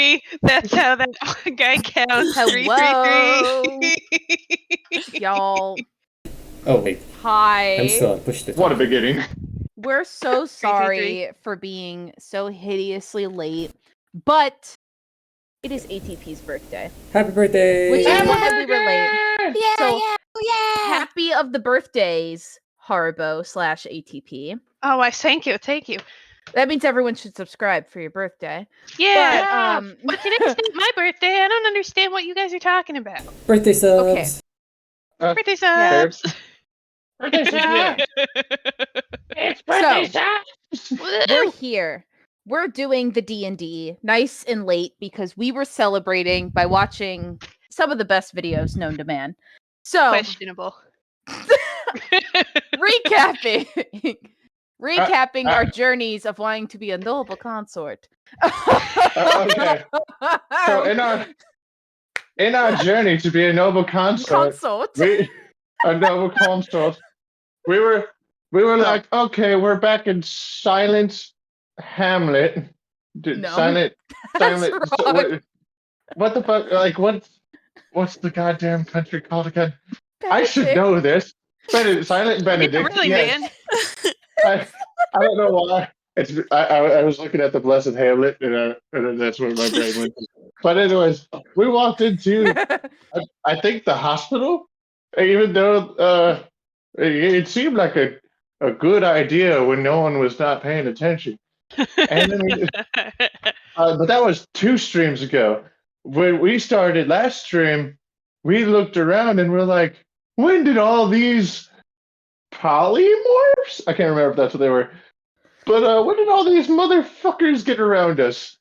333. That's how that guy counts. Hello. 333. Y'all, Oh wait, hi. I'm still on push to talk. What a beginning. We're so 333. sorry for being so hideously late, but it is ATP's birthday. Happy birthday! Which is Happy why we were late. Yeah, So, yeah. Happy of the birthdays, Haribo/ATP. Oh, I thank you. That means everyone should subscribe for your birthday. Yeah. But, But today's not my birthday. I don't understand what you guys are talking about. Birthday subs! Okay. Birthday Yeah. subs. Birthday subs! It's birthday subs! We're here. We're doing the D&D nice and late because we were celebrating by watching some of the best videos known to man. So, Questionable. recapping our journeys of wanting to be a noble consort. Okay. So in our journey to be a noble consort, we were like, okay, we're back in Silent Hamlet. No. Silent. wrong. What the fuck? Like, what's the goddamn country called again? I should Benedict. know this. Silent Benedict. Really, yes. man? I don't know why. I was looking at the Blessed Hamlet, and that's where my brain went. But anyways, we walked into, I think, the hospital, even though it seemed like a good idea when no one was not paying attention. And then but that was 2 streams ago. When we started last stream, we looked around and we're like, when did all these polymorphs? I can't remember if that's what they were. But when did all these motherfuckers get around us?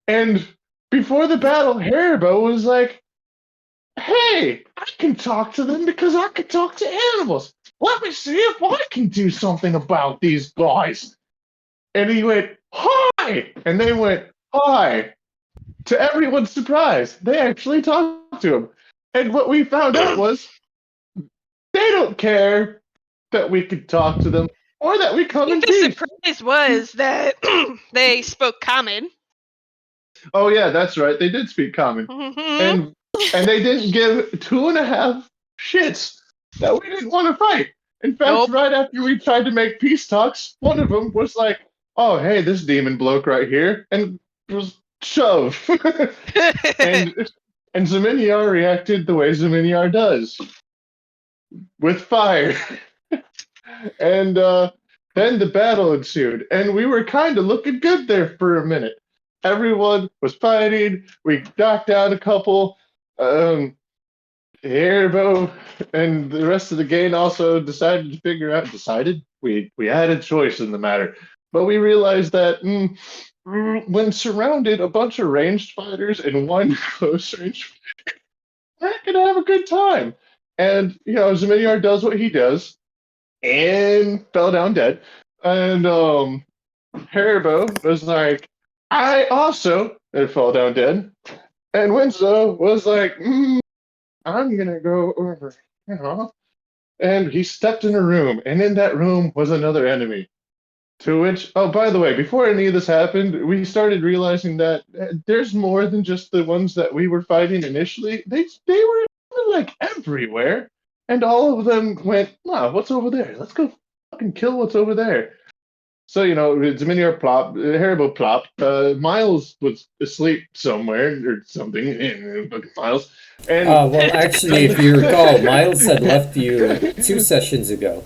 And before the battle, Haribo was like, hey, I can talk to them because I can talk to animals. Let me see if I can do something about these guys. And he went, hi! And they went, hi. To everyone's surprise, they actually talked to him. And what we found out was, they don't care that we could talk to them or that we come in The peace. surprise was that they spoke common. Oh yeah, that's right. They did speak common. Mhm. And they didn't give 2.5 shits that we didn't want to fight. In fact, Nope. right after we tried to make peace talks, one of them was like, oh, hey, this demon bloke right here, and was shove. and Zeminiar reacted the way Zeminiar does, with fire. And then the battle ensued, and we were kind of looking good there for a minute. Everyone was fighting. We knocked out a couple. Haribo and the rest of the gang also decided to figure out. We had a choice in the matter, but we realized that when surrounded a bunch of ranged fighters and one close range fighter, we're not gonna have a good time. And Zeminiar does what he does and fell down dead. And Haribo was like, I also fell down dead. And Winslow was like, I'm gonna go over, And he stepped in a room, and in that room was another enemy. To which, oh, by the way, before any of this happened, we started realizing that there's more than just the ones that we were fighting initially. They were like everywhere, and all of them went, what's over there? Let's go fucking kill what's over there. So, Zeminiar plopped, Haribo plopped, Miles was asleep somewhere or something, Miles. And well, actually, if you recall, Miles had left you 2 sessions ago.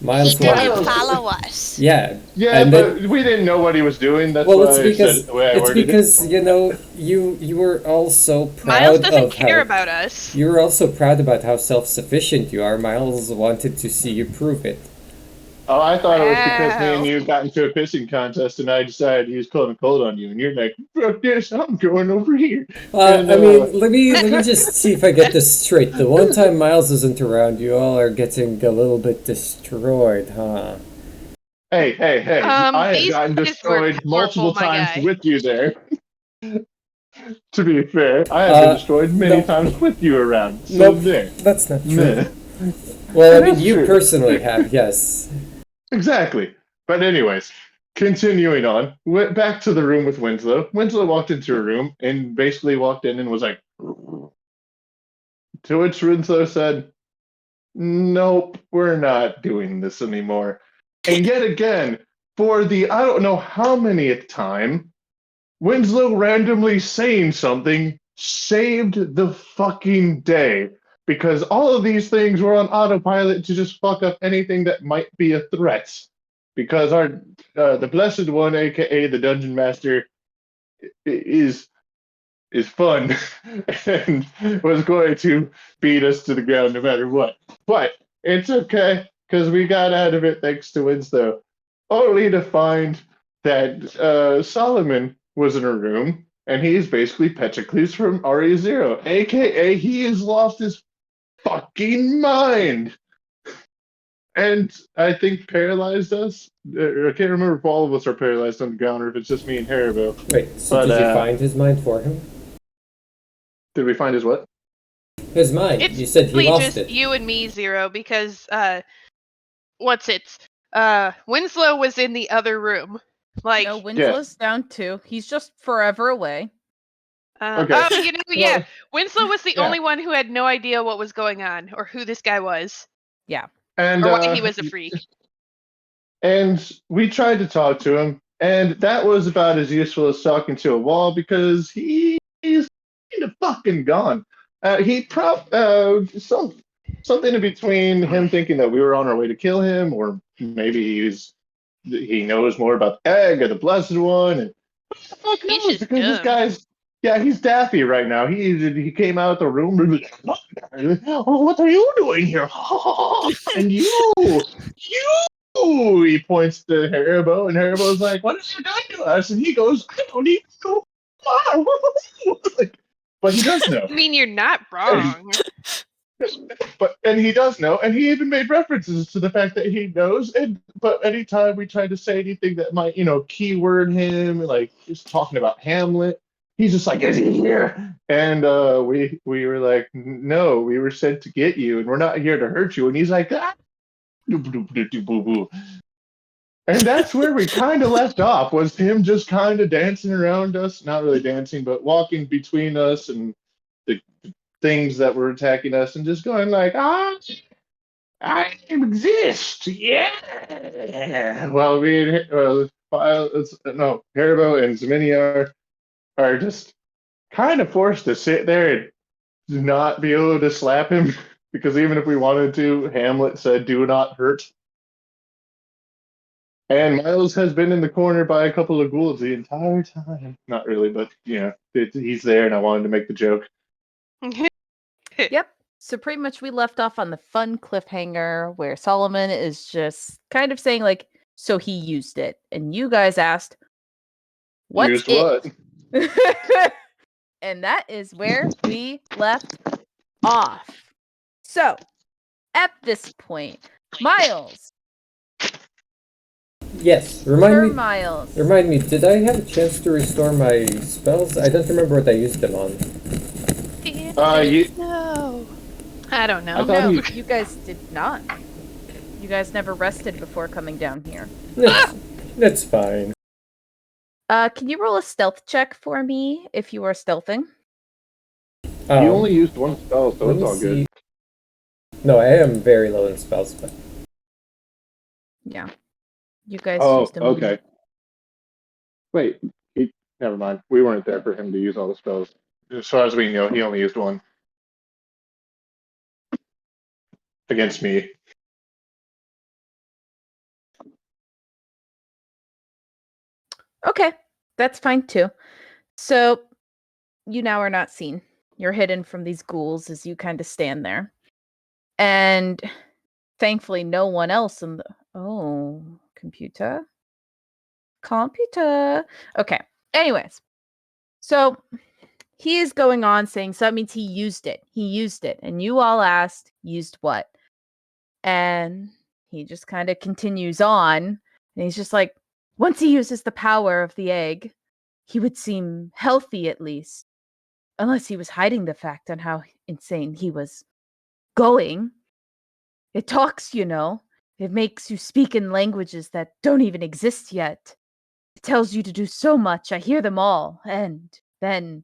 Miles He didn't wanted- follow us. Yeah. Yeah, and but then, we didn't know what he was doing. That's well, why it's I because said it the way I worded it. you were all so proud Miles doesn't of care how about us. you were also proud about how self-sufficient you are. Miles wanted to see you prove it. Oh, I thought it was because me Wow. and you got into a pissing contest, and I decided to use cold and cold on you, and you're like, "Fuck this, I'm going over here." And, I mean, let me just see if I get this straight. The one time Miles isn't around, you all are getting a little bit destroyed, huh? Hey! I these have gotten guys were destroyed multiple powerful, my times guy. with you there. To be fair, I have been destroyed many nope. times with you around. So Nope, there. that's not true. Meh. Well, I mean, That's you true. personally have, yes. Exactly. But anyways, continuing on, went back to the room with Winslow. Winslow walked into a room and basically walked in and was like, to which Winslow said, nope, we're not doing this anymore. And yet again, for the I don't know how many time, Winslow randomly saying something saved the fucking day. Because all of these things were on autopilot to just fuck up anything that might be a threat. Because our the Blessed One, aka the Dungeon Master, is fun and was going to beat us to the ground no matter what. But it's okay because we got out of it thanks to Winslow, only to find that Solomon was in a room and he's basically Petricles from RE0, aka he has lost his fucking mind. And I think paralyzed us. I can't remember if all of us are paralyzed on the ground or if it's just me and Haribo. Wait, so But, did you find his mind for him? Did we find his what? His mind. It's You said he really lost just it. you and me, Zero, because Winslow was in the other room. Like, No, Winslow's down too. He's just forever away. Okay. oh, you know, yeah, Well, Winslow was the yeah. only one who had no idea what was going on or who this guy was And or why he was a freak. And we tried to talk to him, and that was about as useful as talking to a wall because he's kind of fucking gone. Something in between him thinking that we were on our way to kill him, or maybe he knows more about the egg or the Blessed One, and what the fuck He's knows? just Because this dumb. guy's he's daffy right now. He came out of the room and was like, what are you doing here? And you. He points to Haribo, and Haribo's like, what have you done to us? And he goes, I don't even know. Like, but he does know. I mean, you're not wrong. And he does know, and he even made references to the fact that he knows. But anytime we tried to say anything that might, keyword him, like just talking about Hamlet, he's just like, is he here? And we were like, no, we were sent to get you, and we're not here to hurt you. And he's like, ah. And that's where we kind of left off, was him just kind of dancing around us, not really dancing, but walking between us and the things that were attacking us, and just going like, I exist, yeah. Well, Haribo and Zaminia are just kind of forced to sit there and not be able to slap him, because even if we wanted to, Hamlet said, do not hurt. And Miles has been in the corner by a couple of ghouls the entire time. Not really, but he's there, and I wanted to make the joke. Yep. So pretty much we left off on the fun cliffhanger where Solomon is just kind of saying like, so he used it. And you guys asked, what's Used it? what? And that is where we left off. So, at this point, Miles. Yes. Sir Miles. Remind me, did I have a chance to restore my spells? I don't remember what I used them on. No. I don't know. I thought No, you- you guys did not. You guys never rested before coming down here. That's fine. Can you roll a stealth check for me if you are stealthing? You only used one spell, so let it's me all good. see. No, I am very low in spells, but Yeah. You guys Oh, used them. okay. Wait, never mind. We weren't there for him to use all the spells. As far as we know, he only used one. Against me. Okay, that's fine too. So, you now are not seen. You're hidden from these ghouls as you kind of stand there. And thankfully, no one else in the. Oh, computer? Computer. Okay. Anyways, so he is going on saying, so that means he used it. He used it. And you all asked, used what? And he just kind of continues on. And he's just like, once he uses the power of the egg, he would seem healthy at least. Unless he was hiding the fact on how insane he was going. It talks, you know. It makes you speak in languages that don't even exist yet. It tells you to do so much. I hear them all. And then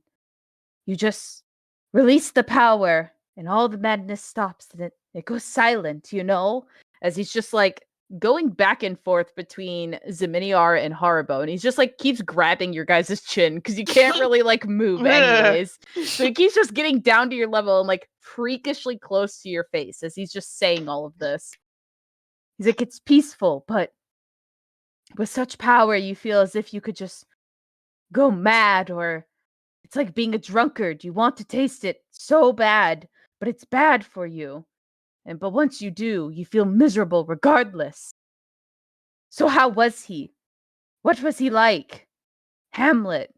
you just release the power and all the madness stops and it goes silent, as he's just like going back and forth between Zeminiar and Haribo. And he's just like keeps grabbing your guys' chin because you can't really like move anyways. So he keeps just getting down to your level and like freakishly close to your face as he's just saying all of this. He's like, it's peaceful, but with such power, you feel as if you could just go mad, or it's like being a drunkard. You want to taste it so bad, but it's bad for you. But once you do, you feel miserable regardless. So how was he? What was he like? Hamlet.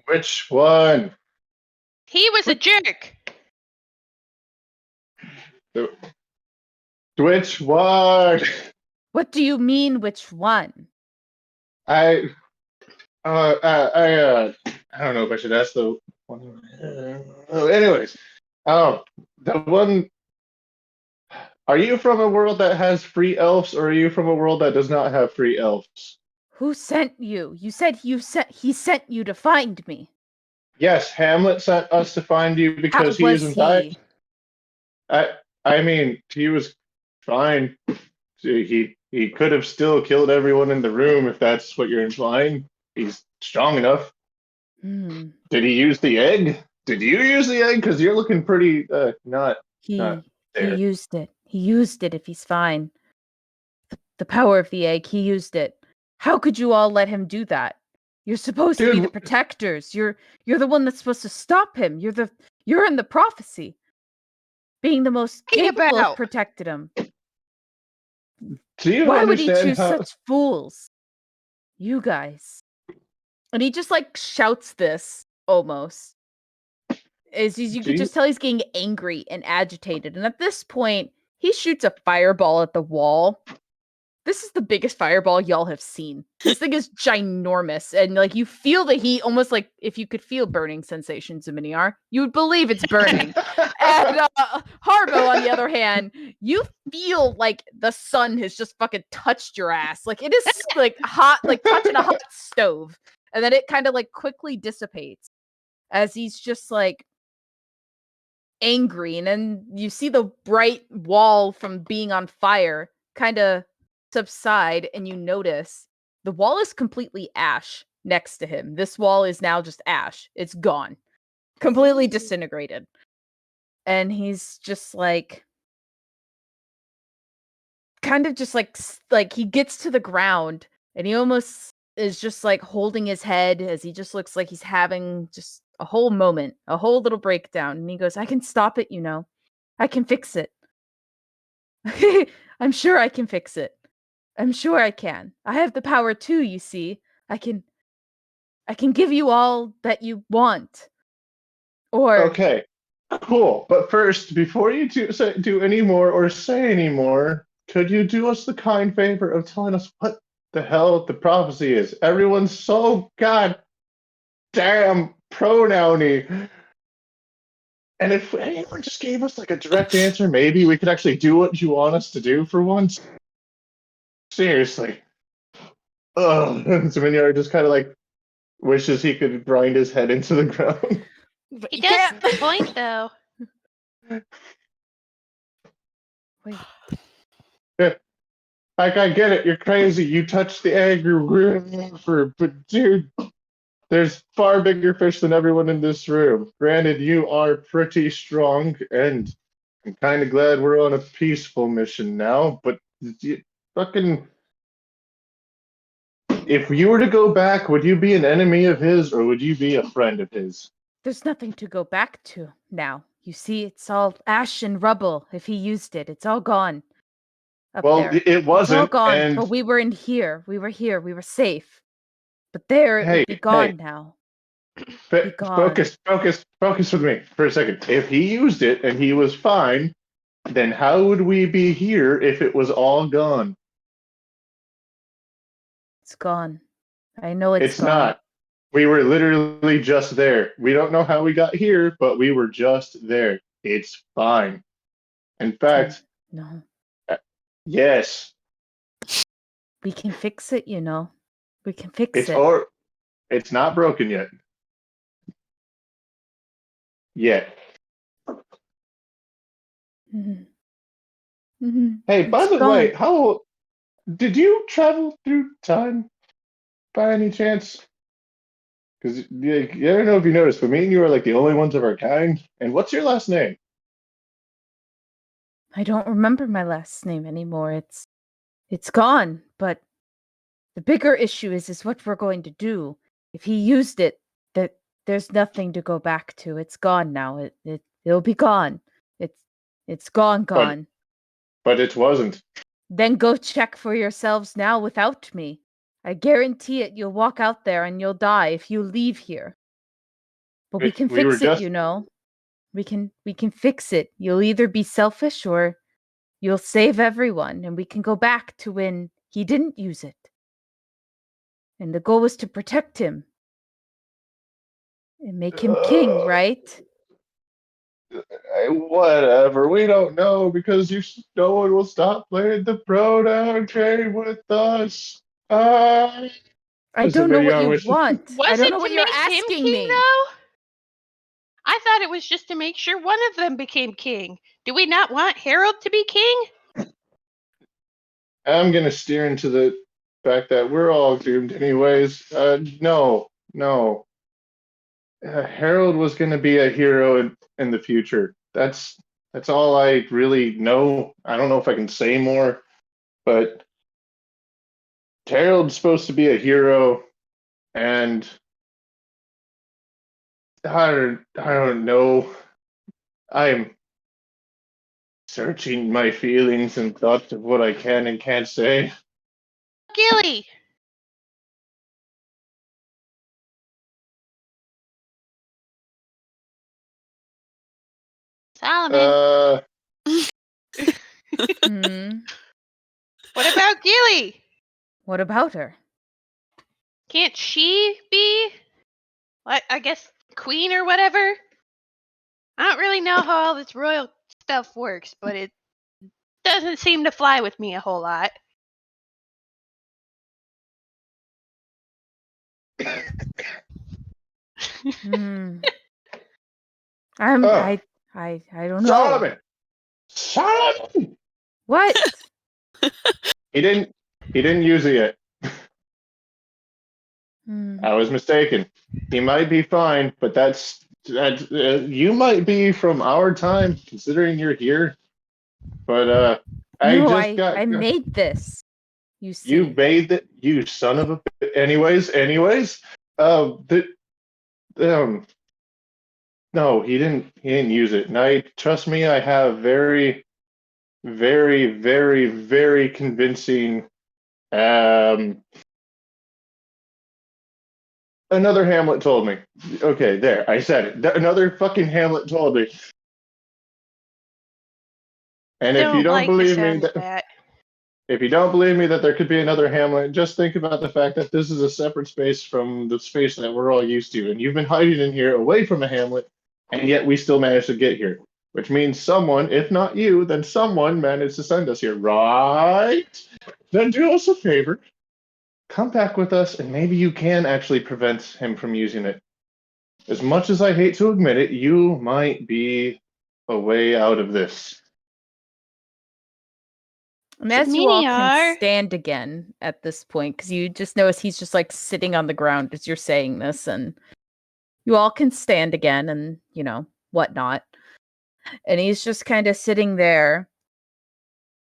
Which one? He was a jerk. Which one? What do you mean, which one? I don't know if I should ask the one. Anyways, the one. Are you from a world that has free elves, or are you from a world that does not have free elves? Who sent you? You said he sent you to find me. Yes, Hamlet sent us to find you because he How is was in fact. he? I mean, he was fine. He could have still killed everyone in the room if that's what you're implying. He's strong enough. Hmm. Did he use the egg? Did you use the egg? Because you're looking pretty not He there. used it. He used it if he's fine. The power of the egg, he used it. How could you all let him do that? You're supposed to be Dude, the protectors. You're the one that's supposed to stop him. You're in the prophecy. Being the most Think capable about- of protecting him. do you Why would he understand choose how? such fools? You guys. And he just like shouts this almost. You Do could you- just tell he's getting angry and agitated. And at this point, he shoots a fireball at the wall. This is the biggest fireball y'all have seen. This thing is ginormous. And like you feel the heat almost like if you could feel burning sensations in Miniar, you would believe it's burning. And Harbo, on the other hand, you feel like the sun has just fucking touched your ass. Like it is like hot, like touching a hot stove. And then it kind of like quickly dissipates as he's just like angry. And then you see the bright wall from being on fire kind of subside, and you notice the wall is completely ash next to him. This wall is now just ash. It's gone. Completely disintegrated. And he's just like kind of just like he gets to the ground and he almost is just like holding his head as he just looks like he's having just a whole moment, a whole little breakdown. And he goes, I can stop it, I can fix it. I'm sure I can fix it. I'm sure I can. I have the power too, you see. I can give you all that you want. Or Okay, cool. But first, before you do any more or say any more, could you do us the kind favor of telling us what the hell the prophecy is? Everyone's so goddamn pronouny. And if anyone just gave us like a direct answer, maybe we could actually do what you want us to do for once. Seriously. Ugh. Zeminiar just kind of like wishes he could grind his head into the ground. but He you does can't. have a point, though. Wait. Like, I get it, you're crazy. You touched the egg, but dude, there's far bigger fish than everyone in this room. Granted, you are pretty strong, and I'm kind of glad we're on a peaceful mission now, but you fucking. If you were to go back, would you be an enemy of his, or would you be a friend of his? There's nothing to go back to now. You see, it's all ash and rubble. If he used it, it's all gone. Up Well, there. it It's all wasn't, gone. and But we were in here. We were here. We were safe. But there, it Hey, would be gone hey. now. Be gone. focus with me for a second. If he used it and he was fine, then how would we be here if it was all gone? It's gone. I know it's It's gone. not. We were literally just there. We don't know how we got here, but we were just there. It's fine. In fact, No. yes. We can fix it, We can fix It's it. it's not broken yet. Yet. Mhm. Mhm. Hey, by It's the way, gone. how did you travel through time by any chance? Because I don't know if you noticed, but me and you are like the only ones of our kind. And what's your last name? I don't remember my last name anymore. It's gone. But the bigger issue is what we're going to do. If he used it, that there's nothing to go back to. It's gone now. It'll be gone. It's gone, But gone. it wasn't. Then go check for yourselves now without me. I guarantee it. You'll walk out there and you'll die if you leave here. But we can We were fix it, just you know. We can fix it. You'll either be selfish or you'll save everyone, and we can go back to when he didn't use it. And the goal was to protect him and make him king, right? Whatever. We don't know because no one will stop playing the pronoun game with us. I Is the don't know what video I you wish. want. I Was don't it know to what you're make him asking king, me. though? I thought it was just to make sure one of them became king. Do we not want Harold to be king? I'm gonna steer into the fact that we're all doomed anyways. No, no. Harold was gonna be a hero in the future. That's all I really know. I don't know if I can say more, but Harold's supposed to be a hero, and I don't know. I'm searching my feelings and thoughts of what I can and can't say. Gilly! Solomon, Uh, Hmm. what about Gilly? What about her? Can't she be, I guess, queen or whatever? I don't really know how all this royal stuff works, but it doesn't seem to fly with me a whole lot. Hmm. oh, I don't know. Solomon! Solomon! What? He didn't use it yet. Hmm. I was mistaken. He might be fine, but that you might be from our time, considering you're here. But I No, just got I made this. You you see. made it, you son of a. Anyways, the um, no, he didn't use it. And I trust me, I have very, very, very, very convincing. Um, Another Hamlet told me. Okay, there, I said it. Another fucking Hamlet told me. And if you Don't don't like the believe me, sound of that. if you don't believe me that there could be another Hamlet, just think about the fact that this is a separate space from the space that we're all used to, and you've been hiding in here away from a Hamlet, and yet we still managed to get here. Which means someone, if not you, then someone managed to send us here, right? Then do us a favor, come back with us, and maybe you can actually prevent him from using it. As much as I hate to admit it, you might be a way out of this. And as you all can Miniar. stand again at this point, because you just notice he's just like sitting on the ground as you're saying this, and you all can stand again and, whatnot. And he's just kind of sitting there,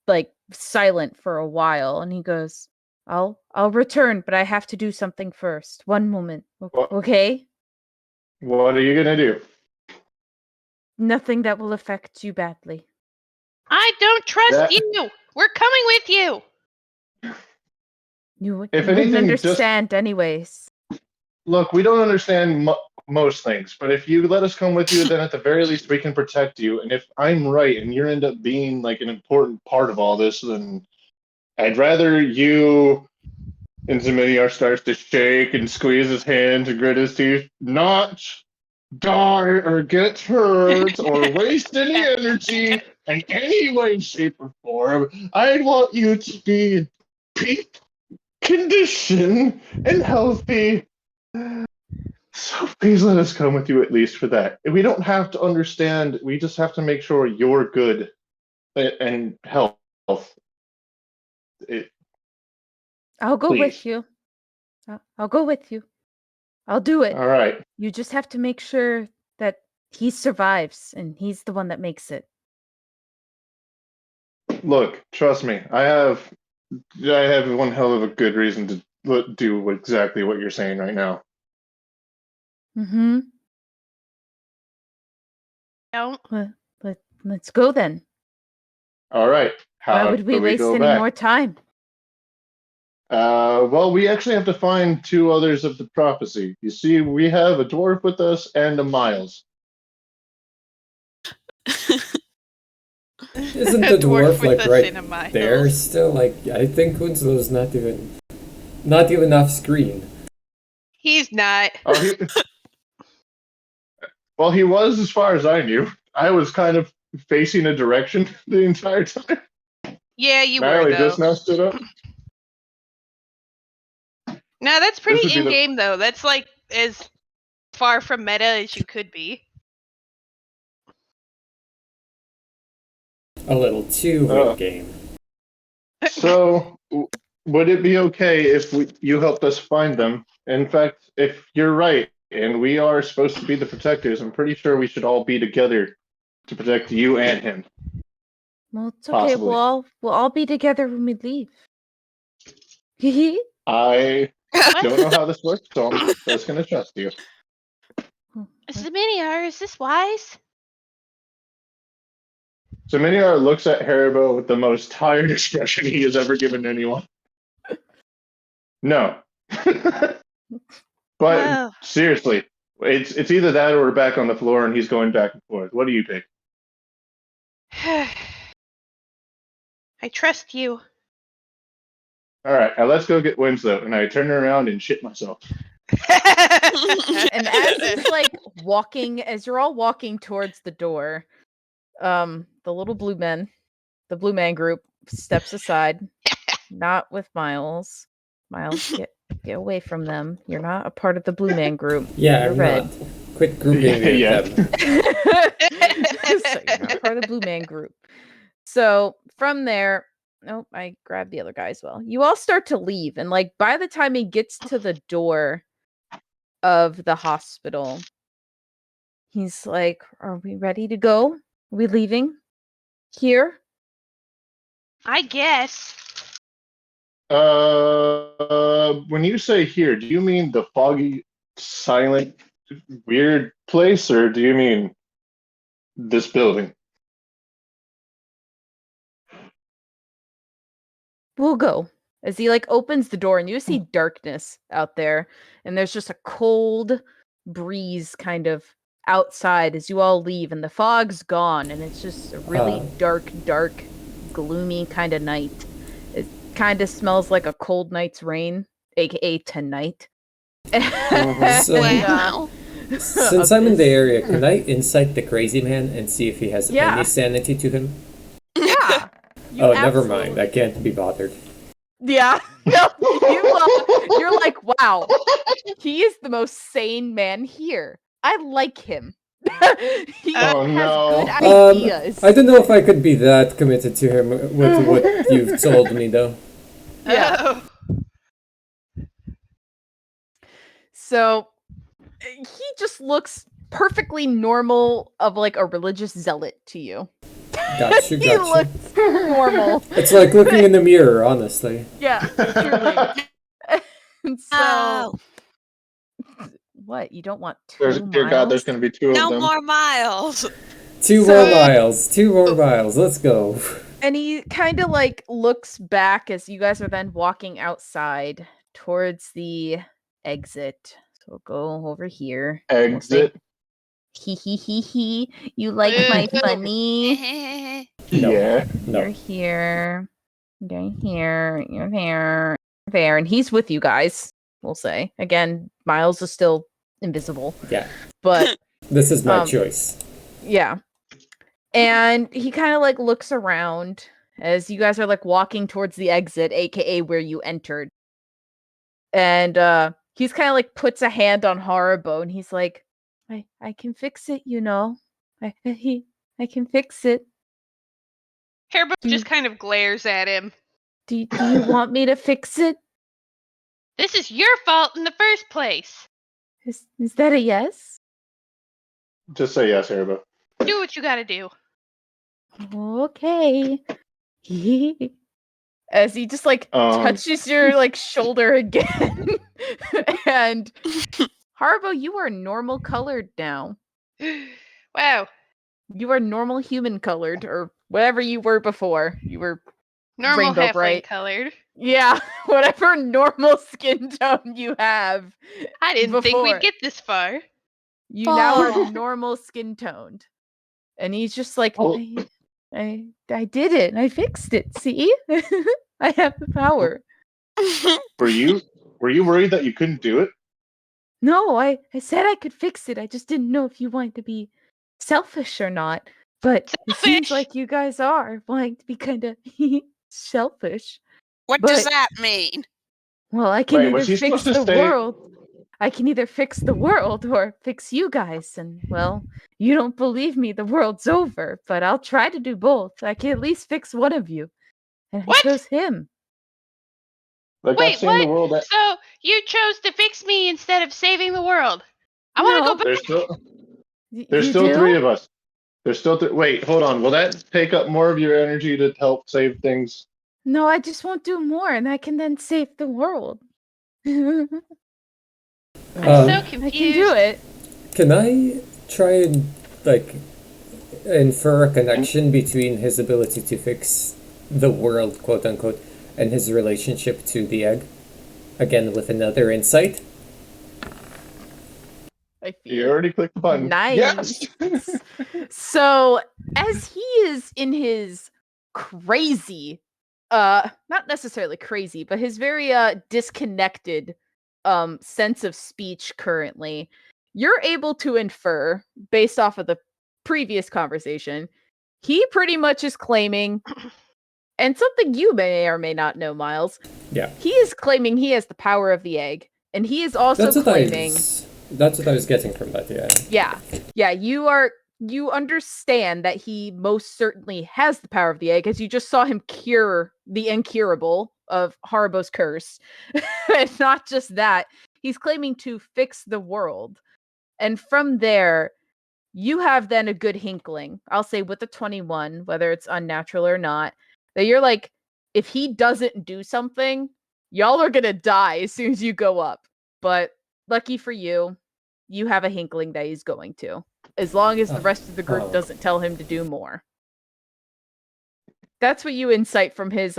like silent for a while, and he goes, I'll return, but I have to do something first. One moment. What, Okay? what are you gonna do? Nothing that will affect you badly. I don't trust That, you. We're coming with you. You if wouldn't anything, just understand anyways. look. We don't understand most things, but if you let us come with you, then at the very least we can protect you. And if I'm right, and you end up being like an important part of all this, then I'd rather you. And Zeminiar starts to shake and squeeze his hands and grit his teeth. Not die or get hurt or waste any energy in any way, shape, or form. I want you to be in peace condition and healthy. So please let us come with you at least for that. We don't have to understand. We just have to make sure you're good and health. It, I'll go please. with you. I'll go with you. I'll do it. All right. You just have to make sure that he survives, and he's the one that makes it. Look, trust me. I have one hell of a good reason to do exactly what you're saying right now. Mm-hmm. Don't. Let's go then. All right. Why How would we do we waste go any back? more time? Well, we actually have to find two others of the prophecy. You see, we have a dwarf with us and a Miles. Isn't A the dwarf with like us right in a mile. there still? Like I think Winslow's not even off screen. He's not. Oh, well, he was as far as I knew. I was kind of facing a direction the entire time. Yeah, you I were only though. just now stood up. No, that's This pretty would be in the- game though. That's like as far from meta as you could be. A little too Oh. in-game. So, would it be okay if you helped us find them? In fact, if you're right, and we are supposed to be the protectors, I'm pretty sure we should all be together to protect you and him. Well, it's okay. Possibly. We'll all be together when we leave. Hee I What? don't know how this works, so I'm just going to trust you. Zeminiar, is this wise? So Miniar looks at Haribo with the most tired expression he has ever given anyone. No. But Oh. seriously, it's either that or we're back on the floor and he's going back and forth. What do you pick? I trust you. All right, now let's go get Winslow. And I turn around and shit myself. And as it's like as you're all walking towards the door, the little blue man group steps aside, not with Miles. Miles, get away from them. You're not a part of the blue man group. Yeah, You're I'm red. not. Quit grouping with Yeah. them. So you're not part of the blue man group. So from there, I grabbed the other guy as well. You all start to leave, and like by the time he gets to the door of the hospital, he's like, "Are we ready to go? Are we leaving here?" I guess. When you say here, do you mean the foggy, silent, weird place, or do you mean this building? We'll go. As he like opens the door and you see darkness out there, and there's just a cold breeze kind of outside as you all leave, and the fog's gone, and it's just a really dark, gloomy kind of night. It kind of smells like a cold night's rain, aka tonight. So- Wow. Since I'm in the area, can I insight the crazy man and see if he has Yeah. any sanity to him? Yeah. You Oh, never mind. absolutely- I can't be bothered. Yeah. No, you're like, wow, he is the most sane man here. I like him. He Oh, has no. good ideas. I don't know if I could be that committed to him with what you've told me, though. Yeah. Oh. So he just looks perfectly normal of like a religious zealot to you. Gotcha, He gotcha. looks normal. It's like looking in the mirror, honestly. Yeah, truly. And so Oh, what? You don't want two Dear God, there's miles? going to be two no of them. more miles. Two So- more miles. 2 more miles. Let's go. And he kind of like looks back as you guys are then walking outside towards the exit. So we'll go over here. We'll say, Exit. Hee hee hee hee. You like my funny? No. Yeah. You're No. here. You're here. You're there. There. And he's with you guys, we'll say. Again, Miles is still invisible. Yeah. But This is my Um, choice. yeah. And he kind of like looks around as you guys are like walking towards the exit, aka where you entered. And he's kind of like puts a hand on Haribo, and he's like, I can fix it, you know. I can fix it. Haribo Do you- just kind of glares at him. Do you want me to fix it? This is your fault in the first place. Is that a yes? Just say yes, Haribo. Do what you gotta do. Okay. As he just like touches your like shoulder again. And Haribo, you are normal colored now. Wow. You are normal human colored, or whatever you were before. You were Normal Rainbow halfling bright. colored. Yeah, whatever normal skin tone you have. I didn't think Before. we'd get this far. You now are Oh. normal skin toned. And he's just like, Oh. I did it. I fixed it. See? I have the power. Were you worried that you couldn't do it? No, I said I could fix it. I just didn't know if you wanted to be selfish or not. But it seems Selfish? like you guys are wanting to be kind of selfish. What does But- that mean? Well, I can Wait, either was he fix supposed to the stay- world. I can either fix the world or fix you guys. And, well, you don't believe me, the world's over. But I'll try to do both. I can at least fix one of you. And I What? chose him. Like Wait, I've seen the what? world. So you chose to fix me instead of saving the world. I want to No. go back. There's You still do? 3 of us. There's still wait, hold on. Will that take up more of your energy to help save things? No, I just won't do more, and I can then save the world. I I'm so Um, confused. can do it. Can I try and like infer a connection between his ability to fix the world, quote unquote, and his relationship to the egg? Again, with another insight. I You feel. already clicked the button. Nice. Yes. So, as he is in his crazy, not necessarily crazy, but his very disconnected sense of speech currently, you're able to infer based off of the previous conversation, he pretty much is claiming, and something you may or may not know, Miles, Yeah. he is claiming he has the power of the egg, and he is also That's what claiming. That's what I was getting from that, yeah. Yeah, you understand that he most certainly has the power of the egg, as you just saw him cure the incurable of Haribo's curse. And not just that, he's claiming to fix the world. And from there, you have then a good hinkling, I'll say with the 21, whether it's unnatural or not, that you're like, if he doesn't do something, y'all are gonna die as soon as you go up. But lucky for you, you have a hinkling that he's going to, as long as the rest of the group Oh. doesn't tell him to do more. That's what you insight from his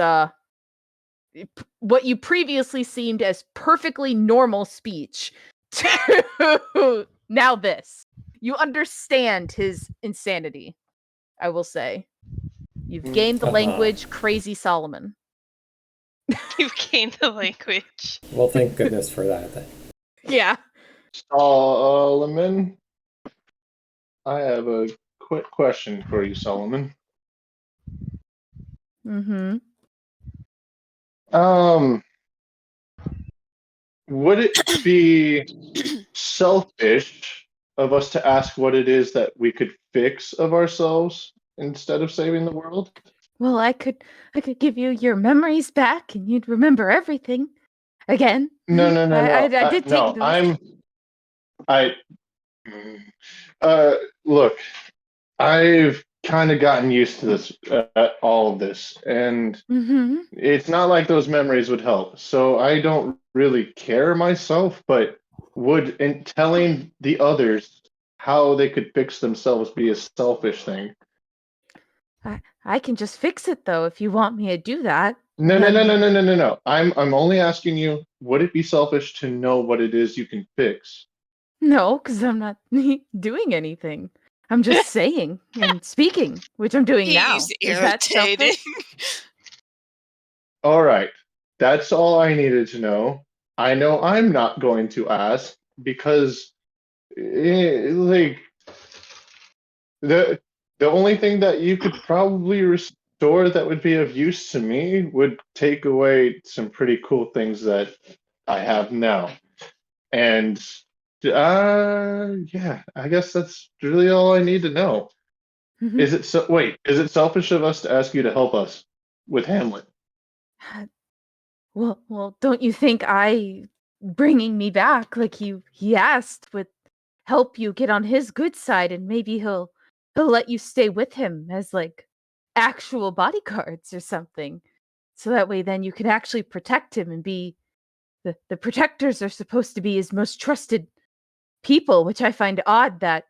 what you previously seemed as perfectly normal speech to now this. You understand his insanity, I will say. You've gained the Uh-huh. language, crazy Solomon. You've gained the language. Well, thank goodness for that. Yeah. Solomon, I have a quick question for you, Solomon. Mm-hmm. Would it be selfish of us to ask what it is that we could fix of ourselves instead of saving the world? Well, I could give you your memories back, and you'd remember everything again. No. I did take no, those. Look, I've kind of gotten used to this, all of this, and Mm-hmm. it's not like those memories would help. So I don't really care myself, but would in telling the others how they could fix themselves be a selfish thing? I can just fix it though if you want me to do that. No. I'm only asking you, would it be selfish to know what it is you can fix? No, because I'm not doing anything. I'm just saying and speaking, which I'm doing now. He's Is that irritating. selfish? All right. That's all I needed to know. I know I'm not going to ask because like the only thing that you could probably restore that would be of use to me would take away some pretty cool things that I have now. And yeah, I guess that's really all I need to know. Is it selfish of us to ask you to help us with Hamlet? Well, don't you think bringing me back like he asked would help you get on his good side, and maybe he'll let you stay with him as like actual bodyguards or something, so that way then you can actually protect him and be the protectors are supposed to be his most trusted people, which I find odd that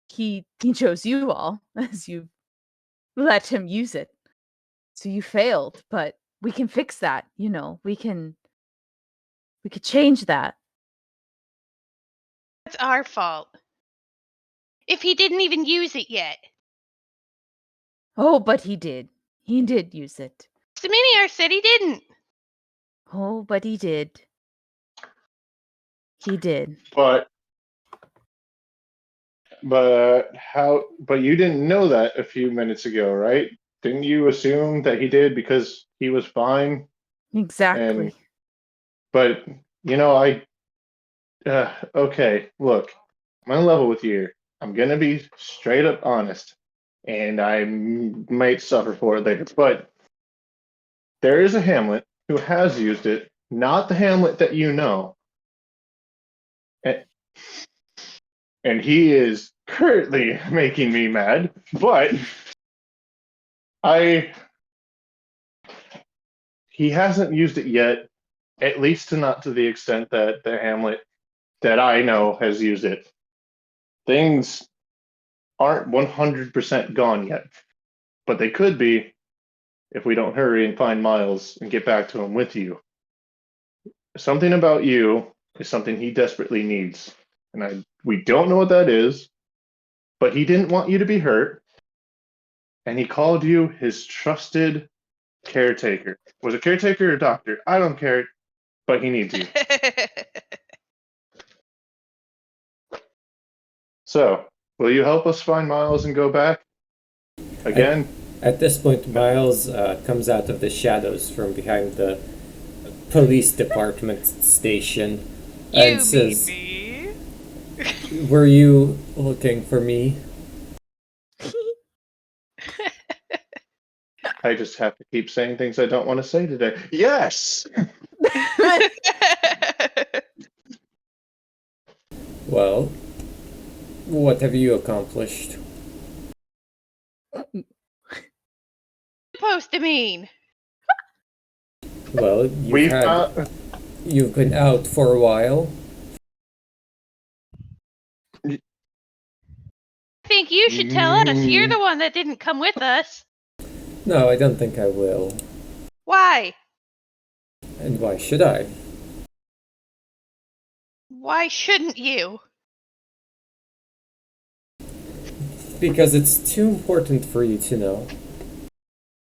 he chose you all as you let him use it. So you failed, but we can fix that, we could change that. That's our fault. If he didn't even use it yet. Oh, but he did. He did use it. Seminiar said he didn't. Oh, but he did. He did. But you didn't know that a few minutes ago, right? Didn't you assume that he did because he was fine? Exactly. But okay, look, I'm on level with you here. I'm gonna be straight up honest, and I might suffer for it later. But there is a Hamlet who has used it, not the Hamlet that you know, and he is currently making me mad. But he hasn't used it yet, at least not to the extent that the Hamlet that I know has used it. Things aren't 100% gone yet, but they could be if we don't hurry and find Miles and get back to him with you. Something about you is something he desperately needs, and we don't know what that is, but he didn't want you to be hurt, and he called you his trusted caretaker. Was it caretaker or doctor? I don't care, but he needs you. So, will you help us find Miles and go back? Again? At this point, Miles comes out of the shadows from behind the police department station and says, me. "Were you looking for me?" I just have to keep saying things I don't want to say today. Yes! Well, what have you accomplished? Supposed to mean? Well, you've been out for a while. I think you should tell us. You're the one that didn't come with us. No, I don't think I will. Why? And why should I? Why shouldn't you? Because it's too important for you to know.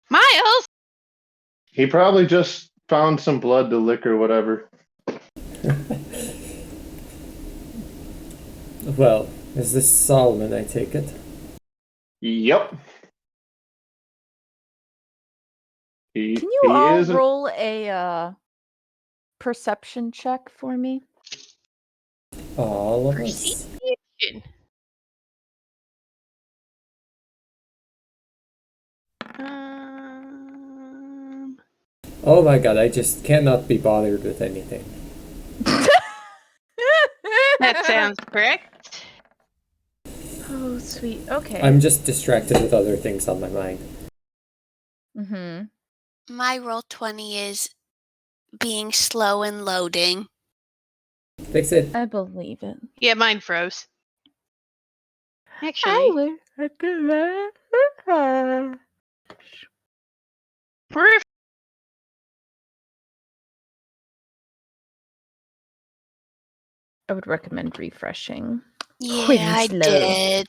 Miles? He probably just found some blood to lick or whatever. Well, is this Solomon, I take it? Yep. Can you all roll a perception check for me? All of us. Perception. Oh my god, I just cannot be bothered with anything. That sounds correct. Oh, sweet. Okay. I'm just distracted with other things on my mind. Mm-hmm. My roll 20 is being slow and loading. Fix it. I believe it. Yeah, mine froze. Actually, proof. I would recommend refreshing. Yeah, Quite I slow. did.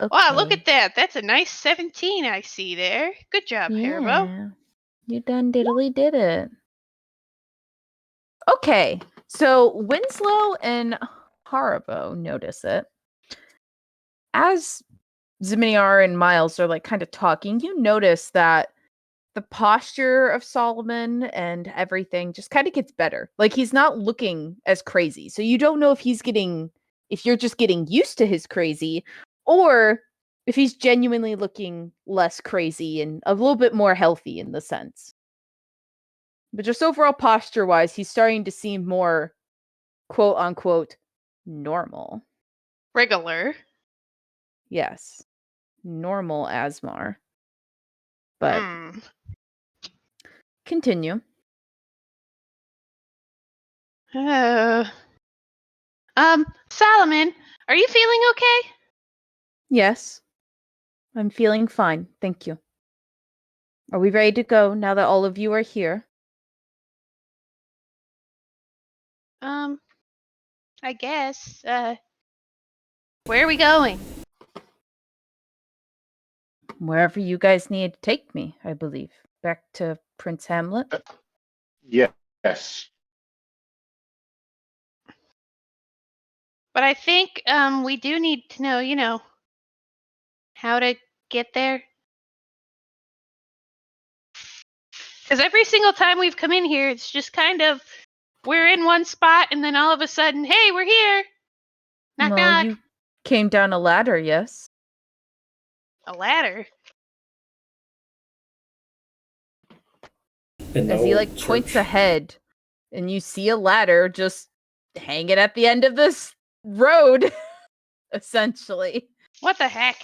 Okay. Wow, look at that. That's a nice 17 I see there. Good job, Haribo. Yeah. You done diddly did it. Okay. So Winslow and Haribo notice it. As Ziminiar and Miles are like kind of talking, you notice that the posture of Solomon and everything just kind of gets better. Like he's not looking as crazy. So you don't know if if you're just getting used to his crazy or if he's genuinely looking less crazy and a little bit more healthy in the sense. But just overall posture wise, he's starting to seem more quote unquote normal. Regular. Yes. Normal Asmar. But Hmm. continue. Solomon, are you feeling okay? Yes. I'm feeling fine. Thank you. Are we ready to go now that all of you are here? I guess. Where are we going? Wherever you guys need to take me, I believe. Back to Prince Hamlet. Yes. But I think we do need to know, how to get there. Because every single time we've come in here, it's just kind of we're in one spot, and then all of a sudden, hey, we're here. Knock Well, knock. you came down a ladder, yes? A ladder. And As he no points church. ahead, and you see a ladder just hanging at the end of this road, essentially. What the heck?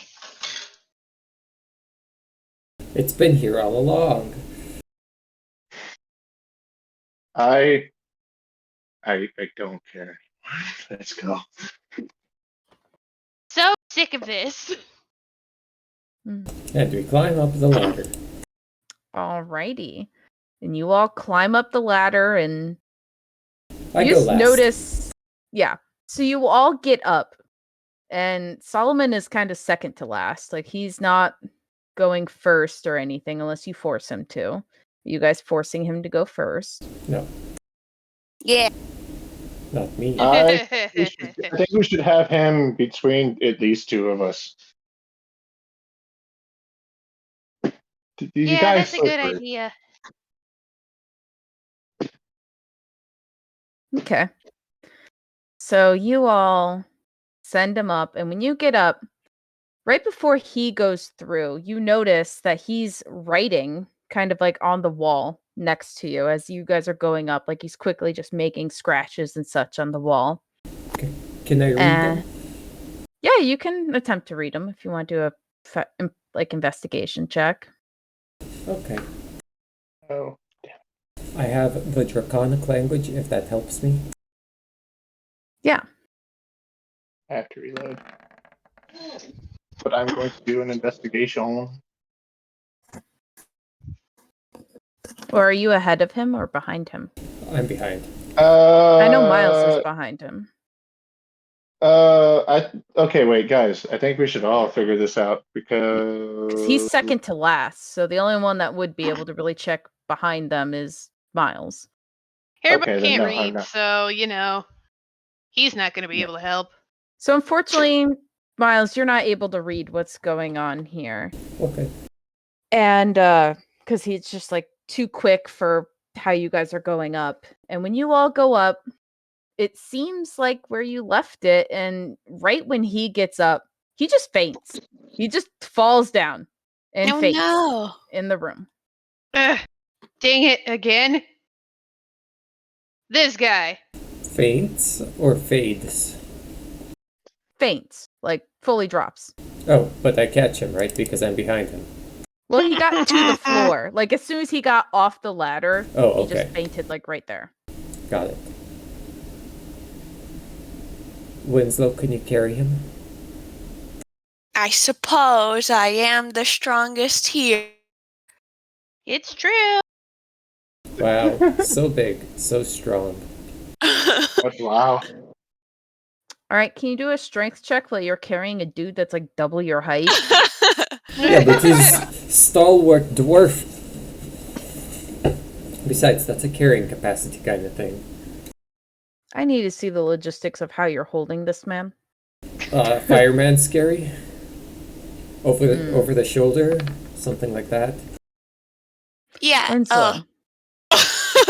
It's been here all along. I don't care. Let's go. So sick of this. And we climb up the ladder. Alrighty. And you all climb up the ladder and I you go just last. notice, yeah. So you all get up, and Solomon is kind of second to last. Like he's not going first or anything unless you force him to. Are you guys forcing him to go first? No, Yeah. not me. I think we should have him between at least two of us. You Yeah, guys that's a so good great. idea. Okay. So you all send him up, and when you get up, right before he goes through, you notice that he's writing kind of on the wall next to you as you guys are going up. Like he's quickly just making scratches and such on the wall. Can I read them? Yeah, you can attempt to read them if you want to do a investigation check. Okay. Oh, I have the Draconic language, if that helps me. Yeah. I have to reload. But I'm going to do an investigation. Or are you ahead of him or behind him? I'm behind. I know Miles is behind him. Okay, wait, guys. I think we should all figure this out Because he's second to last, so the only one that would be able to really check behind them is Miles. Hairbot Okay, then can't no, I'm read, not. so he's not going to be able to help. So unfortunately, Miles, you're not able to read what's going on here. Okay. And because he's just too quick for how you guys are going up. And when you all go up, it seems like where you left it, and right when he gets up, he just faints. He just falls down and Oh faints no. in the room. Ugh, dang it again. This guy. Faints or fades? Faints, fully drops. Oh, but I catch him, right? Because I'm behind him. Well, he got to the floor. As soon as he got off the ladder, Oh, he just okay. fainted right there. Got it. Winslow, can you carry him? I suppose I am the strongest here. It's true. Wow, so big, so strong. Wow. All right, can you do a strength check while you're carrying a dude that's double your height? Yeah, but he's stalwart dwarf. Besides, that's a carrying capacity kind of thing. I need to see the logistics of how you're holding this man. Fireman scary? Over the shoulder? Something like that? Yeah. Winslow,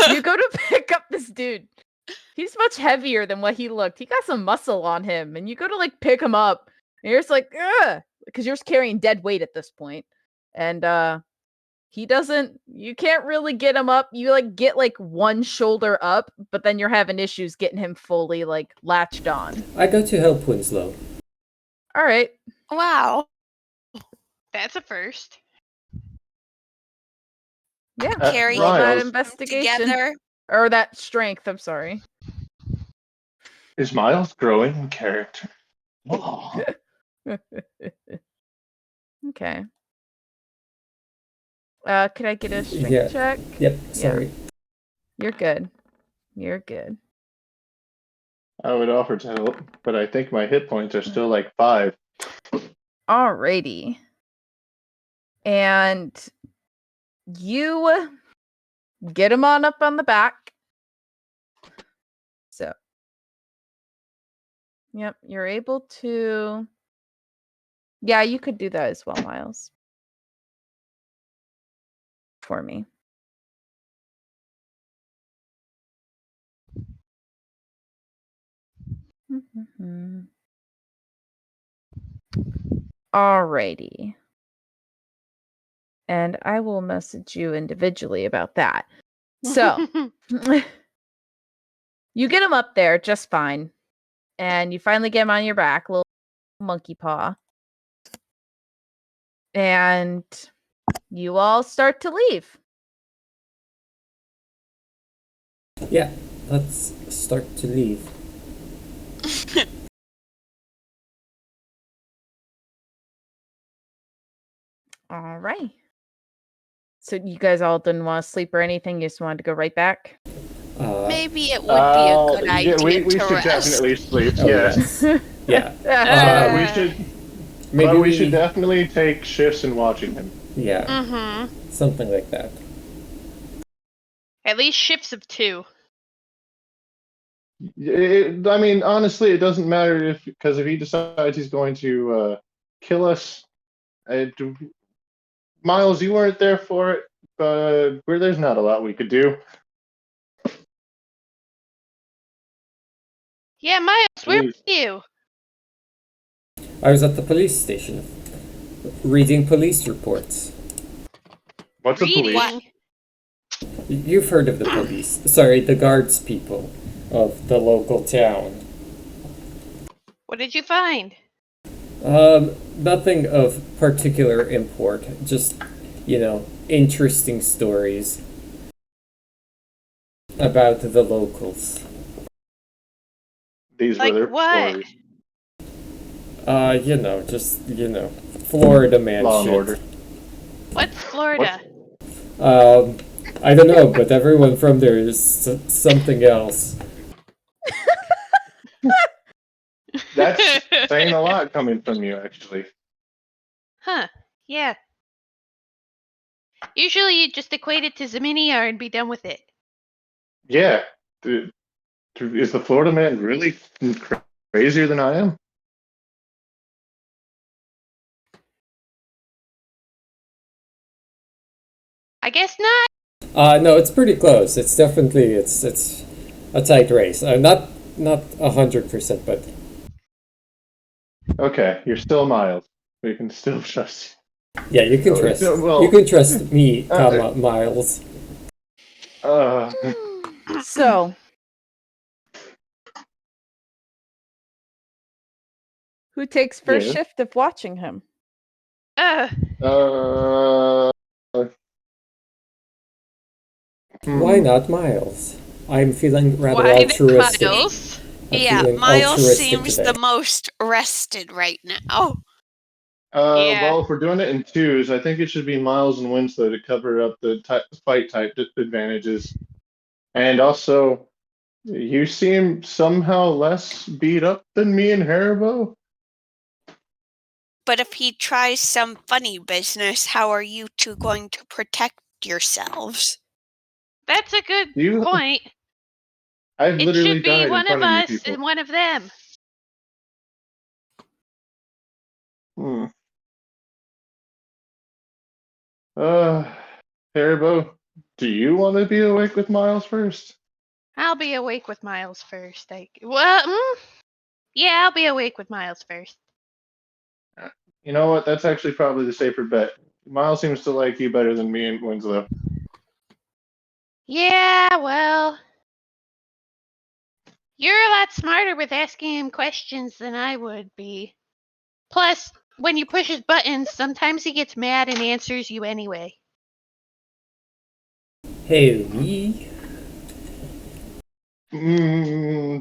you go to pick up this dude. He's much heavier than what he looked. He got some muscle on him, and you go to like pick him up, and you're just like, ugh, because you're just carrying dead weight at this point. And he doesn't. You can't really get him up. You like get like one shoulder up, but then you're having issues getting him fully like latched on. I go to help Winslow. All right. Wow. That's a first. Yeah. Carry Roll that Miles, investigation together. or that strength. I'm sorry. is Miles growing in character? Oh. Okay. Could I get a strength Yeah. check? Yep, sorry. You're good. You're good. I would offer to help, but I think my hit points are still like 5. Alrighty. And you get him on up on the back. So, yep, you're able to. Yeah, you could do that as well, Miles. For me. Alrighty. And I will message you individually about that. So, you get him up there just fine. And you finally get him on your back, little monkey paw. And you all start to leave. Yeah, let's start to leave. All right. So you guys all didn't want to sleep or anything? You just wanted to go right back? Maybe it would be a good idea we to should rest. definitely sleep. Oh, Yes. yes. We Yeah. should. Maybe But we should definitely take shifts in watching him. Yeah, Mm-hmm. something like that. At least shifts of 2. I mean, honestly, it doesn't matter because if he decides he's going to kill us, Miles, you weren't there for it, but there's not a lot we could do. Yeah, Miles, where were Please. you? I was at the police station, reading police reports. What's a Reading. police? You've heard of the police. Sorry, the guards people of the local town. What did you find? Nothing of particular import. Just, interesting stories about the locals. These Like were their what? stories. Florida man Law and shit. order. What's Florida? I don't know, but everyone from there is something else. That's saying a lot coming from you, actually. Huh. Yeah. Usually you just equate it to Zaminia and be done with it. Yeah. Is the Florida man really crazier than I am? I guess not. No, it's pretty close. It's definitely it's a tight race. Not 100%, but Okay, you're still Miles. We can still trust yeah, you can Oh, trust. well- You can trust me, Okay. Miles. you. So, who takes first Yes. shift of watching him? Uh, Why not Miles? I'm feeling rather why the altruistic. Miles? I'm Yeah, feeling Miles altruistic seems today. the most rested right now. Yeah. Well, if we're doing it in twos, I think it should be Miles and Winslow to cover up the fight type advantages. And also, you seem somehow less beat up than me and Haribo. But if he tries some funny business, how are you two going to protect yourselves? That's a good You- point. I've It literally should done be it in one front of of you us people. and one of them. Hmm. Uh, Haribo, do you want to be awake with Miles first? I'll be awake with Miles first. Yeah, I'll be awake with Miles first. You know what? That's actually probably the safer bet. Miles seems to like you better than me and Winslow. Yeah, well, you're a lot smarter with asking him questions than I would be. Plus, when you push his buttons, sometimes he gets mad and answers you anyway. Hey, Lee.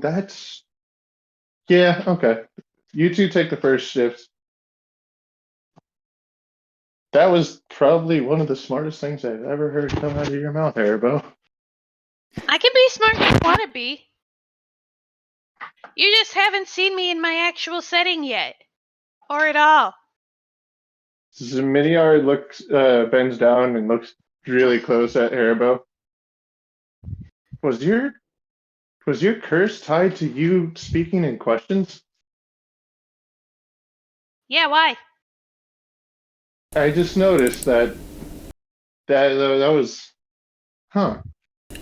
That's... Yeah, okay. You two take the first shift. That was probably one of the smartest things I've ever heard come out of your mouth, Haribo. I can be smart if I want to be. You just haven't seen me in my actual setting yet. Or at all. Miniar bends down and looks really close at Haribo. Was your curse tied to you speaking in questions? Yeah, why? I just noticed that was, huh?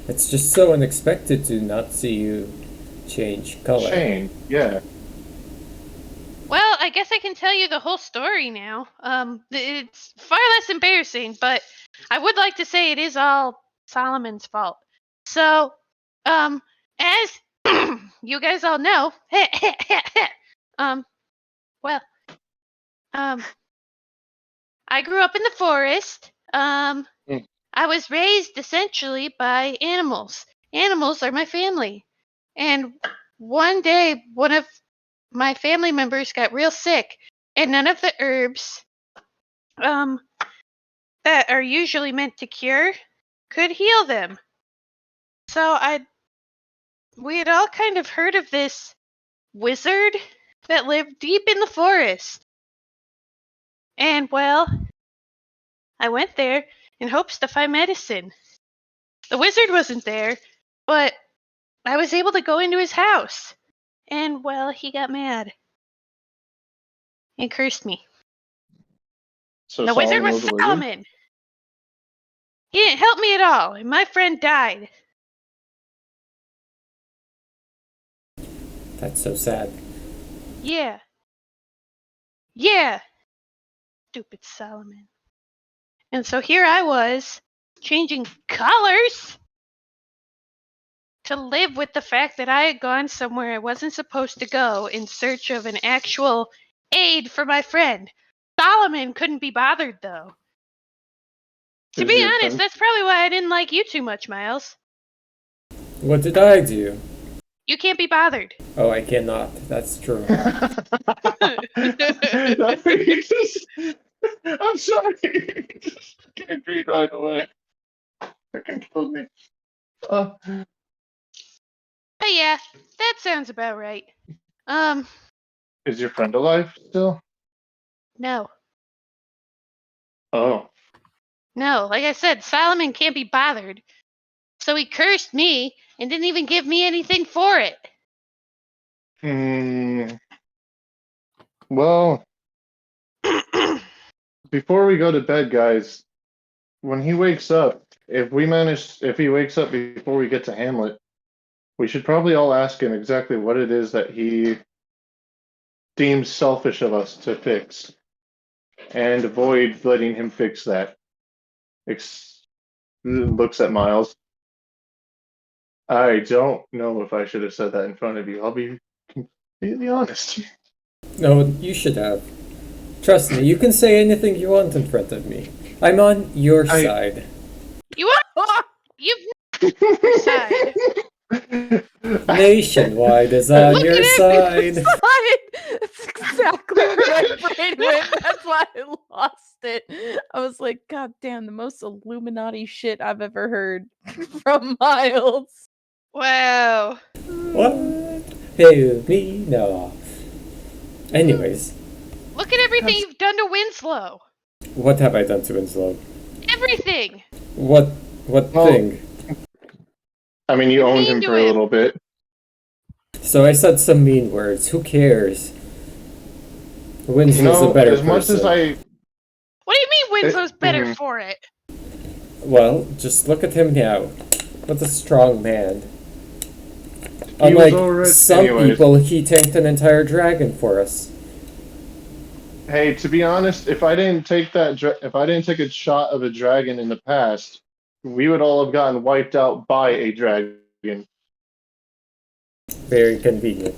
It's just so unexpected to not see you change color. Shane, yeah. Well, I guess I can tell you the whole story now. It's far less embarrassing, but I would like to say it is all Solomon's fault. So, as you guys all know, I grew up in the forest. I was raised essentially by animals. Animals are my family. And one day, one of my family members got real sick, and none of the herbs that are usually meant to cure could heal them. So we had all kind of heard of this wizard that lived deep in the forest. And well, I went there in hopes to find medicine. The wizard wasn't there, but I was able to go into his house. And well, he got mad and cursed me. So The wizard Solomon was was a wizard? Solomon. He didn't help me at all, and my friend died. That's so sad. Yeah. Yeah. Stupid Solomon. And so here I was, changing colors to live with the fact that I had gone somewhere I wasn't supposed to go in search of an actual aid for my friend. Solomon couldn't be bothered, though. To Is be your honest, friend- that's probably why I didn't like you too much, Miles. What did I do? You can't be bothered. Oh, I cannot. That's true. I'm sorry. Can't read right away. Freaking killed me. But yeah, that sounds about right. Is your friend alive still? No. Oh. No, like I said, Solomon can't be bothered. So he cursed me and didn't even give me anything for it. Well, before we go to bed, guys, when he wakes up, if he wakes up before we get to Hamlet, we should probably all ask him exactly what it is that he deems selfish of us to fix, and avoid letting him fix that. Looks at Miles. I don't know if I should have said that in front of you. I'll be completely honest. No, you should have. Trust me, you can say anything you want in front of me. I'm on your side. You are? You've side. Nationwide is on Look your at side. That's exactly where my brain went. That's why I lost it. I was like, God damn, the most Illuminati shit I've ever heard from Miles. Wow. What? Hey, me? No. Anyways, Look at everything you've done to Winslow. what have I done to Winslow? Everything. What Well- thing? I mean, you You're owned mean him to for a him. little bit. So I said some mean words. Who cares? Winslow's You know, a better as much person. as I What do you mean Winslow's better mhm. for it? Well, just look at him now. What a strong man. He was Unlike already- some anyways. people, he tanked an entire dragon for us. Hey, to be honest, if I didn't take a shot of a dragon in the past, we would all have gotten wiped out by a dragon. Very convenient.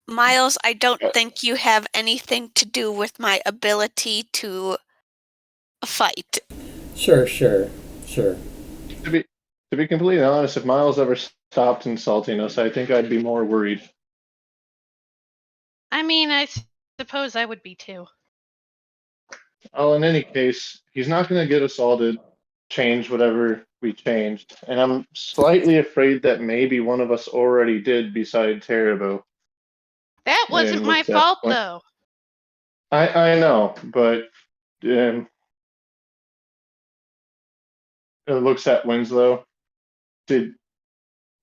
Miles, I don't think you have anything to do with my ability to fight. Sure. To be completely honest, if Miles ever stopped insulting us, I think I'd be more worried. I mean, I suppose I would be too. Oh, in any case, he's not going to get us all to change whatever we changed, and I'm slightly afraid that maybe one of us already did besides Haribo. That wasn't And my what's that fault, point? though. I know, but it looks at Winslow. Did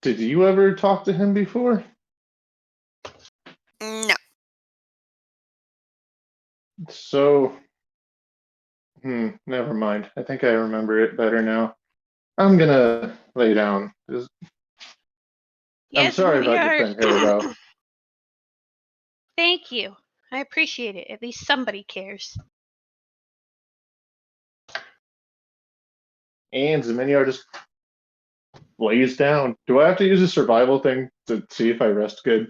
you ever talk to him before? No. So, never mind. I think I remember it better now. I'm gonna lay down. I'm Yes, sorry we about are. your friend Haribo. Thank you. I appreciate it. At least somebody cares. And Ziminiar just lays down. Do I have to use a survival thing to see if I rest good?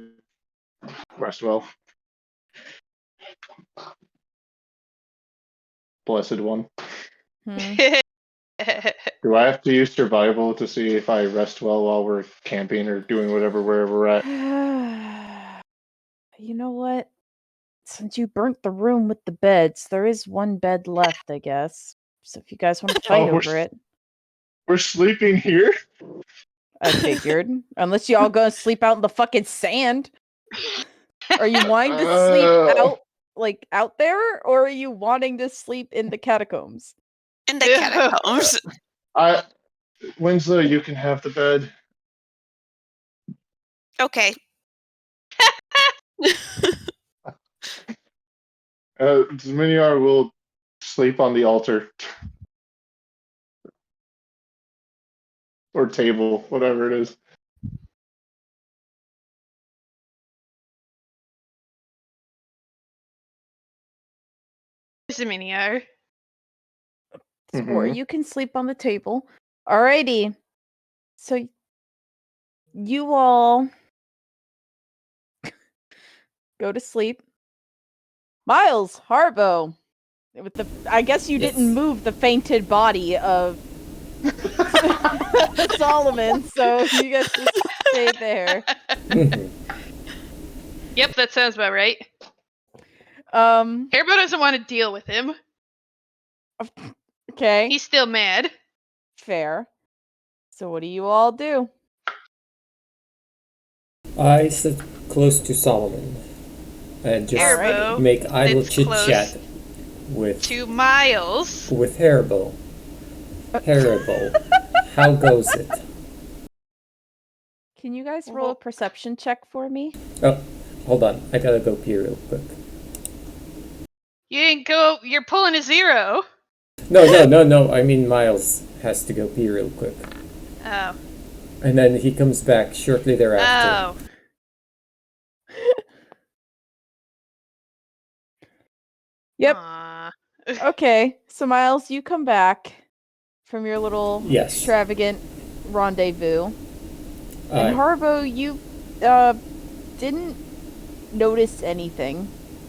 Rest well. Blessed one. Hmm. Do I have to use survival to see if I rest well while we're camping or doing whatever wherever we're at? You know what? Since you burnt the room with the beds, there is one bed left, I guess. So if you guys want to fight we're over it, We're sleeping here? I figured. Unless you all go sleep out in the fucking sand. Are you wanting to sleep out there, or are you wanting to sleep in the catacombs? In the catacombs. Winslow, you can have the bed. Okay. Ziminiar will sleep on the altar. Or table, whatever it is. Miniar. Or you can sleep on the table. Alrighty. So you all go to sleep. Miles, Harbo. I guess you didn't Yes. move the fainted body of Solomon, so you guys just stay there. Mhm. Yep, that sounds about right. Um, Haribo doesn't want to deal with him. okay, He's still mad. fair. So what do you all do? I sit close to Solomon and just Haribo make idle sits chit close chat with to Miles. Haribo. Haribo, how goes it? Can you guys roll a perception check for me? Oh, hold on. I gotta go pee real quick. You didn't go. You're pulling a 0. No. I mean, Miles has to go pee real quick. Oh. And then he comes back shortly thereafter. Oh. Yep. Aw. Okay, so Miles, you come back from your little Yes. extravagant rendezvous. And Harbo, you didn't notice anything,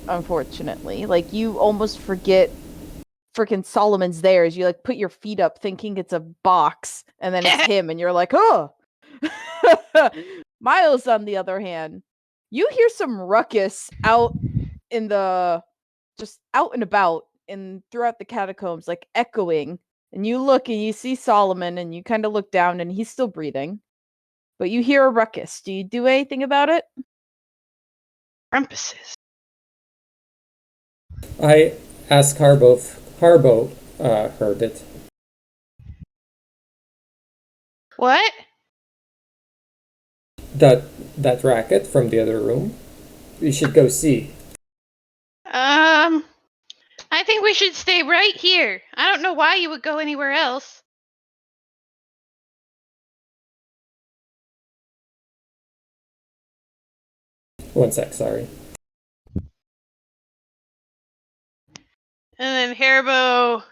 unfortunately. Like, you almost forget freaking Solomon's there as you like put your feet up thinking it's a box, and then it's him, and you're like, oh. Miles, on the other hand, you hear some ruckus out in the just out and about and throughout the catacombs, like echoing. And you look and you see Solomon, and you kind of look down, and he's still breathing. But you hear a ruckus. Do you do anything about it? Rumpuses. I ask Harbo if Harbo heard it. What? That racket from the other room? We should go see. I I think we should stay right here. I don't know why you would go anywhere else. One sec, sorry. And then Haribo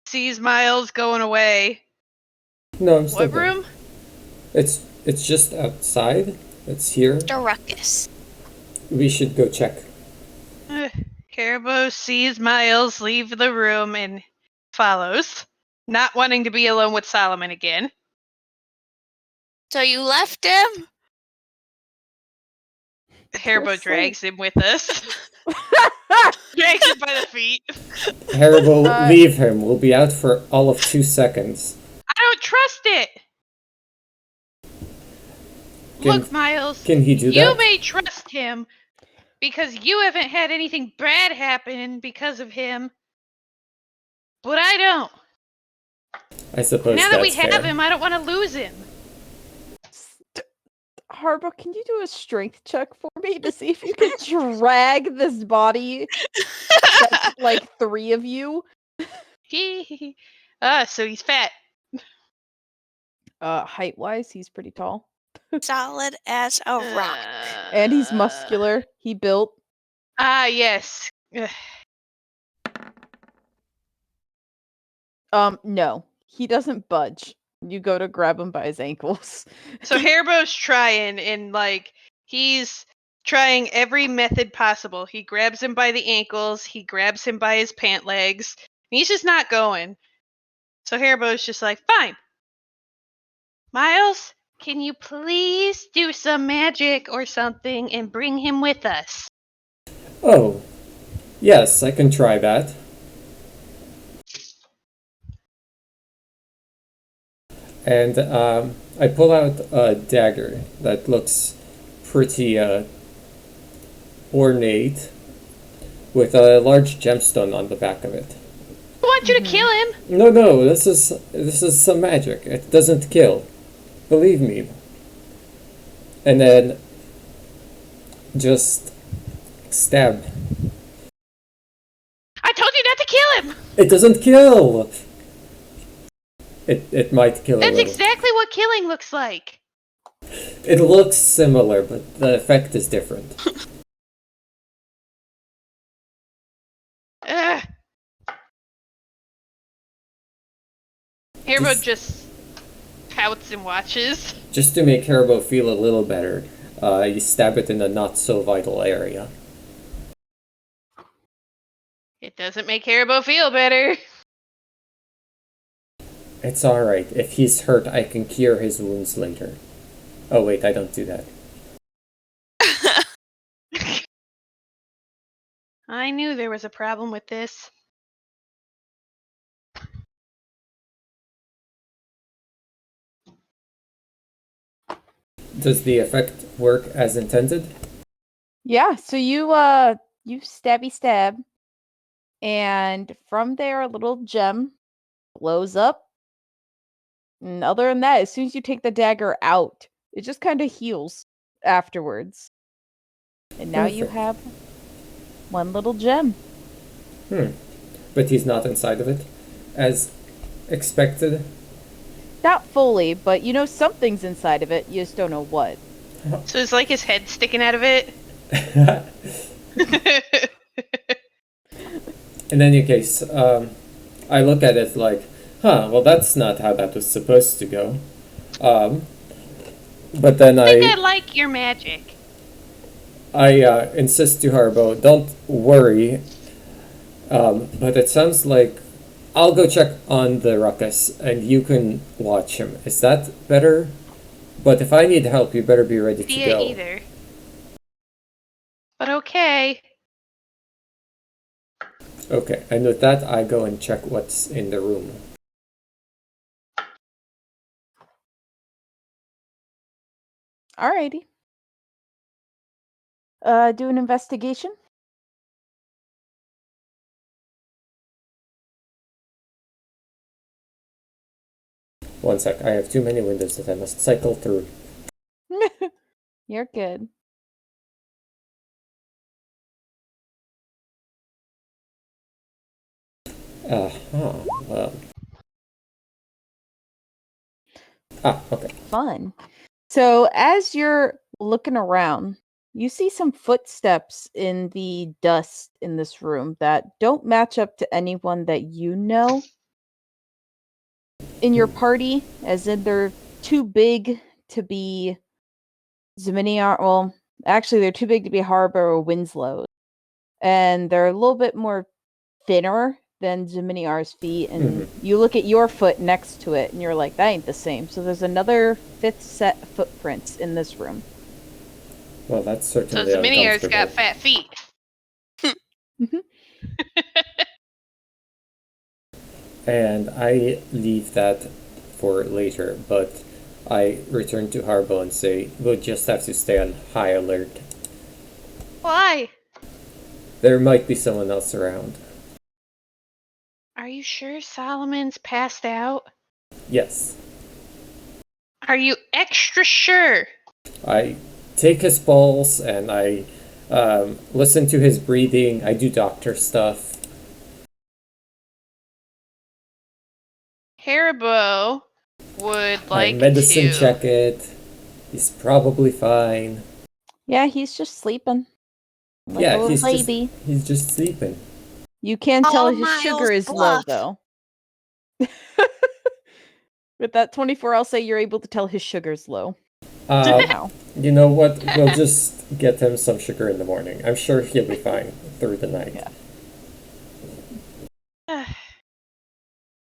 sees Miles going away. No, I'm still What there. room? It's just outside. It's here. The ruckus. We should go check. Haribo sees Miles leave the room and follows, not wanting to be alone with Solomon again. So you left him? Haribo Poor drags him with us. Drags him by the feet. Haribo, leave him. We'll be out for all of 2 seconds. I don't trust it. Can- Look, Miles. Can he do You that? may trust him because you haven't had anything bad happen because of him. But I don't. I suppose Now that we that's have fair. him, I don't want to lose him. Harbo, can you do a strength check for me to see if you can drag this body? That's like 3 of you. So he's fat. Height wise, he's pretty tall. Solid as a rock. And he's muscular. He built. Yes. No. He doesn't budge. You go to grab him by his ankles. So Haribo's trying, and like he's trying every method possible. He grabs him by the ankles, he grabs him by his pant legs, and he's just not going. So Haribo's just like, fine. Miles, can you please do some magic or something and bring him with us? Oh, yes, I can try that. And I pull out a dagger that looks pretty ornate, with a large gemstone on the back of it. I want you to kill him. No, this is some magic. It doesn't kill. Believe me. And then just stab. I told you not to kill him. It doesn't kill. It might kill a That's little. exactly what killing looks like. It looks similar, but the effect is different. Ugh. Haribo Just- just pouts and watches. Just to make Haribo feel a little better, you stab it in a not so vital area. It doesn't make Haribo feel better. It's alright. If he's hurt, I can cure his wounds later. Oh wait, I don't do that. I knew there was a problem with this. Does the effect work as intended? Yeah, so you stabby stab. And from there a little gem blows up. And other than that, as soon as you take the dagger out, it just kind of heals afterwards. And now you Perfect. have one little gem. But he's not inside of it, as expected. Not fully, but you know something's inside of it. You just don't know what. So it's like his head sticking out of it. In any case, I look at it like, well, that's not how that was supposed to go. But then I think I like your magic. I insist to Harbo, don't worry. But it sounds like I'll go check on the ruckus and you can watch him. Is that better? But if I need help, you better be ready to See go. it either. But okay. Okay, and with that, I go and check what's in the room. Alrighty. Do an investigation. One sec, I have too many windows that I must cycle through. You're good. Uh-huh. Okay. Fun. So as you're looking around, you see some footsteps in the dust in this room that don't match up to anyone that you know in your party, as in they're too big to be Zeminiar. Well, actually, they're too big to be Harbor or Winslow, and they're a little bit more thinner than Zeminiar's feet. And you look at your foot next to it, and you're like, that ain't the same. So there's another fifth set of footprints in this room. Well, that's So certainly Zeminiar's got uncomfortable. fat feet. And I leave that for later, but I return to Harbo and say, we'll just have to stay on high alert. Why? There might be someone else around. Are you sure Solomon's passed out? Yes. Are you extra sure? I take his pulse and I listen to his breathing. I do doctor stuff. Haribo would I like medicine to. check it. He's probably fine. Yeah, he's just sleeping. Like Yeah, a little baby. he's just sleeping. You can tell All his Miles' sugar is bluff. low, though. With that 24, I'll say you're able to tell his sugar's low. Somehow. You know what? We'll just get him some sugar in the morning. I'm sure he'll be fine through the night. Yeah.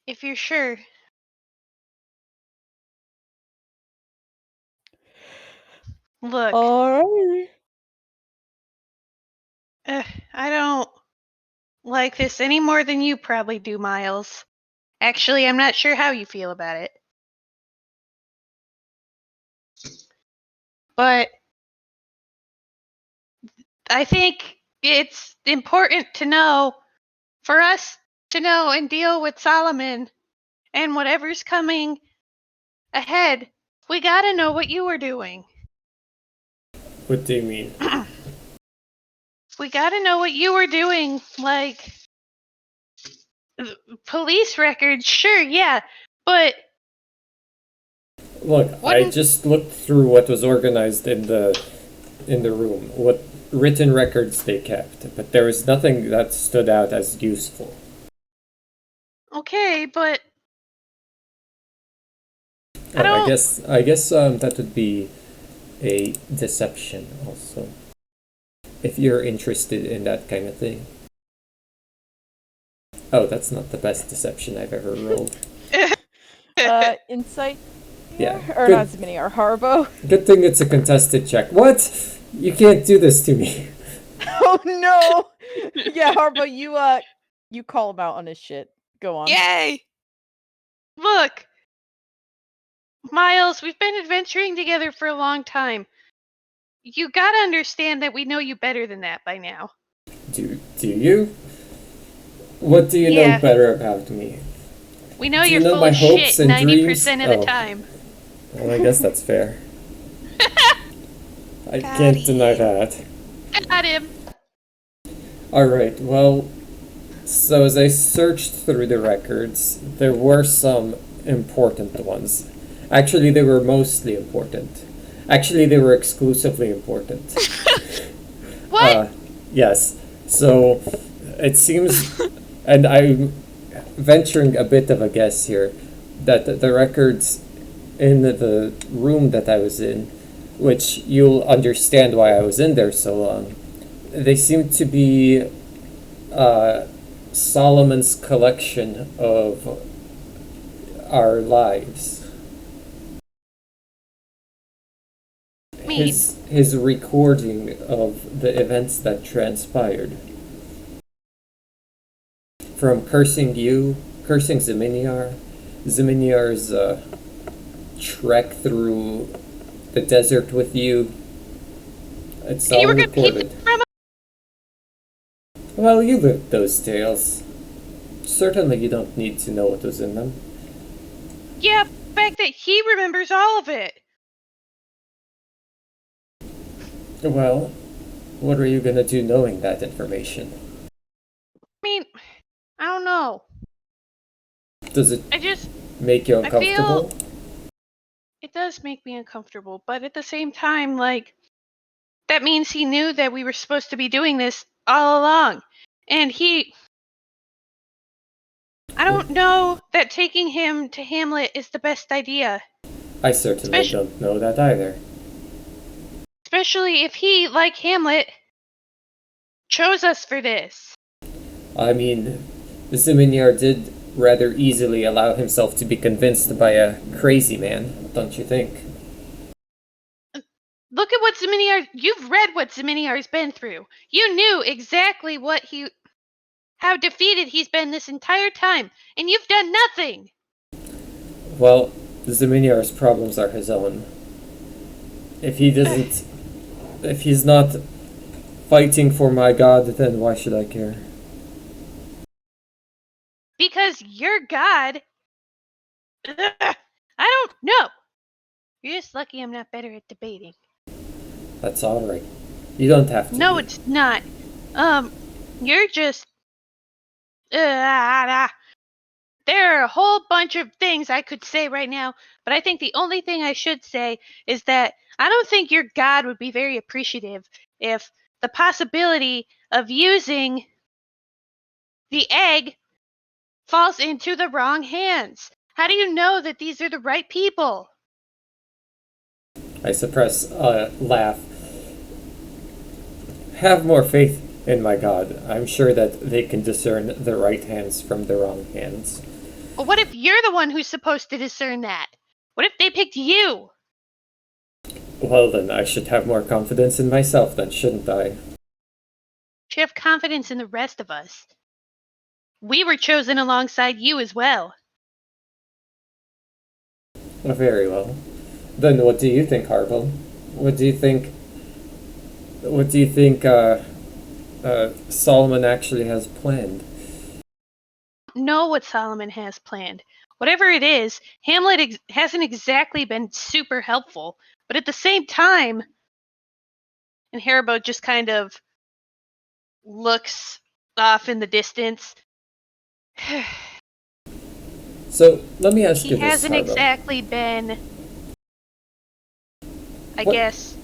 If you're sure. Look, Alright. I don't like this any more than you probably do, Miles. Actually, I'm not sure how you feel about it. But I think it's important to know, for us to know and deal with Solomon and whatever's coming ahead. We gotta know what you were doing. What do you mean? We gotta know what you were doing. Like, police records, sure, yeah, but Look, I Wouldn't- just looked through what was organized in the room, what written records they kept, but there was nothing that stood out as useful. okay, but I don't- guess that would be a deception also. If you're interested in that kind of thing. Oh, that's not the best deception I've ever rolled. Insight? Yeah. Or Good, not Zemini, or Harbo. good thing it's a contested check. What? You can't do this to me. Oh no! Yeah, Harbo, you call him out on his shit. Go on. Yay! look, Miles, we've been adventuring together for a long time. You gotta understand that we know you better than that by now. Do you? What do you Yeah. know better about me? We know Do you you're know full my of hopes shit and 90% of dreams? the Oh. time. Well, I guess that's fair. I Got can't deny him. that. Got him. Alright, well, so as I searched through the records, there were some important ones. Actually, they were mostly important. Actually, they were exclusively important. What? Yes. So, it seems, and I'm venturing a bit of a guess here, that the records in the room that I was in, which you'll understand why I was in there so long, they seem to be Solomon's collection of our lives. Mean. His recording of the events that transpired. From cursing you, cursing Zeminiar, Zeminiar's trek through the desert with you. It's all You were gonna keep recorded. it from us? Well, you lived those tales. Certainly you don't need to know what was in them. Yeah, the fact that he remembers all of it. Well, what are you gonna do knowing that information? I mean, I don't know. Does it I just, make you I feel- uncomfortable? it does make me uncomfortable, but at the same time, like, that means he knew that we were supposed to be doing this all along. And I don't know that taking him to Hamlet is the best idea. I certainly Especially- don't know that either. Especially if he, like Hamlet, chose us for this. I mean, Ziminiar did rather easily allow himself to be convinced by a crazy man, don't you think? Look at what Ziminiar. You've read what Ziminiar's been through. You knew exactly how defeated he's been this entire time, and you've done nothing. Well, Ziminiar's problems are his own. If he's not fighting for my god, then why should I care? Because your god. I don't know. You're just lucky I'm not better at debating. That's alright. You don't have to No, be. it's not. You're just. There are a whole bunch of things I could say right now, but I think the only thing I should say is that I don't think your god would be very appreciative if the possibility of using the egg falls into the wrong hands. How do you know that these are the right people? I suppress a laugh. Have more faith in my god. I'm sure that they can discern the right hands from the wrong hands. Well, what if you're the one who's supposed to discern that? What if they picked you? Well, then I should have more confidence in myself, then, shouldn't I? You should have confidence in the rest of us. We were chosen alongside you as well. Very well. Then what do you think, Harville? What do you think Solomon actually has planned? Know what Solomon has planned. Whatever it is, Hamlet hasn't exactly been super helpful, but at the same time, and Haribo just kind of looks off in the distance. So, let me ask He you this, hasn't Harville. exactly been, I What- guess,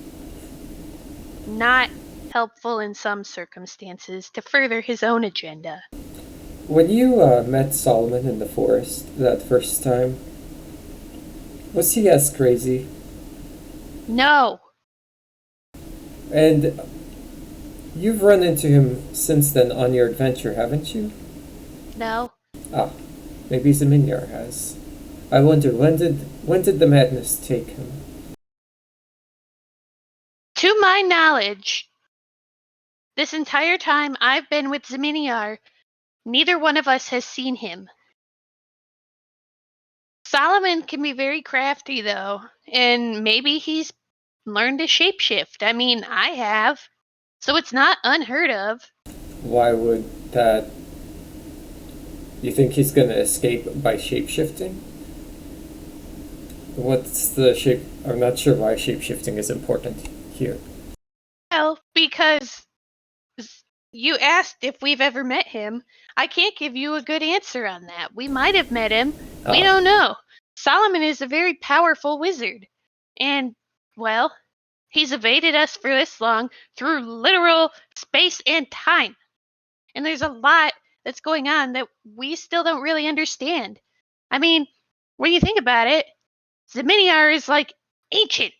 not helpful in some circumstances to further his own agenda. When you met Solomon in the forest that first time, was he as crazy? No. And you've run into him since then on your adventure, haven't you? No. Ah, maybe Ziminyar has. I wonder, when did the madness take him? To my knowledge, this entire time I've been with Ziminiar, neither one of us has seen him. Solomon can be very crafty, though, and maybe he's learned to shapeshift. I mean, I have. So it's not unheard of. Why would that... You think he's gonna escape by shapeshifting? What's the shape... I'm not sure why shapeshifting is important here. Well, because you asked if we've ever met him. I can't give you a good answer on that. We might have met him. We Ah. don't know. Solomon is a very powerful wizard. And, well, he's evaded us for this long through literal space and time. And there's a lot that's going on that we still don't really understand. I mean, when you think about it, Ziminiar is like ancient.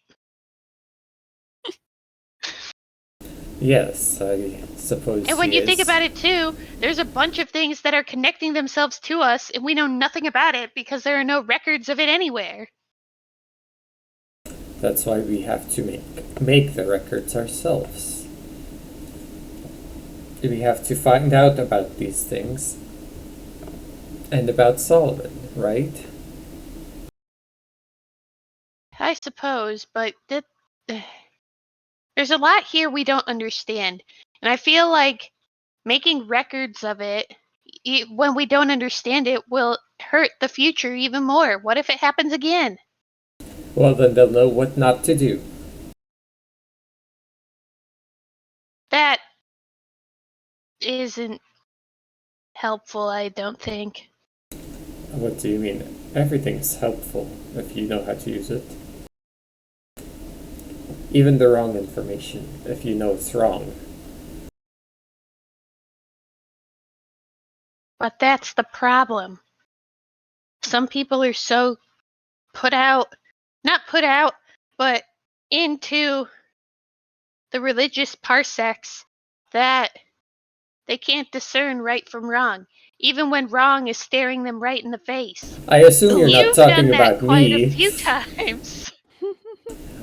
Yes, I suppose And when he you think is. about it too, there's a bunch of things that are connecting themselves to us, and we know nothing about it because there are no records of it anywhere. That's why we have to make the records ourselves. We have to find out about these things. And about Solomon, right? I suppose, but there's a lot here we don't understand. And I feel like making records of it, when we don't understand it, will hurt the future even more. What if it happens again? Well, then they'll know what not to do. That isn't helpful, I don't think. What do you mean? Everything's helpful if you know how to use it. Even the wrong information, if you know it's wrong. But that's the problem. Some people are so not put out, but into the religious parsecs that they can't discern right from wrong, even when wrong is staring them right in the face. I assume you're not You've talking done that about quite me. a few times.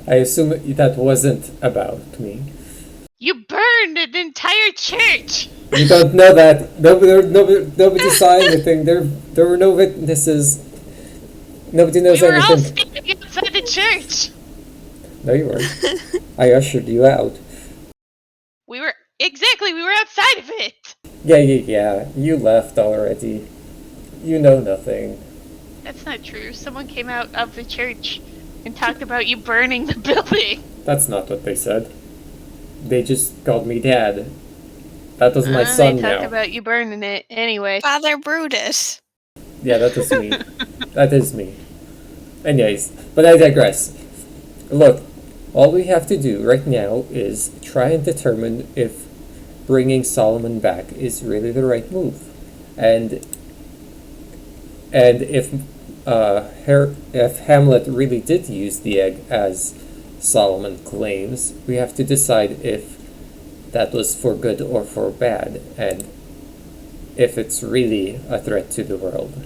I assume that wasn't about me. You burned an entire church. You don't know that. Nobody saw anything. There were no witnesses. Nobody knows We were all anything. standing outside the church. No, you weren't. I ushered you out. We were outside of it. Yeah. You left already. You know nothing. That's not true. Someone came out of the church and talked about you burning the building. That's not what they said. They just called me dad. That was my son They talked now. about you burning it anyway. Father Brutus. Yeah, that is me. That is me. Anyways, but I digress. Look, all we have to do right now is try and determine if bringing Solomon back is really the right move. And if Hamlet really did use the egg as Solomon claims, we have to decide if that was for good or for bad, and if it's really a threat to the world.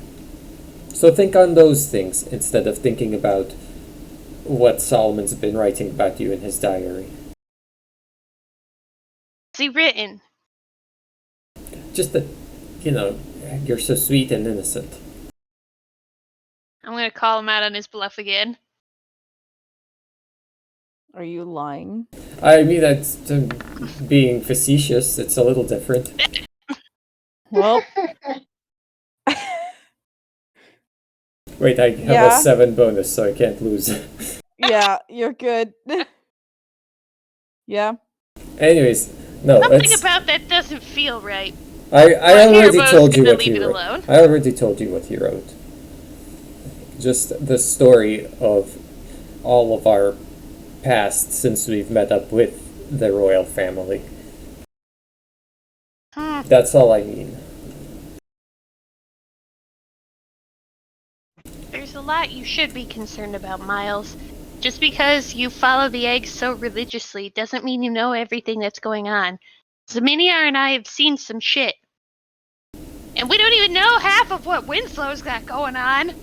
So think on those things instead of thinking about what Solomon's been writing about you in his diary. What's he written? Just that, you're so sweet and innocent. I'm gonna call him out on his bluff again. Are you lying? I mean, that's being facetious. It's a little different. Well, Wait, I have Yeah. a 7 bonus, so I can't lose. yeah, you're good. Yeah. Anyways, no, Something it's... about that doesn't feel right. I Well, already Haribo's told you gonna what leave he it wrote. alone. I already told you what he wrote. Just the story of all of our past since we've met up with the royal family. That's all I mean. There's a lot you should be concerned about, Miles. Just because you follow the eggs so religiously doesn't mean you know everything that's going on. Zaminiar and I have seen some shit. And we don't even know half of what Winslow's got going on.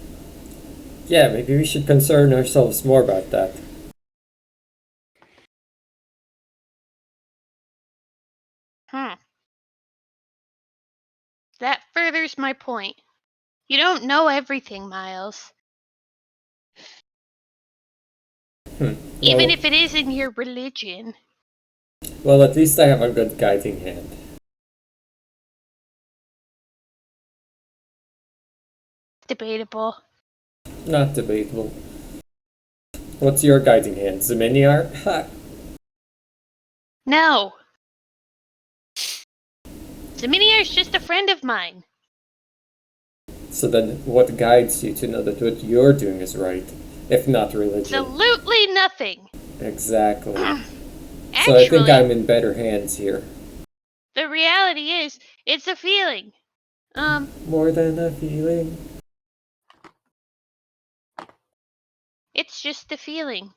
Yeah, maybe we should concern ourselves more about that. That furthers my point. You don't know everything, Miles. Even Well- if it is in your religion. Well, at least I have a good guiding hand. Debatable. Not debatable. What's your guiding hand? Zaminiar? Ha! No. Zaminiar's just a friend of mine. So then, what guides you to know that what you're doing is right, if not religion? Absolutely nothing. Exactly. Actually, So I think I'm in better hands here. the reality is, it's a feeling. More than a feeling. It's just a feeling.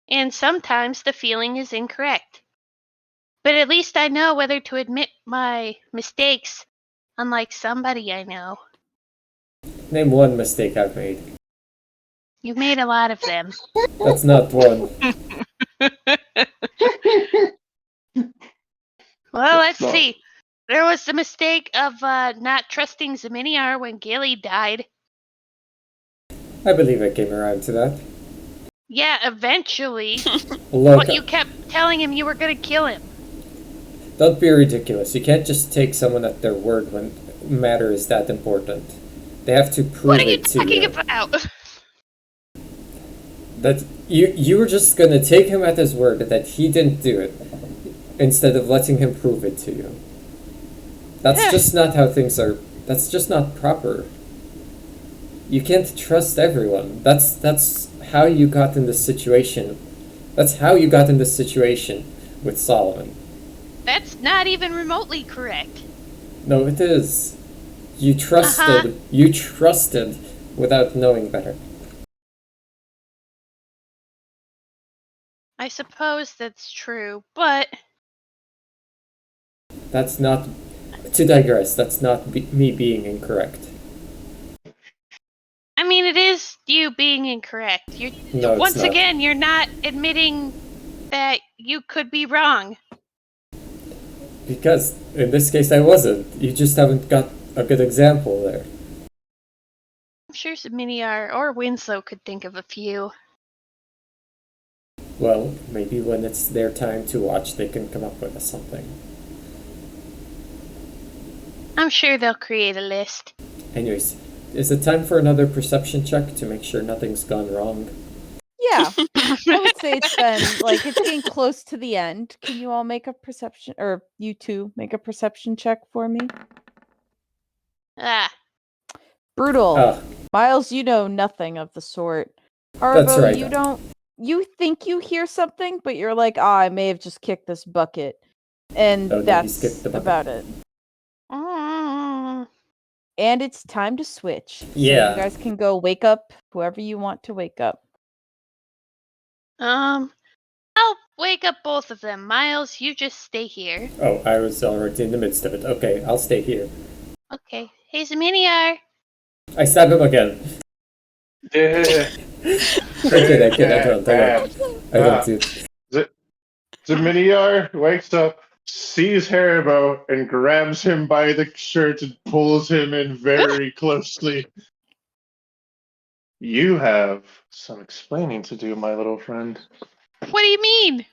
And sometimes the feeling is incorrect. But at least I know whether to admit my mistakes, unlike somebody I know. Name one mistake I've made. You've made a lot of them. That's not one. Well, let's No. see. There was the mistake of not trusting Zaminiar when Gilly died. I believe I came around to that. Yeah, eventually. Look, But you kept telling him you were gonna kill him. don't be ridiculous. You can't just take someone at their word when matter is that important. They have to prove What are you it to talking you. about? That you were just gonna take him at his word that he didn't do it, instead of letting him prove it to you. That's Yeah. just not how things are. That's just not proper. You can't trust everyone. That's how you got in this situation. That's how you got in this situation with Solomon. That's not even remotely correct. No, it is. You trusted. You trusted without knowing better. I suppose that's true, but That's not. To digress, that's not me being incorrect. I mean, it is you being incorrect. No, it's Once not. again, you're not admitting that you could be wrong. Because in this case, I wasn't. You just haven't got a good example there. I'm sure Miniar or Winslow could think of a few. Well, maybe when it's their time to watch, they can come up with something. I'm sure they'll create a list. Anyways, is it time for another perception check to make sure nothing's gone wrong? Yeah, I would say it's been like it's getting close to the end. Can you all make a perception, or you two make a perception check for me? Ah, Brutal. Ah, Miles, you know nothing of the sort. That's Harbo, right. you don't. You think you hear something, but you're like, I may have just kicked this bucket, and Oh, no, he's that's kicked the bucket. about it. mm, And it's time to switch. So Yeah. you guys can go wake up whoever you want to wake up. I'll wake up both of them. Miles, you just stay here. Oh, I was already in the midst of it. Okay, I'll stay here. Okay. Hey, Miniar. I stab him again. Yeah. I don't do. Miniar wakes up, sees Haribo, and grabs him by the shirt and pulls him in very closely. You have some explaining to do, my little friend. What do you mean?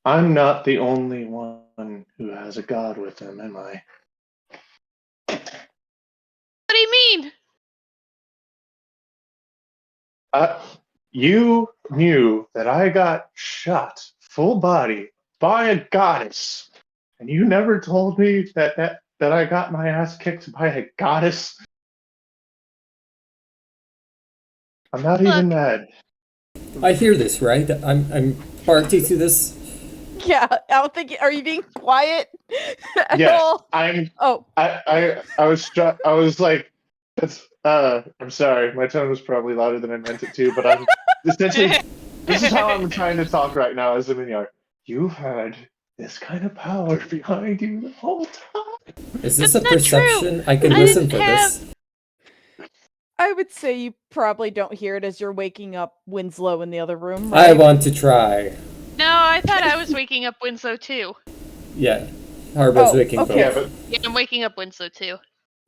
I'm not the only one who has a god with him, am I? What do you mean? You knew that I got shot full body by a goddess, and you never told me that I got my ass kicked by a goddess. I'm not even mad. I hear this, right? I'm party to this. Yeah, I don't think. Are you being quiet at Yes, all? I'm. Oh, I was struck. I was like, "That's." I'm sorry. My tone was probably louder than I meant it to, but I'm essentially. This is how I'm trying to talk right now as a Miniar. You've had this kind of power behind you the whole time. Is this That's a not perception? true. I can I listen didn't for have- this. I would say you probably don't hear it as you're waking up Winslow in the other room. I Right? want to try. No, I thought I was waking up Winslow too. Yeah. Harbo's Oh, waking okay. Yeah, both. but Yeah, I'm waking up Winslow too.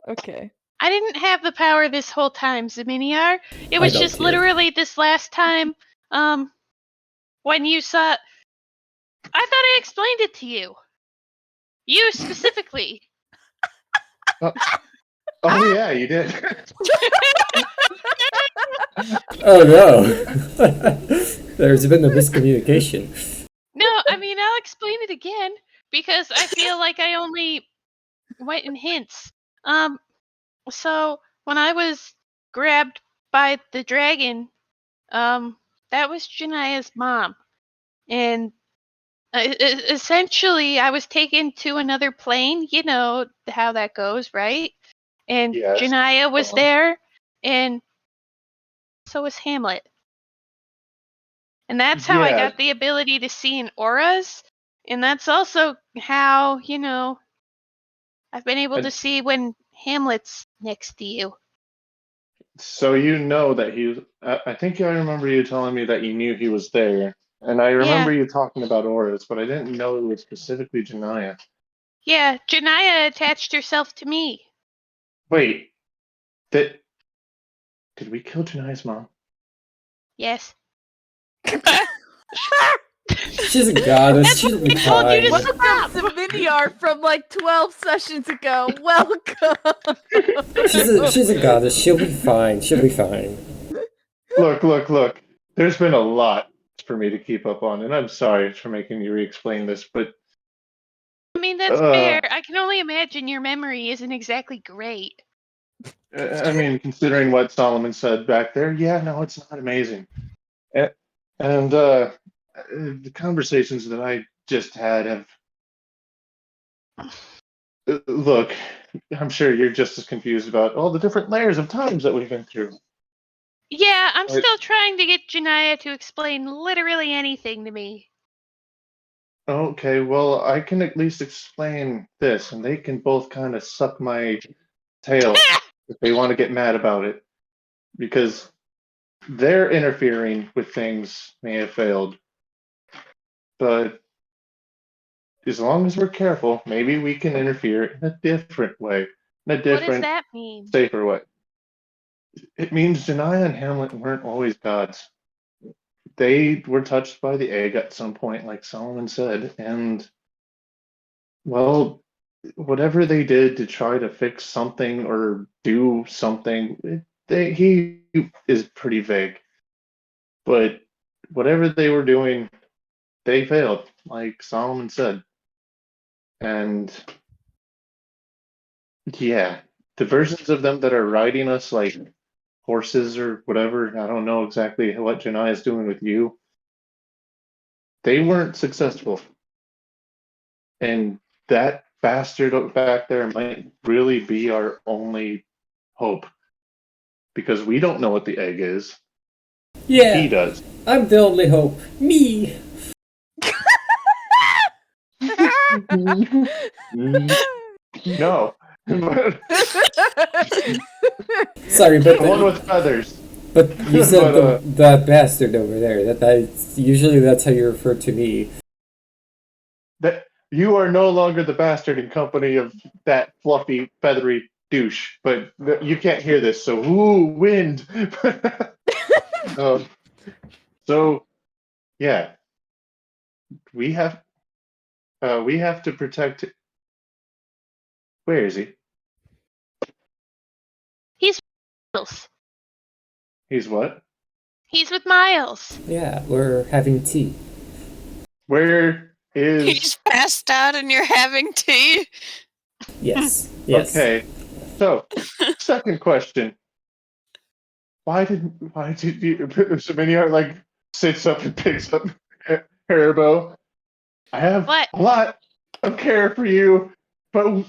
Okay. I didn't have the power this whole time, Miniar. It was I don't just care. literally this last time, when you saw. I thought I explained it to you. You specifically. oh yeah, you did. Oh no. There's been a miscommunication. No, I mean, I'll explain it again because I feel like I only went in hints. So when I was grabbed by the dragon, that was Jania's mom. And essentially, I was taken to another plane. You know how that goes, right? And Yes. Jania was Uh-huh. there, and so was Hamlet. And that's how I Yeah. got the ability to see in auras. And that's also how, you know, I've been able to see when Hamlet's next to you. So you know that he was. I think I remember you telling me that you knew he was there, and I remember you talking about auras, but I didn't know it was specifically Janaya. Yeah, Jania attached herself to me. Wait, did we kill Janaya's mom? Yes. She's a goddess. She'll be I told you to fine. stop. Welcome to Miniar from like 12 sessions ago. Welcome. She's a goddess. She'll be fine. She'll be fine. Look. There's been a lot for me to keep up on, and I'm sorry for making you re-explain this, but I mean, that's fair. I can only imagine your memory isn't exactly great. I mean, considering what Solomon said back there, yeah, no, it's not amazing. And the conversations that I just had have. Look, I'm sure you're just as confused about all the different layers of times that we've been through. Yeah, I'm Right. still trying to get Janaya to explain literally anything to me. Okay, well, I can at least explain this, and they can both kind of suck my tail if they want to get mad about it, because their interfering with things may have failed, but as long as we're careful, maybe we can interfere in a different way, in a What does different, that mean? safer way. It means Janaya and Hamlet weren't always gods. They were touched by the egg at some point, like Solomon said, and well, whatever they did to try to fix something or do something, he is pretty vague. But whatever they were doing, they failed, like Solomon said. And yeah, the versions of them that are riding us like horses or whatever, I don't know exactly what Janai is doing with you. They weren't successful. And that bastard back there might really be our only hope. Because we don't know what the egg is. Yeah, He does. I'm the only hope. Me. No. The Sorry, one with feathers. but you said But, the bastard over there. Usually that's how you refer to me. That you are no longer the bastard in company of that fluffy, feathery douche. But you can't hear this, so ooh, wind. So, yeah, we have to protect. Where is he? He's Miles. He's what? He's with Miles. Yeah, we're having tea. Where is? He's passed out and you're having tea. Yes. Yes. Okay. So, second question. Why did you so many are like sits up and picks up Haribo? I have What? a lot of care for you, but and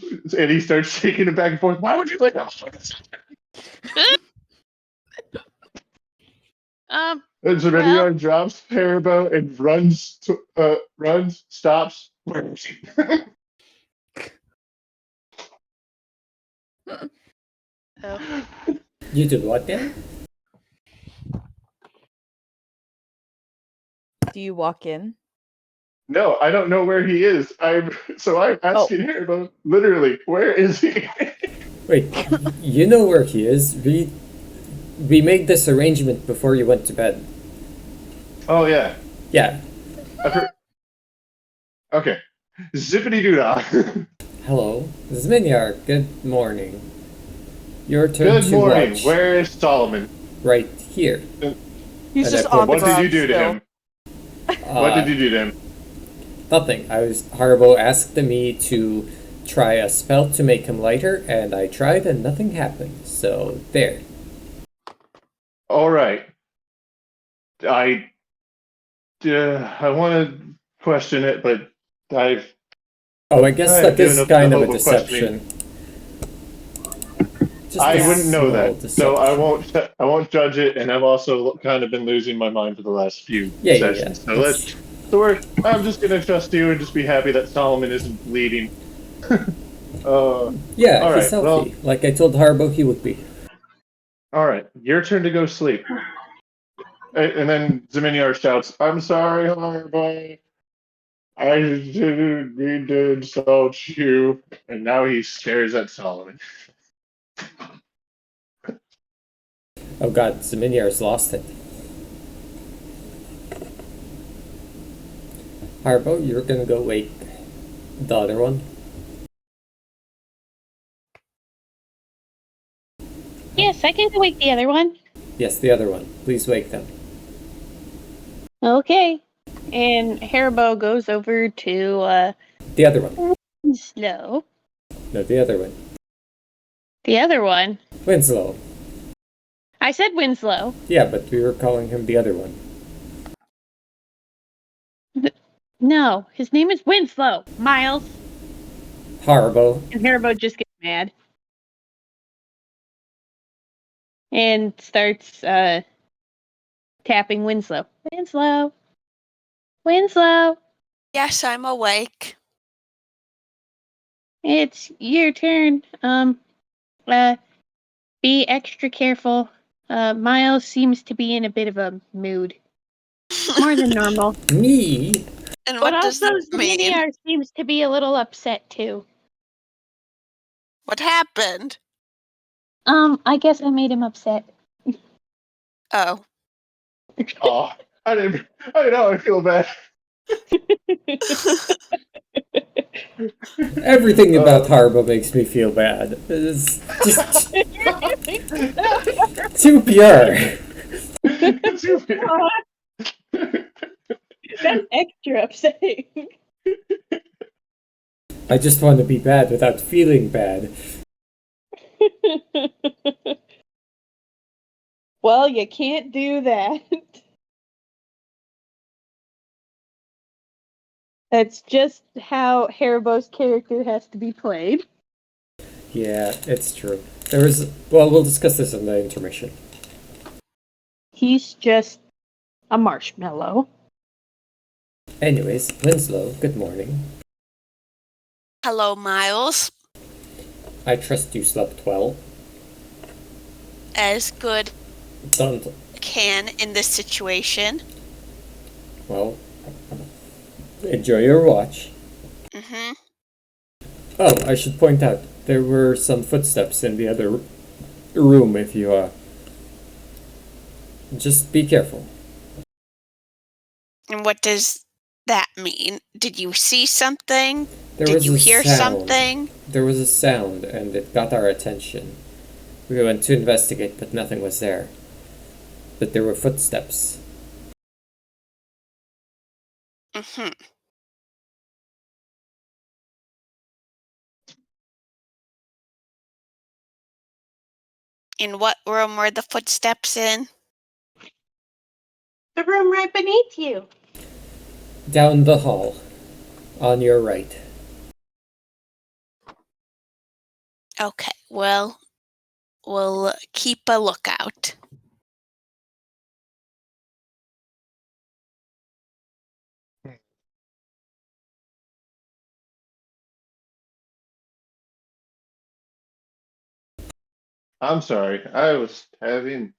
he starts shaking it back and forth. Why would you like that? And Zemeniar drops Haribo and runs, stops. Where is he? Oh. You did what then? Do you walk in? No, I don't know where he is. I'm asking Haribo literally, where is he? Wait, you know where he is. We made this arrangement before you went to bed. Oh yeah. Yeah. Okay. Zippity doodah. Hello, Zminyar. Good morning. Your turn Good to morning. watch. Where is Solomon? Right here. He's And just I- on the What ground did you do to still. him? What did you do to him? Nothing. Haribo asked me to try a spell to make him lighter, and I tried, and nothing happened. So there. All right. I want to question it, but I've Oh, I guess Alright, that is doing kind the of a hope of deception. Just I a wouldn't know small that, so I deception. won't judge it. And I've also kind of been losing my mind for the last few Yeah. sessions. So That's- I'm just gonna trust you and just be happy that Solomon isn't bleeding. Yeah, All he's right, healthy. Like I told Haribo he would be. All right, your turn to go sleep. And then Zemeniar shouts, "I'm sorry, Haribo. I didn't mean to insult you." And now he stares at Solomon. Oh god, Zminyar's lost it. Haribo, you're gonna go wake the other one. Yes, I can go wake the other one. Yes, the other one. Please wake them. Okay. And Haribo goes over to The other one. Snow. No, the other one. The other one. Winslow. I said Winslow. Yeah, but we were calling him the other one. No, his name is Winslow. Miles. Harbo. And Haribo just gets mad. And starts tapping Winslow. Winslow. Winslow. Yes, I'm awake. It's your turn. Be extra careful. Miles seems to be in a bit of a mood. More than normal. Me? And But what does also, that mean? Xenia seems to be a little upset too. What happened? I guess I made him upset. Oh. Oh, I didn't know. I feel bad. Everything about Harbo makes me feel bad. It's just too pure. That's extra upsetting. I just want to be bad without feeling bad. Well, you can't do that. That's just how Haribo's character has to be played. Yeah, it's true. There is. Well, we'll discuss this in the intermission. He's just a marshmallow. Anyways, Winslow, good morning. Hello, Miles. I trust you slept well. As good Don't. can in this situation. Well, enjoy your watch. Mm-hmm. Oh, I should point out, there were some footsteps in the other room if you, just be careful. And what does that mean? Did you see something? There Did was you a hear sound. something? There was a sound, and it got our attention. We went to investigate, but nothing was there. But there were footsteps. Mm-hmm. In what room were the footsteps in? The room right beneath you. Down the hall. On your right. Okay, well, we'll keep a lookout. I'm sorry. I was having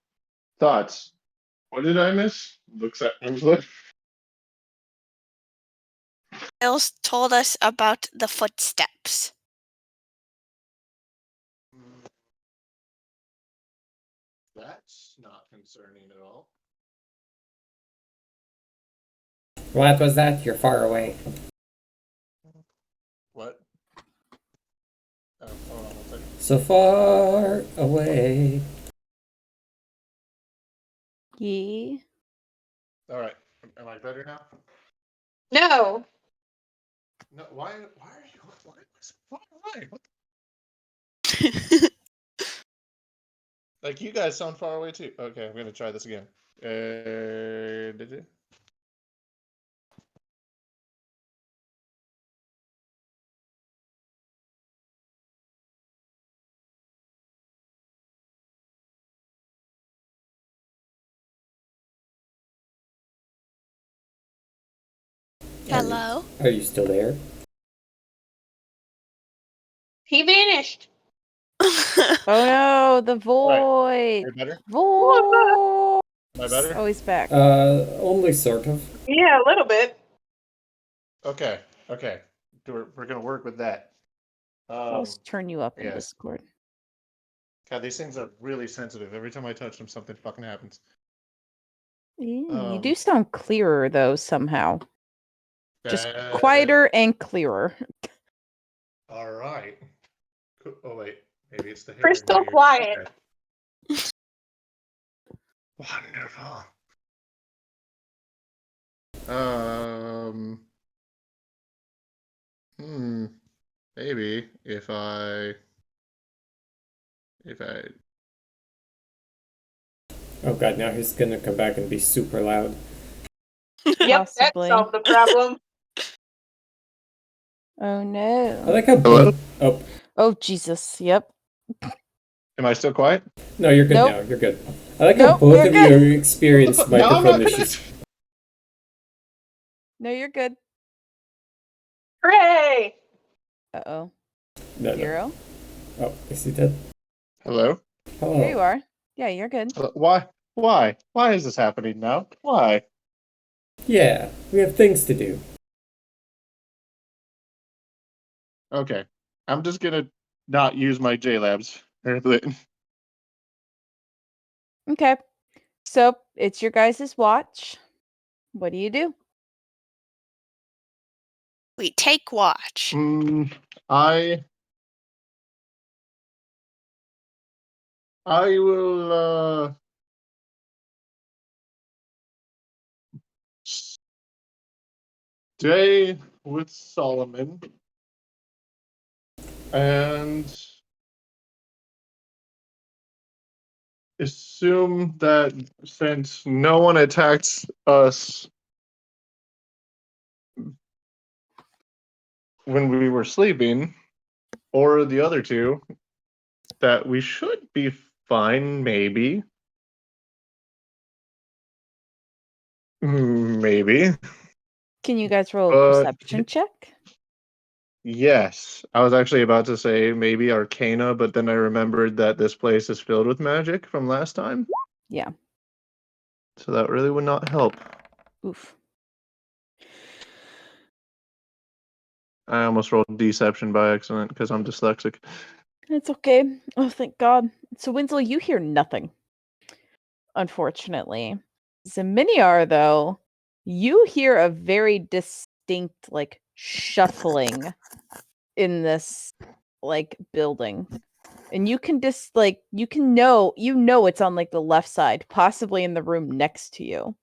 thoughts. What did I miss? Looks at Winslow. Miles told us about the footsteps. That's not concerning at all. What was that? You're far away. What? Oh, hold on one second. So far away. Yeah. All right. Am I better now? No. No. Why are you? Why? What? Like you guys sound far away too. Okay, I'm gonna try this again. Did you? Hello? Are you still there? He vanished. Oh no, the void. Are you better? Void. Am I better? Oh, he's back. Only sort of. Yeah, a little bit. Okay. We're gonna work with that. I'll just turn you up in yeah. Discord. God, these things are really sensitive. Every time I touch them, something fucking happens. You do sound clearer though somehow. Just Uh, quieter and clearer. All right. Oh wait, maybe it's the hair. Crystal in here. quiet. Okay. Wonderful. Maybe if I If I Oh god, now he's gonna come back and be super loud. Yep, that Possibly. solved the problem. Oh I no. like how Hello? Oh, Oh Jesus. Yep. am I still quiet? no, you're good Nope. now. You're good. I like how Nope, both you're of good. you experienced No, I'm microphone not issues. finished. No, you're good. Hooray! Uh-oh. No. Hero? Oh, is he dead? Hello? Hello. Here you are. Yeah, you're good. Why? Why? Why is this happening now? Why? Yeah, we have things to do. Okay. I'm just gonna not use my JLabs. Okay. So it's your guys' watch. What do you do? We take watch. I will stay with Solomon and assume that since no one attacked us when we were sleeping, or the other two, that we should be fine, maybe. Maybe. Can you guys roll a But perception check? yes, I was actually about to say maybe Arcana, but then I remembered that this place is filled with magic from last time. Yeah. So that really would not help. Oof. I almost rolled Deception by accident because I'm dyslexic. It's okay. Oh, thank God. So, Winslow, you hear nothing. Unfortunately. Zeminiar, though, you hear a very distinct, like, shuffling in this, like, building. And you can just, like, you know it's on, like, the left side, possibly in the room next to you.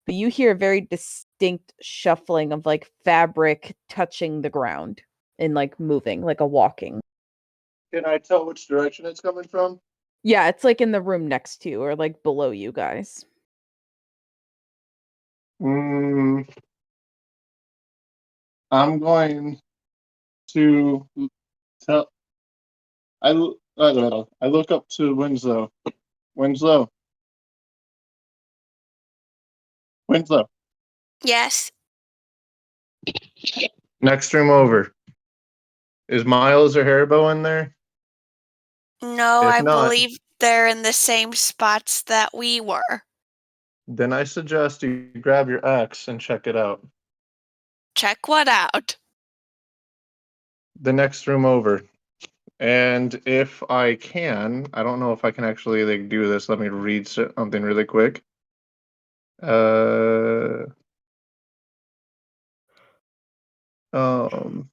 But you hear a very distinct shuffling of, like, fabric touching the ground and, like, moving, like a walking. Can I tell which direction it's coming from? Yeah, it's, like, in the room next to you or, like, below you guys. I'm going to tell. I don't know. I look up to Winslow. Winslow. Winslow. Yes. Next room over. Is Miles or Haribo in there? No, If I not- believe they're in the same spots that we were. Then I suggest you grab your axe and check it out. Check what out? The next room over. And if I can, I don't know if I can actually like do this. Let me read something really quick. Um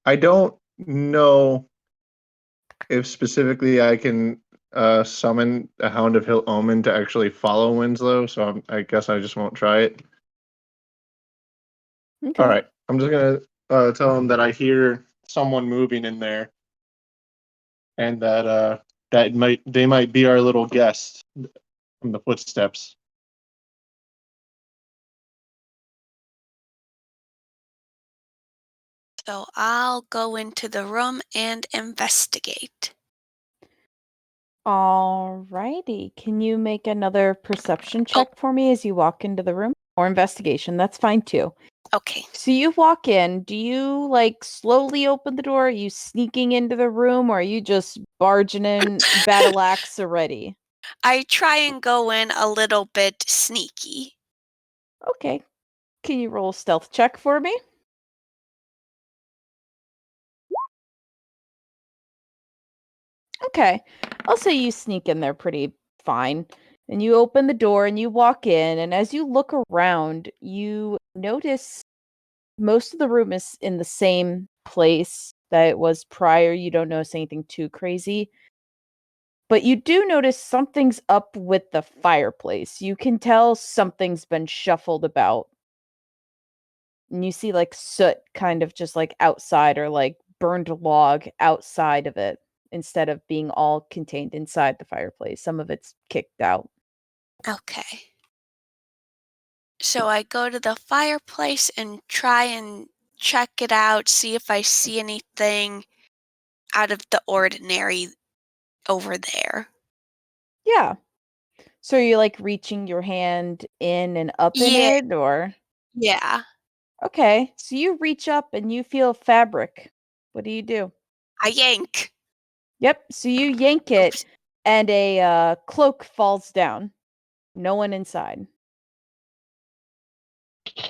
I don't know if specifically I can summon a Hound of Hill Omen to actually follow Winslow, so I guess I just won't try it. Okay. All right, I'm just gonna tell him that I hear someone moving in there, and that they might be our little guest from the footsteps. So I'll go into the room and investigate. Alrighty. Can you make another perception check for me as you walk into the room? Or investigation, that's fine too. Okay. So you walk in, do you like slowly open the door? Are you sneaking into the room or are you just barging in battle axe already? I try and go in a little bit sneaky. Okay. Can you roll a stealth check for me? Okay. I'll say you sneak in there pretty fine. And you open the door and you walk in. And as you look around, you notice most of the room is in the same place that it was prior. You don't notice anything too crazy. But you do notice something's up with the fireplace. You can tell something's been shuffled about. And you see like soot kind of just like outside or like burned log outside of it instead of being all contained inside the fireplace. Some of it's kicked out. Okay. So I go to the fireplace and try and check it out, see if I see anything out of the ordinary over there. Yeah. So are you like reaching your hand in and up in Yeah. it or? Yeah. Okay. So you reach up and you feel fabric. What do you do? I yank. Yep. So you yank it Oops. and a cloak falls down. No one inside.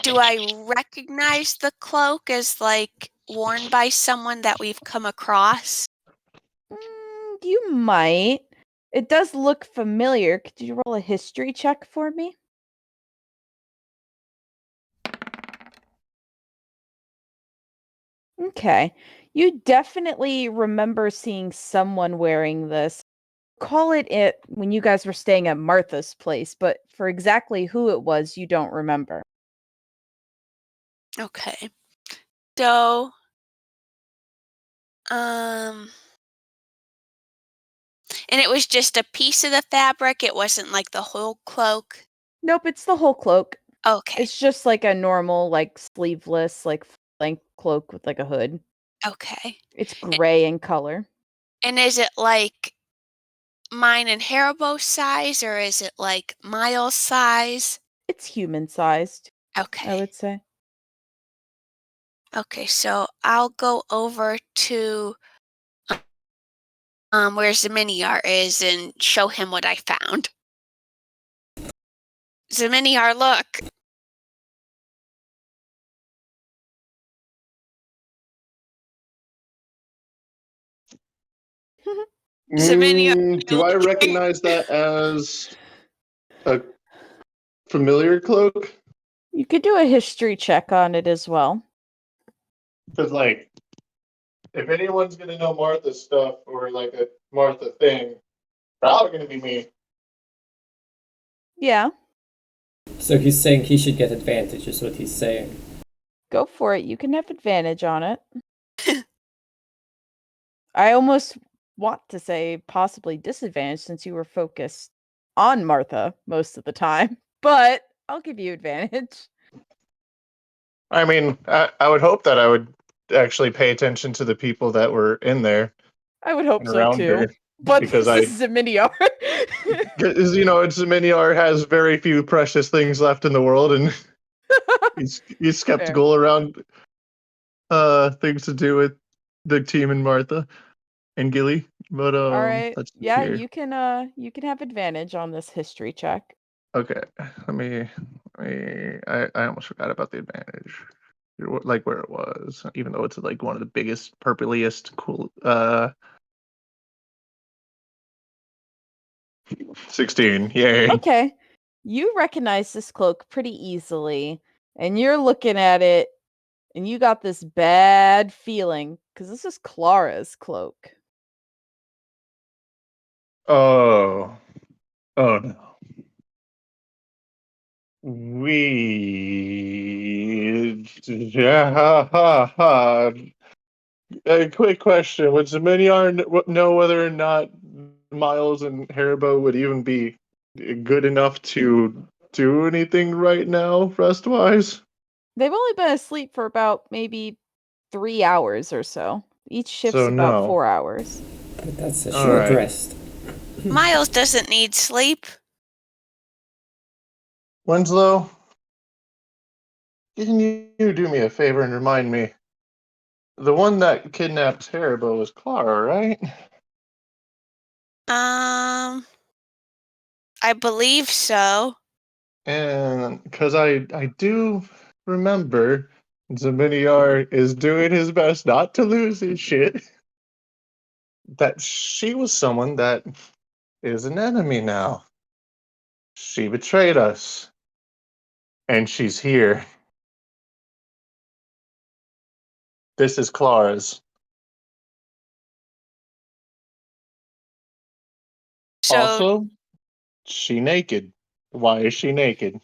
Do I recognize the cloak as like worn by someone that we've come across? You might. It does look familiar. Could you roll a history check for me? Okay. You definitely remember seeing someone wearing this. Call it when you guys were staying at Martha's place, but for exactly who it was, you don't remember. Okay. So, and it was just a piece of the fabric. It wasn't like the whole cloak. Nope, it's the whole cloak. Okay. It's just like a normal, like sleeveless, like length cloak with like a hood. Okay. It's gray in color. And is it like mine and Haribo size, or is it like Miles size? It's human sized, I Okay. would say. Okay, so I'll go over to where Zeminiar is and show him what I found. Zeminiar, look. Zeminiar, Do I recognize that as a familiar cloak? You could do a history check on it as well. Because, like, if anyone's gonna know Martha stuff or like a Martha thing, probably gonna be me. Yeah, So he's saying he should get advantage, is what he's saying. go for it. You can have advantage on it. I almost want to say possibly disadvantage since you were focused on Martha most of the time, but I'll give you advantage. I mean, I would hope that I would actually pay attention to the people that were in there I would hope and so around too. her. But because this is a miniar. Because, Miniar has very few precious things left in the world, and he's skeptical around things to do with the team and Martha and Gilly. But All right. let's see Yeah, here. you can have advantage on this history check. Okay, I almost forgot about the advantage. Like where it was, even though it's like one of the biggest, purpliest, cool. 16. Yay. Okay. You recognize this cloak pretty easily, and you're looking at it, and you got this bad feeling because this is Clara's cloak. Oh. Oh no. Yeah, ha, ha. A quick question: would Zeminiar know whether or not Miles and Haribo would even be good enough to do anything right now, rest-wise? They've only been asleep for about maybe 3 hours or so. Each shift's So about no. 4 hours. But that's a All short right. rest. Miles doesn't need sleep. Winslow, can you do me a favor and remind me? The one that kidnapped Haribo was Clara, right? I believe so. And because I do remember Zeminiar is doing his best not to lose his shit, that she was someone that is an enemy now. She betrayed us. And she's here. This is Clara's. So Also, she naked. Why is she naked?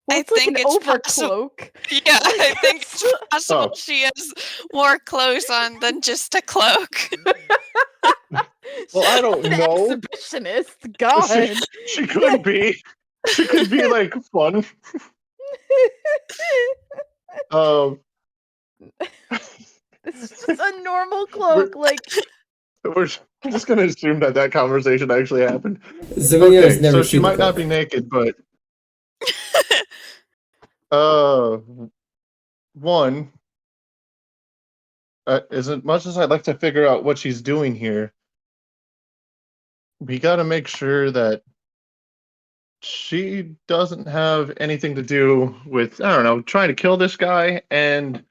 Well, I it's like think an it's possible. overcloak. Yeah, I Like, think it's possible Oh. she has more clothes on than just a cloak. Well, I She's don't not an know. exhibitionist. God. She could be. She could be like fun. Um, It's just a normal we're, cloak. Like, we're just gonna assume that conversation actually happened. Zoe has Okay, never so she seen a might not cloak. be naked, but uh, one, as much as I'd like to figure out what she's doing here, we got to make sure that she doesn't have anything to do with, I don't know, trying to kill this guy and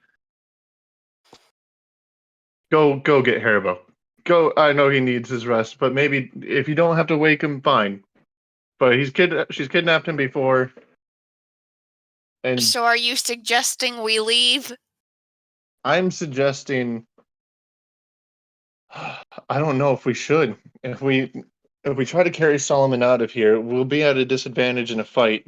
go get Haribo. Go. I know he needs his rest, but maybe if you don't have to wake him, fine. But she's kidnapped him before, and So are you suggesting we leave? I'm suggesting. I don't know if we should. If we try to carry Solomon out of here, we'll be at a disadvantage in a fight.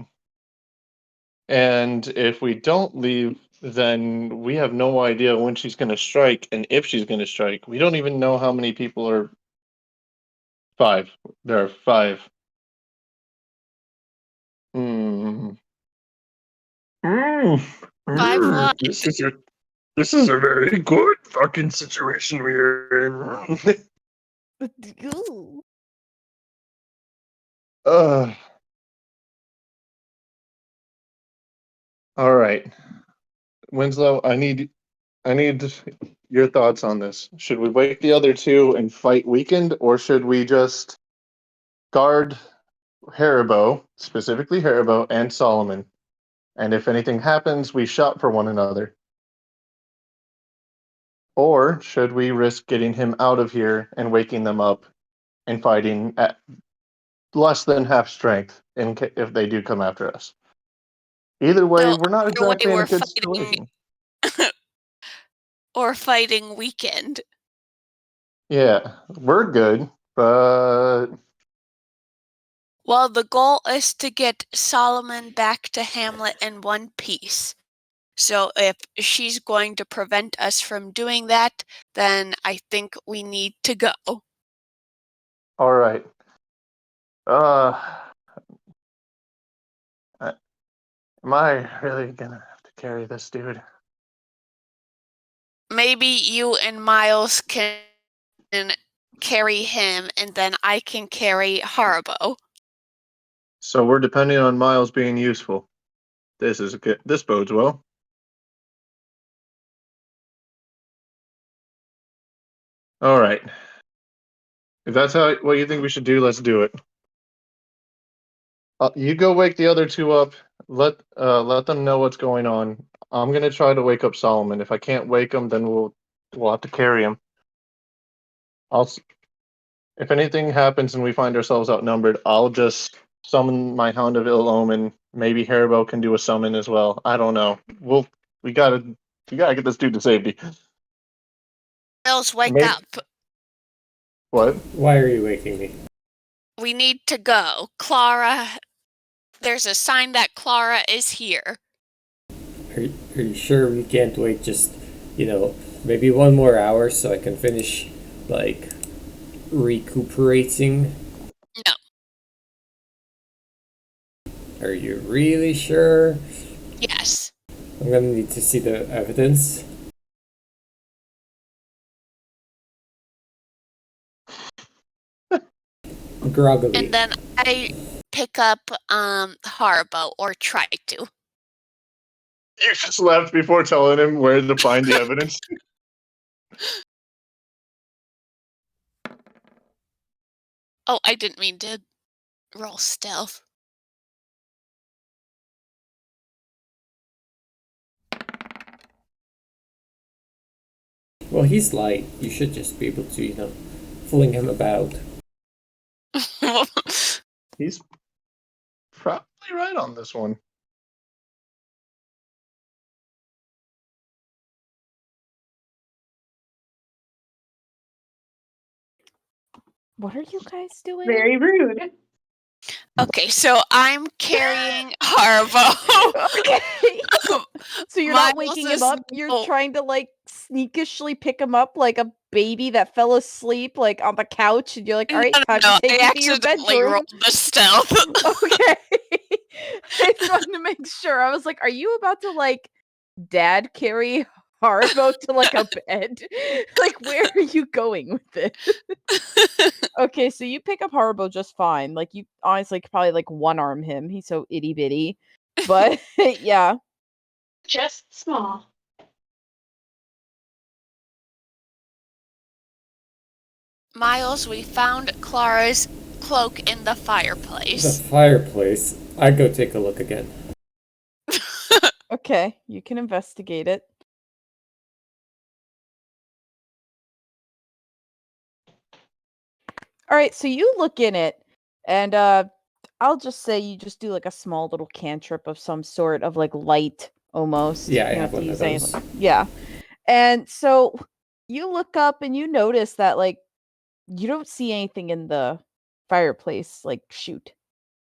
And if we don't leave, then we have no idea when she's going to strike and if she's going to strike. We don't even know how many people are. 5. There are 5. Hmm. Mm. 5 what? This is a very good fucking situation we're in. ooh. uh, all right, Winslow. I need your thoughts on this. Should we wake the other two and fight Weekend, or should we just guard Haribo, specifically Haribo and Solomon? And if anything happens, we shot for one another. Or should we risk getting him out of here and waking them up and fighting at less than half strength if they do come after us? Either way, So we're not either way, exactly in a we're good fighting situation. or fighting Weekend. Yeah, we're good, but Well, the goal is to get Solomon back to Hamlet in one piece. So if she's going to prevent us from doing that, then I think we need to go. all right. Uh, am I really gonna have to carry this dude? Maybe you and Miles can carry him, and then I can carry Haribo. So we're depending on Miles being useful. This is good. This bodes well. All right. If that's what you think we should do, let's do it. You go wake the other two up. Let them know what's going on. I'm gonna try to wake up Solomon. If I can't wake him, then we'll have to carry him. If anything happens and we find ourselves outnumbered, I'll just summon my Hound of Ill Omen. Maybe Haribo can do a summon as well. I don't know. We gotta get this dude to safety. Miles, wake Maybe- up. What? Why are you waking me? We need to go. Clara, there's a sign that Clara is here. Are you sure we can't wait just, maybe one more hour so I can finish, like, recuperating? No. Are you really sure? Yes. I'm gonna need to see the evidence. Groggily. And then I pick up Haribo, or try to. You just left before telling him where to find the evidence. Oh, I didn't mean to roll stealth. Well, he's light. You should just be able to, fling him about. He's probably right on this one. What are you guys doing? Very rude. Okay, so I'm carrying Harvo. Okay. So you're not Miles waking him is up. You're no- trying to like sneakishly pick him up like a baby that fell asleep like on the couch, and you're like, all right, time no, to take I you to your accidentally bedroom. rolled the stealth. Okay. I just wanted to make sure. I was like, are you about to like dad carry Harvo to like a bed? Like, where are you going with this? Okay, so you pick up Harbo just fine. Like, you honestly could probably like one arm him. He's so itty bitty. But yeah. Just small. Miles, we found Clara's cloak in the The fireplace. fireplace. I go take a look again. Okay, you can investigate it. All right, so you look in it, and I'll just say you just do like a small little cantrip of some sort of like light almost. Yeah, I You don't have one to of use any, those. like- yeah. And so you look up and you notice that like you don't see anything in the fireplace like chute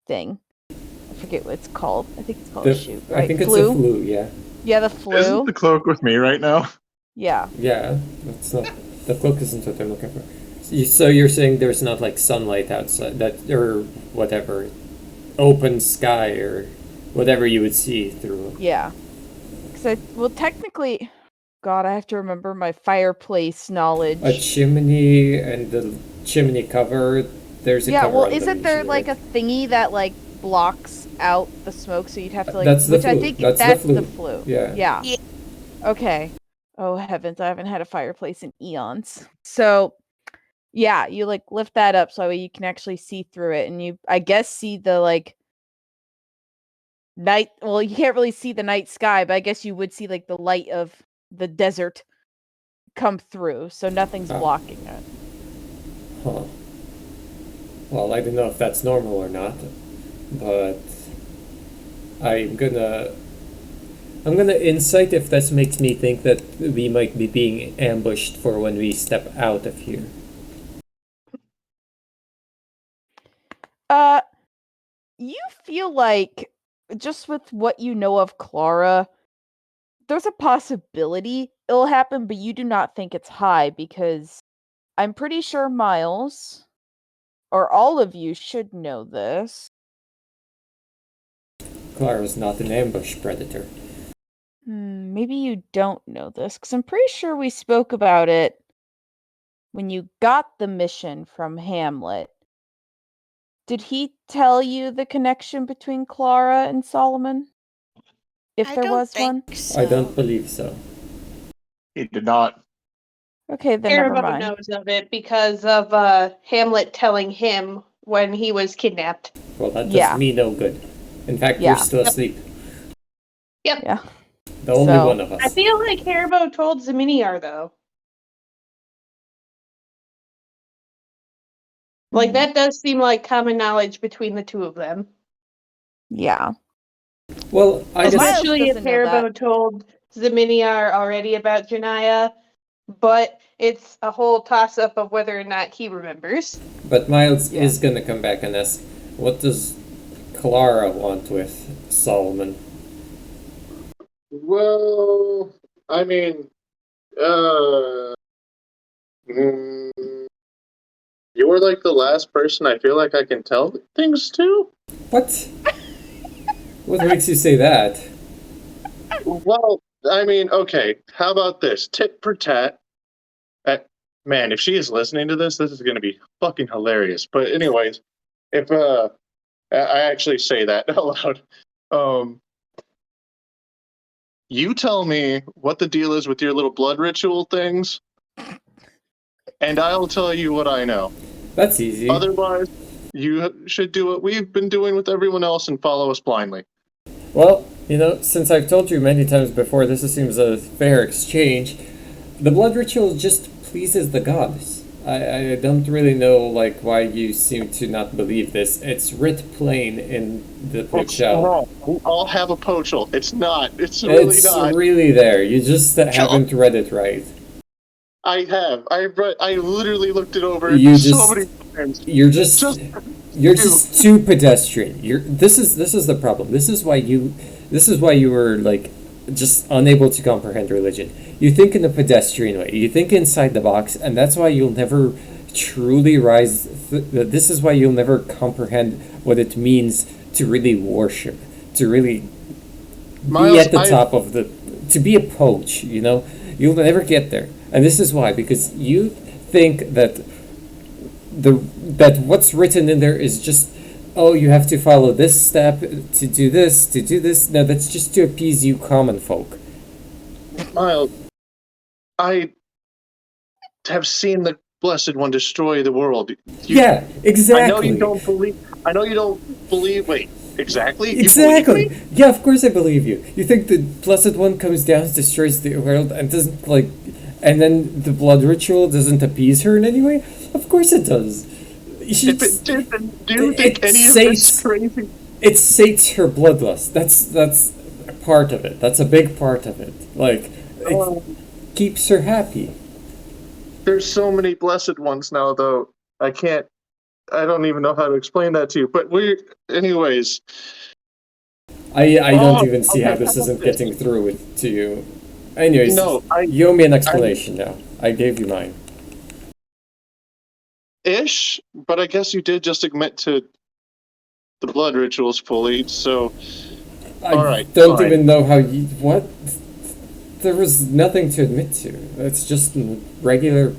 thing. I forget what it's called. I think it's called a chute, right? I think it's a flue, yeah. Yeah, the flue. Isn't the cloak with me right now? Yeah. Yeah, that's not... The cloak isn't what I'm looking for. So you're saying there's not, like, sunlight outside, that, or whatever, open sky, or whatever you would see through... Yeah. Well, technically, God, I have to remember my fireplace knowledge. A chimney and the chimney cover, there's a Yeah, cover well, on them isn't there usually, like a right? thingy that like blocks out the smoke, so you'd have to like, That's the which I flue. think That's the that's the flue. flue. Yeah. Yeah. Yeah. Okay. Oh heavens, I haven't had a fireplace in eons. So, yeah, you like lift that up so you can actually see through it, and you, I guess, see the like night. Well, you can't really see the night sky, but I guess you would see like the light of the desert come through, so nothing's Ah. blocking it. Huh. Well, I don't know if that's normal or not, but I'm gonna insight if this makes me think that we might be being ambushed for when we step out of here. You feel like, just with what you know of Clara, there's a possibility it'll happen, but you do not think it's high because I'm pretty sure Miles, or all of you should know this. Clara's not an ambush predator. Maybe you don't know this, because I'm pretty sure we spoke about it when you got the mission from Hamlet. Did he tell you the connection between Clara and Solomon? If I there don't was think one? so. I don't believe so. He did not. Okay, then never Haribo mind. knows of it because of Hamlet telling him when he was kidnapped. Well, that does Yeah. me no good. In fact, Yeah. you're still asleep. Yeah. The only So- one of I us. feel like Haribo told Zaminiar though. Like that does seem like common knowledge between the two of them. Yeah. Well, I Miles guess... Especially if doesn't know that. Haribo told Zaminiar already about Janaya, but it's a whole toss-up of whether or not he remembers. But Miles Yeah. is gonna come back and ask, what does Clara want with Solomon? Well, I mean, you're like the last person I feel like I can tell things to. What? What makes you say that? Well, I mean, okay, how about this? Tit for tat. Man, if she is listening to this is going to be fucking hilarious. But anyways, if I actually say that out loud. You tell me what the deal is with your little blood ritual things, and I'll tell you what I know. That's easy. Otherwise, you should do what we've been doing with everyone else and follow us blindly. Well, you know, since I've told you many times before, this seems a fair exchange. The blood ritual just pleases the gods. I don't really know, like, why you seem to not believe this. It's writ plain in the Pochel. We all have a pochel. It's not. It's really It's not. really there. You just haven't read it right. I have. I literally looked it over You so just many You're just too pedestrian. This is the problem. This is why you were like just unable to comprehend religion. You think in a pedestrian way. You think inside the box, and that's why you'll never truly rise. This is why you'll never comprehend what it means to really worship, to really Miles, be at the top of to be a poach. You know, you'll never get there, and this is why, because you think that that what's written in there is just, oh, you have to follow this step to do this, to do this. No, that's just to appease you common folk. Miles, I have seen the Blessed One destroy the world. Yeah, exactly. I know you don't believe. Wait, exactly? You Exactly. believe me? Yeah, of course I believe you. You think the Blessed One comes down, destroys the world, and doesn't and then the blood ritual doesn't appease her in any way? Of course it does. If it did, then do you think any of this crazy? It sates her bloodlust. That's a part of it. That's a big part of it. Like, it keeps her happy. There's so many blessed ones now, though. I don't even know how to explain that to you. But anyways. I don't even see how this isn't getting through to you. Anyways, no, you owe me an explanation now. I gave you mine. Ish, but I guess you did just admit to the blood rituals fully, so. All right, don't fine. even know how you. What? There was nothing to admit to. It's just regular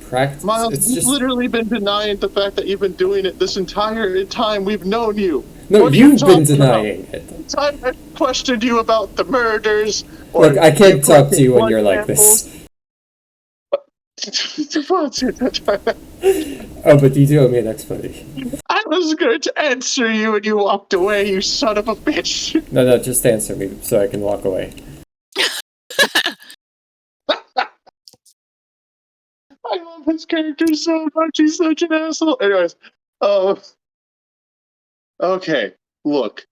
practice. Miles, It's you've just. literally been denying the fact that you've been doing it this entire time we've known you. No, What are you you've been talking denying about? it. Time I questioned you about the murders. Or Look, I can't talk to you when blood you're like samples. this. I Oh, but you do owe me an explanation. was going to answer you and you walked away, you son of a bitch. No, just answer me so I can walk away. I love his character so much. He's such an asshole. Anyways, okay. Look,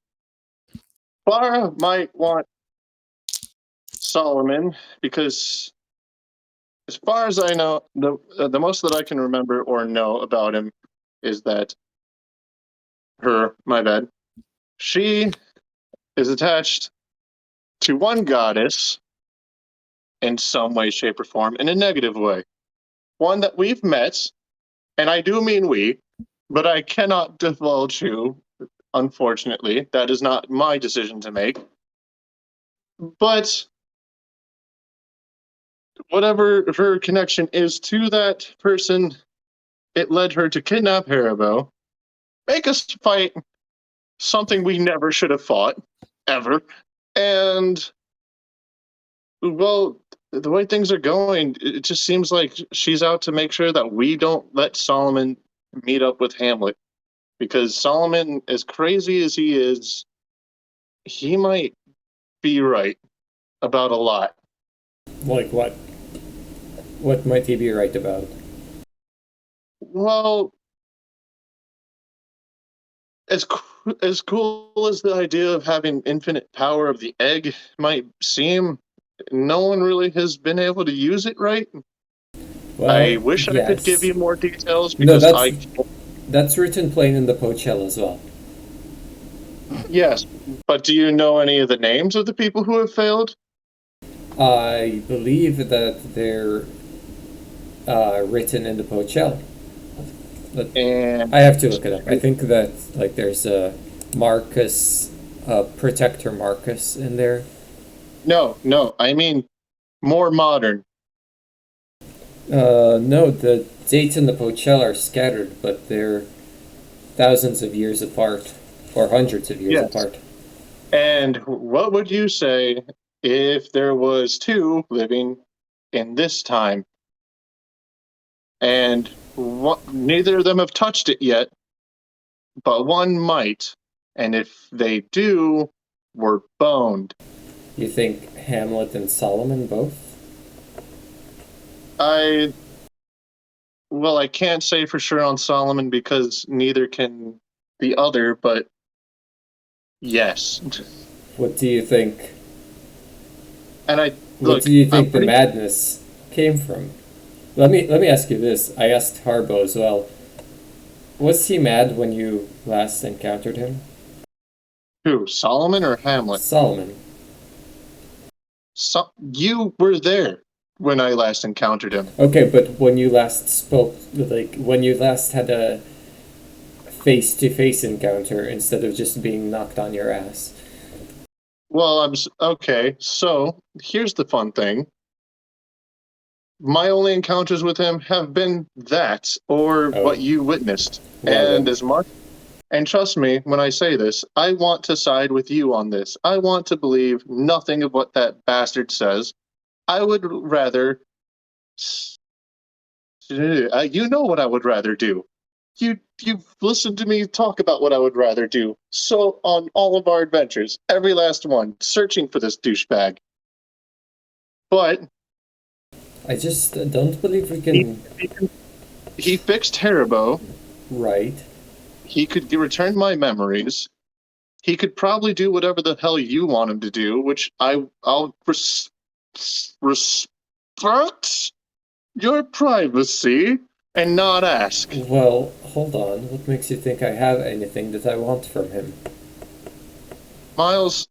Farah might want Solomon because, as far as I know, the most that I can remember or know about him is that she is attached to one goddess in some way, shape, or form, in a negative way. One that we've met, and I do mean we, but I cannot divulge who, unfortunately. That is not my decision to make. But whatever her connection is to that person, it led her to kidnap Haribo, make us fight something we never should have fought, ever. And, well, the way things are going, it just seems like she's out to make sure that we don't let Solomon meet up with Hamlet. Because Solomon, as crazy as he is, he might be right about a lot. Like what? What might he be right about? Well, as cool as the idea of having infinite power of the egg might seem, no one really has been able to use it right. Well, I wish I could yes. give you more details No, because that's written plain in the Pochell as well. Yes, but do you know any of the names of the people who have failed? I believe that they're written in the Pochell. But And I have to look it up. I think that there's a Marcus, Protector Marcus in there. no, I mean more modern. No, the dates in the Pochell are scattered, but they're thousands of years apart, or hundreds of years Yes. apart. And what would you say if there was two living in this time? And neither of them have touched it yet, but one might. And if they do, we're boned. You think Hamlet and Solomon both? I can't say for sure on Solomon because neither can the other, but yes. What do you think? And What do you think the madness came from? Let me ask you this. I asked Harbo as well. Was he mad when you last encountered him? Who, Solomon or Hamlet? Solomon. So, you were there when I last encountered him. Okay, but when you last spoke, like, when you last had a face-to-face encounter instead of just being knocked on your ass. Well, okay. So here's the fun thing. My only encounters with him have been that, or Oh. what you witnessed. Well, And as much, and trust me when I say this, I want to side with you on this. I want to believe nothing of what that bastard says. I would rather. You know what I would rather do. You've listened to me talk about what I would rather do. So on all of our adventures, every last one, searching for this douchebag. But I just don't believe we can. he fixed Haribo. Right. He could return my memories. He could probably do whatever the hell you want him to do, which I'll respect your privacy and not ask. Well, hold on. What makes you think I have anything that I want from him? Miles,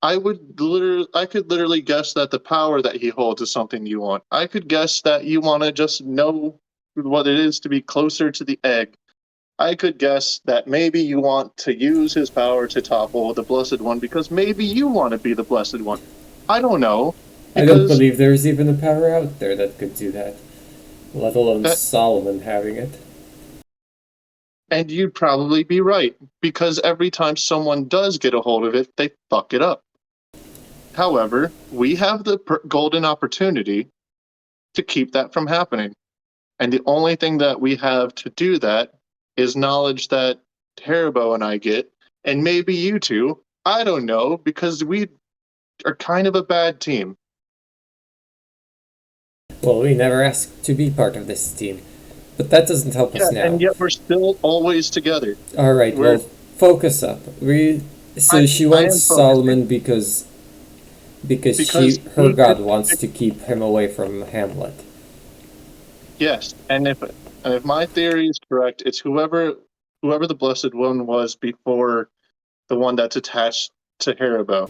I could literally guess that the power that he holds is something you want. I could guess that you want to just know what it is to be closer to the egg. I could guess that maybe you want to use his power to topple the Blessed One because maybe you want to be the Blessed One. I don't know. I don't believe there's even a power out there that could do that, let alone Solomon having it. And you'd probably be right, because every time someone does get a hold of it, they fuck it up. However, we have the golden opportunity to keep that from happening. And the only thing that we have to do that is knowledge that Haribo and I get, and maybe you two, I don't know, because we are kind of a bad team. Well, we never asked to be part of this team, but that doesn't help us now. And yet we're still always together. All right, well, focus up. She wants Solomon because her god wants to keep him away from Hamlet. Yes, and if my theory is correct, it's whoever the Blessed One was before the one that's attached to Haribo.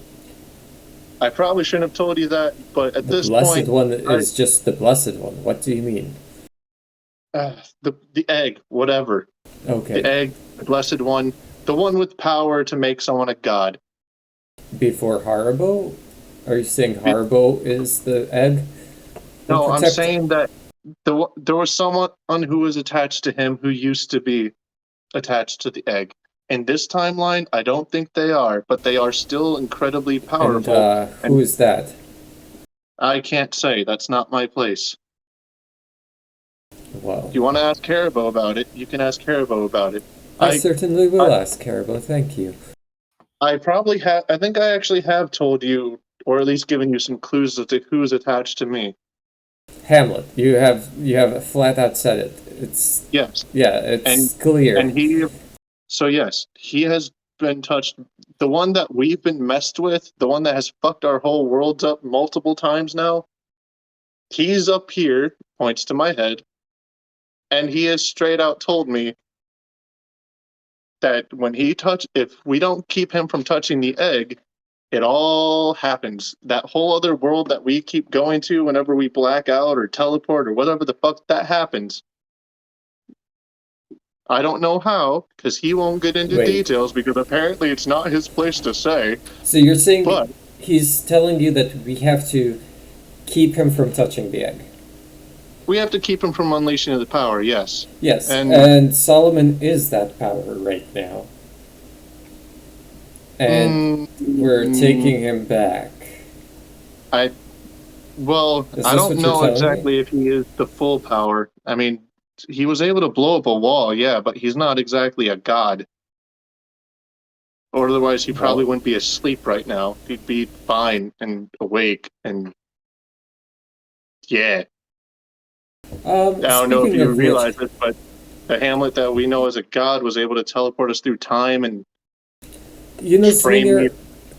I probably shouldn't have told you that, but at this point... The Blessed One is just the Blessed One. What do you mean? The egg, whatever. Okay. The egg, the Blessed One, the one with power to make someone a god. Before Haribo? Are you saying Haribo is the egg? No, I'm saying that there was someone who was attached to him who used to be attached to the egg. In this timeline, I don't think they are, but they are still incredibly powerful. And who is that? I can't say. That's not my place. Well, If you want to ask Haribo about it, you can ask Haribo about it. I certainly will ask Haribo. Thank you. I probably have. I think I actually have told you, or at least given you some clues as to who's attached to me. Hamlet, you have flat out said it. It's Yes. Yeah, it's clear. And so yes, he has been touched. The one that we've been messed with, the one that has fucked our whole worlds up multiple times now. He's up here, points to my head, and he has straight out told me that when if we don't keep him from touching the egg, it all happens. That whole other world that we keep going to whenever we black out or teleport or whatever the fuck that happens. I don't know how, because he won't get into details, because apparently it's not his place to say. So you're saying he's telling you that we have to keep him from touching the egg? We have to keep him from unleashing the power, yes. Yes, and Solomon is that power right now. And we're taking him back. I don't know exactly if he is the full power. I mean, he was able to blow up a wall, yeah, but he's not exactly a god. Or otherwise he probably wouldn't be asleep right now. He'd be fine and awake and yeah. I don't know if you realize this, but the Hamlet that we know as a god was able to teleport us through time and Slinger,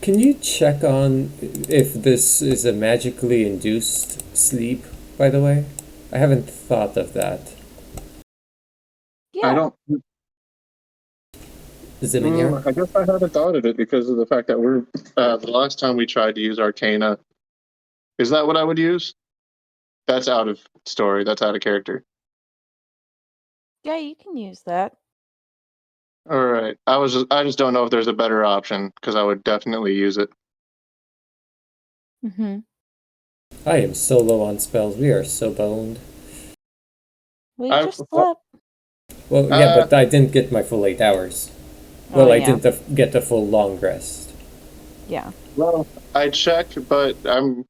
can you check on if this is a magically induced sleep, by the way? I haven't thought of that. Yeah. don't. Ziminar? I guess I hadn't thought of it because of the fact that we're the last time we tried to use Arcana. Is that what I would use? That's out of story. That's out of character. Yeah, you can use that. All right. I just don't know if there's a better option because I would definitely use it. Mm-hmm. I am so low on spells. We are so boned. Well, you I- just slept. Well, yeah, but I didn't get my full 8 hours. Well, Oh, I yeah. didn't get the full long rest. Yeah. Well, I checked, but I'm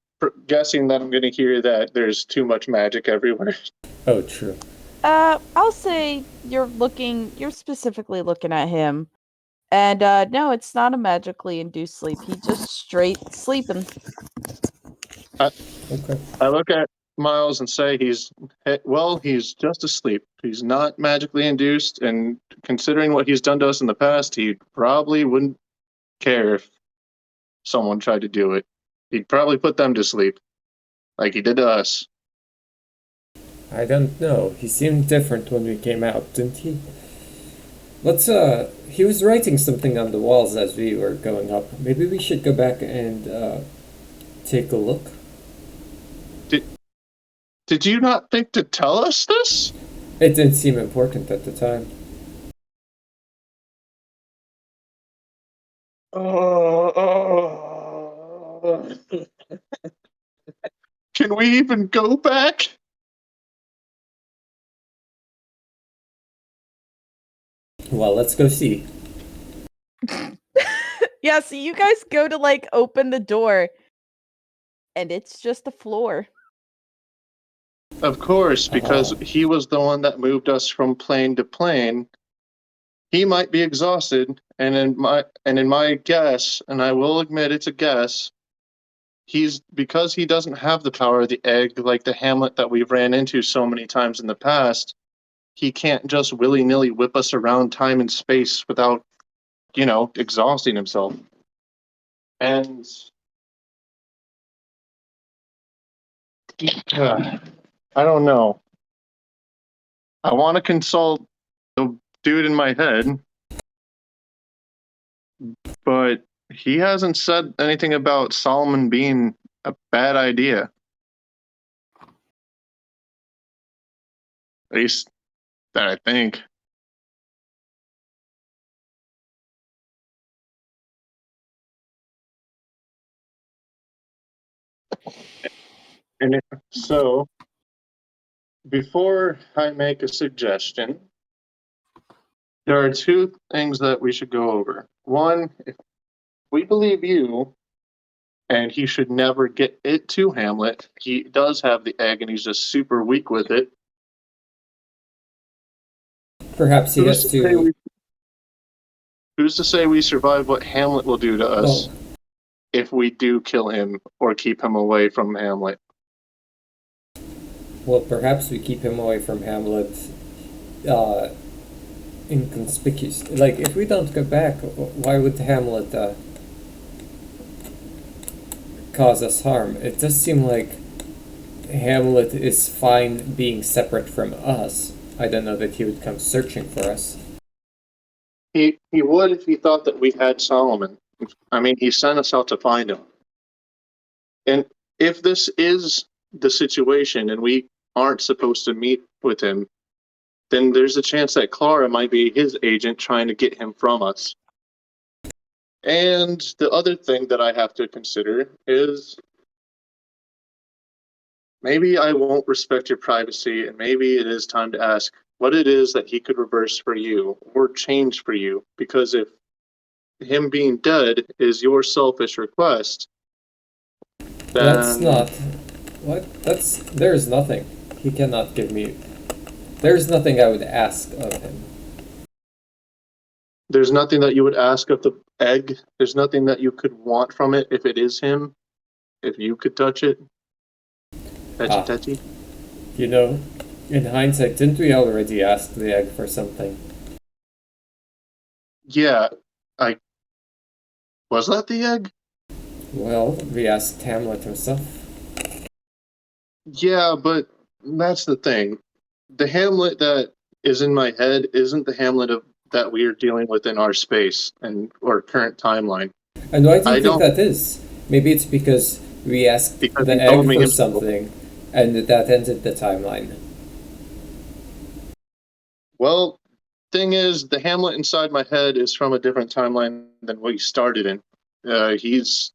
guessing that I'm going to hear that there's too much magic everywhere. Oh, true. I'll say you're specifically looking at him. And no, it's not a magically induced sleep. He's just straight sleeping. Okay. I look at Miles and say he's just asleep. He's not magically induced, and considering what he's done to us in the past, he probably wouldn't care if someone tried to do it. He'd probably put them to sleep, like he did to us. I don't know. He seemed different when we came out, didn't he? He was writing something on the walls as we were going up. Maybe we should go back and take a look. Did you not think to tell us this? It didn't seem important at the time. Can we even go back? Well, let's go see. Yeah, so you guys go to like open the door and it's just the floor. Of course, because he was the one that moved us from plane to plane. He might be exhausted, and in my guess, and I will admit it's a guess, because he doesn't have the power of the egg like the Hamlet that we've ran into so many times in the past. He can't just willy-nilly whip us around time and space without, exhausting himself. And I don't know. I want to consult the dude in my head, but he hasn't said anything about Solomon being a bad idea. At least that I think. So, before I make a suggestion, there are two things that we should go over. One, if we believe you, and he should never get it to Hamlet, he does have the egg and he's just super weak with it. Perhaps he has to. Who's to say we survive what Hamlet will do to us Well, if we do kill him or keep him away from Hamlet? well, perhaps we keep him away from Hamlet. Inconspicuous. Like, if we don't go back, why would Hamlet cause us harm? It does seem like Hamlet is fine being separate from us. I don't know that he would come searching for us. He would if he thought that we had Solomon. I mean, he sent us out to find him. And if this is the situation and we aren't supposed to meet with him, then there's a chance that Clara might be his agent trying to get him from us. And the other thing that I have to consider is maybe I won't respect your privacy, and maybe it is time to ask what it is that he could reverse for you or change for you. Because if him being dead is your selfish request, then That's not. What? There's nothing. He cannot give me. There's nothing I would ask of him. there's nothing that you would ask of the egg. There's nothing that you could want from it if it is him. If you could touch it. Ah. Touchy. You know, in hindsight, didn't we already ask the egg for something? Yeah. Was that the egg? Well, we asked Hamlet himself. Yeah, but that's the thing. The Hamlet that is in my head isn't the Hamlet that we are dealing with in our space or current timeline. And why do you I think don't- that is? Maybe it's because we asked Because the he egg told me for himself. something, and that ended the timeline. Well, thing is, the Hamlet inside my head is from a different timeline than what he started in. He's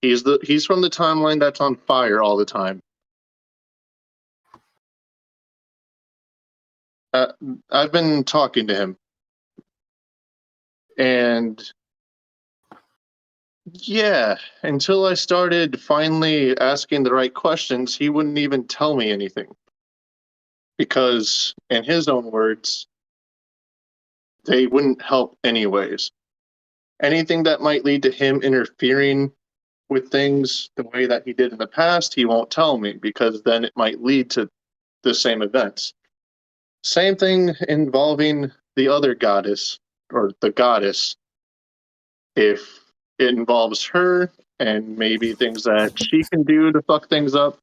from the timeline that's on fire all the time. I've been talking to him, and yeah, until I started finally asking the right questions, he wouldn't even tell me anything. Because, in his own words, they wouldn't help anyways. Anything that might lead to him interfering with things the way that he did in the past, he won't tell me because then it might lead to the same events. Same thing involving the other goddess, or the goddess. If it involves her and maybe things that she can do to fuck things up,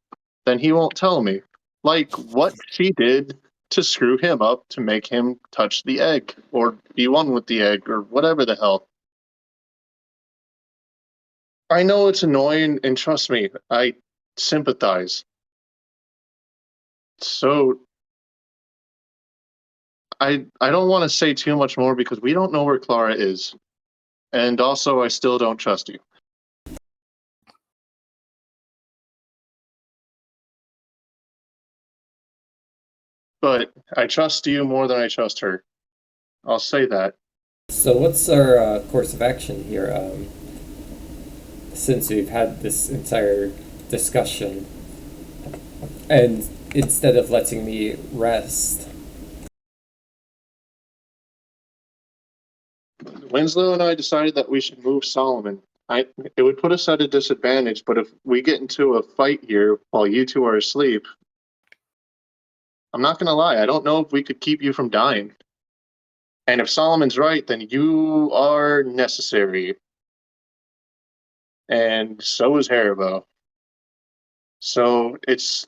then he won't tell me. Like what she did to screw him up to make him touch the egg or be one with the egg or whatever the hell. I know it's annoying, and trust me, I sympathize. So I don't want to say too much more because we don't know where Clara is. And also I still don't trust you. But I trust you more than I trust her. I'll say that. So what's our course of action here? Since we've had this entire discussion, and instead of letting me rest, Winslow and I decided that we should move Solomon. It would put us at a disadvantage, but if we get into a fight here while you two are asleep, I'm not going to lie, I don't know if we could keep you from dying. And if Solomon's right, then you are necessary. And so is Haribo. So it's,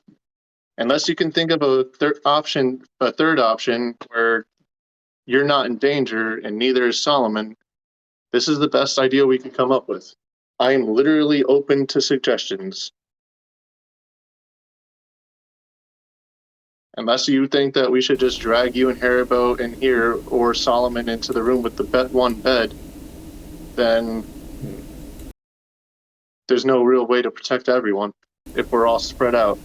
unless you can think of a third option where you're not in danger and neither is Solomon, this is the best idea we can come up with. I am literally open to suggestions. Unless you think that we should just drag you and Haribo in here or Solomon into the room with the one bed, then there's no real way to protect everyone if we're all spread out.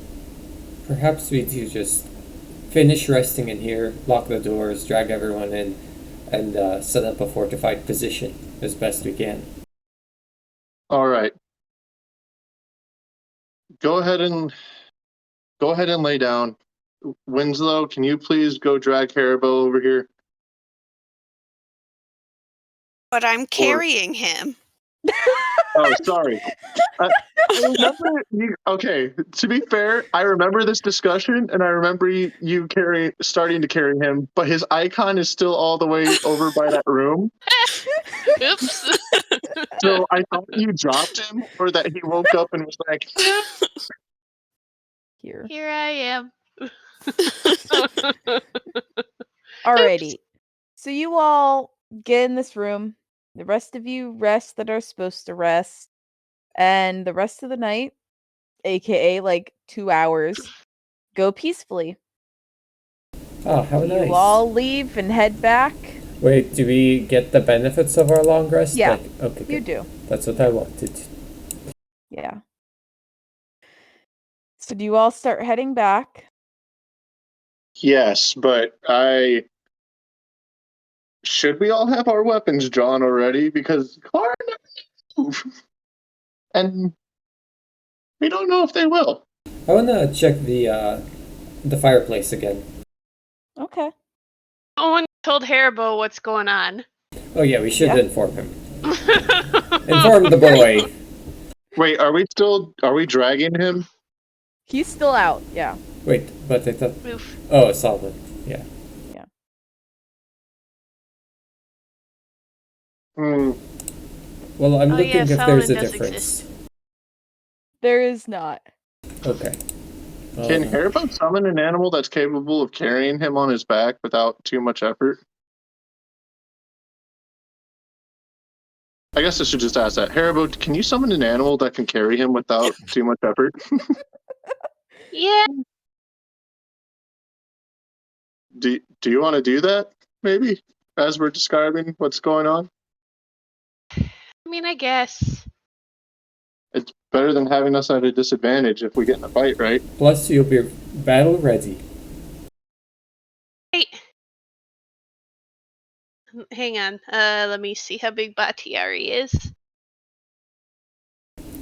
perhaps we do just finish resting in here, lock the doors, drag everyone in, and set up a fortified position as best we can. All right. Go ahead and lay down. Winslow, can you please go drag Haribo over here? But I'm carrying him. Oh, sorry. I remember okay, to be fair, I remember this discussion and I remember you starting to carry him, but his icon is still all the way over by that room. Oops. So I thought you dropped him or that he woke up and was like, Here. Here I am. Alrighty. So you all get in this room. The rest of you rest that are supposed to rest. And the rest of the night, aka like 2 hours, go peacefully. Oh, how nice. You all leave and head back. Wait, do we get the benefits of our long rest? Yeah, Okay, You good. do. That's what I wanted. Yeah. So do you all start heading back? yes, but should we all have our weapons drawn already? Because Clara never moved. And we don't know if they will. I wanna check the fireplace again. Okay. No one told Haribo what's going on. Oh yeah, we should Yeah. inform him. Inform the boy. Wait, are we dragging him? He's still out, yeah. Wait, but I thought. Oof. Oh, Solomon. Yeah. Hmm. Well, I'm Oh, looking yeah, if there's a Solomon does difference. exist. There is not. Okay. Can Haribo summon an animal that's capable of carrying him on his back without too much effort? I guess I should just ask that. Haribo, can you summon an animal that can carry him without too much effort? Yeah. Do you want to do that, maybe, as we're describing what's going on? I mean, I guess. It's better than having us at a disadvantage if we get in a fight, right? Plus, you'll be battle ready. Hey. Hang on. Let me see how big Batiari is.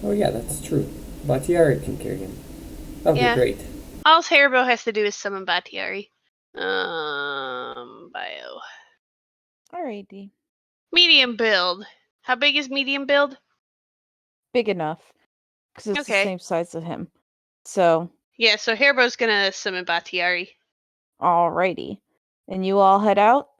Oh yeah, that's true. Batiari can carry him. That'll Yeah. be great. All Haribo has to do is summon Batiari. Bio. Alrighty. Medium build. How big is medium build? Big enough. Because it's the Okay. same size as him. So, Yeah, so Haribo's gonna summon Batiari. alrighty. And you all head out?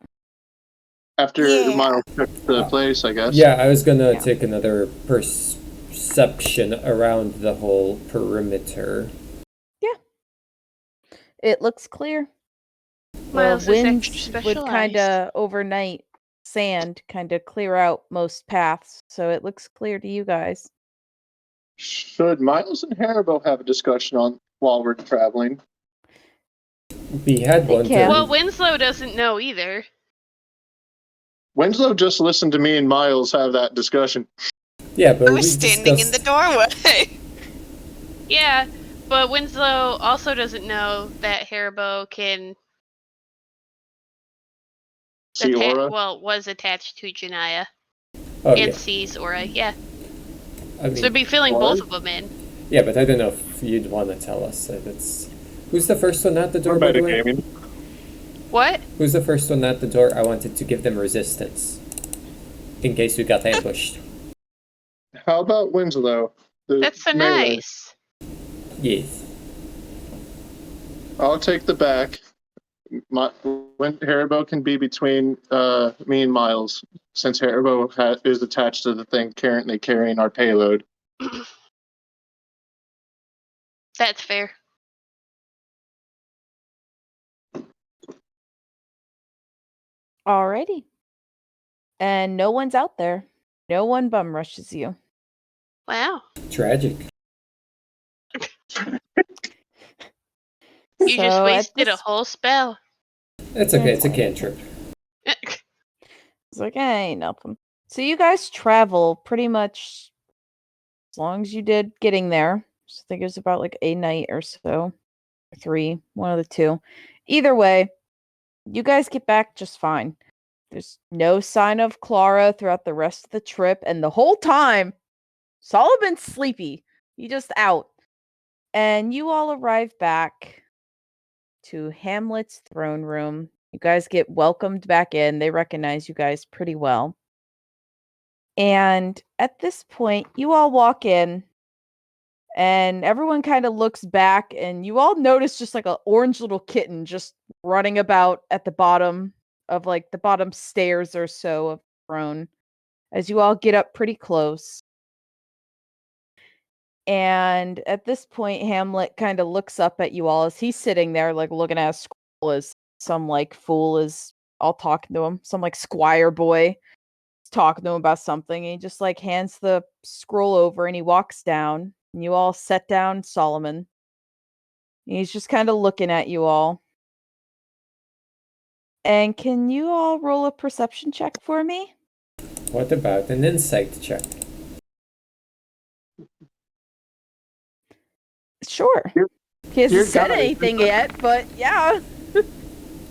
After Yeah. Miles took the place, I guess. Yeah, I was gonna Yeah. take another perception around the whole perimeter. It looks clear. Miles the is winds extra would kind specialized. of overnight sand kind of clear out most paths, so it looks clear to you guys. Should Miles and Haribo have a discussion on while we're traveling? We had They one. can. Well, Winslow doesn't know either. Winslow just listened to me and Miles have that discussion. Yeah, but I we was standing in the discussed. doorway. Yeah, but Winslow also doesn't know that Haribo can See Aura? was attached to Janaya Oh and yeah. sees Aura. Yeah, I so mean, be filling what? both of them in. yeah, but I don't know if you'd want to tell us. That's who's the first one at the door. We're By the way? metagaming. What? Who's the first one at the door? I wanted to give them resistance in case we got ambushed. How about Winslow? The That's so melee? nice. Yes. I'll take the back. When Haribo can be between me and Miles, since Haribo is attached to the thing currently carrying our payload. That's fair. Alrighty. And no one's out there. No one bum rushes you. Wow. Tragic. You just So at wasted a this- whole spell. It's okay. It's a cantrip. It's like, ain't nothing. So you guys travel pretty much as long as you did getting there. So I think it was about like a night or so. Or 3, one of the two. Either way, you guys get back just fine. There's no sign of Clara throughout the rest of the trip, and the whole time, Solomon's sleepy. He just out. And you all arrive back to Hamlet's throne room. You guys get welcomed back in. They recognize you guys pretty well. And at this point, you all walk in, and everyone kind of looks back, and you all notice just like an orange little kitten just running about at the bottom of like the bottom stairs or so of the throne as you all get up pretty close. And at this point, Hamlet kind of looks up at you all as he's sitting there, like looking at a scroll as some like fool is all talking to him. Some like squire boy is talking to him about something. And he just like hands the scroll over and he walks down. And you all set down Solomon. And he's just kind of looking at you all. And can you all roll a perception check for me? What about an insight check? Sure. He Dear hasn't said God. anything yet, but yeah.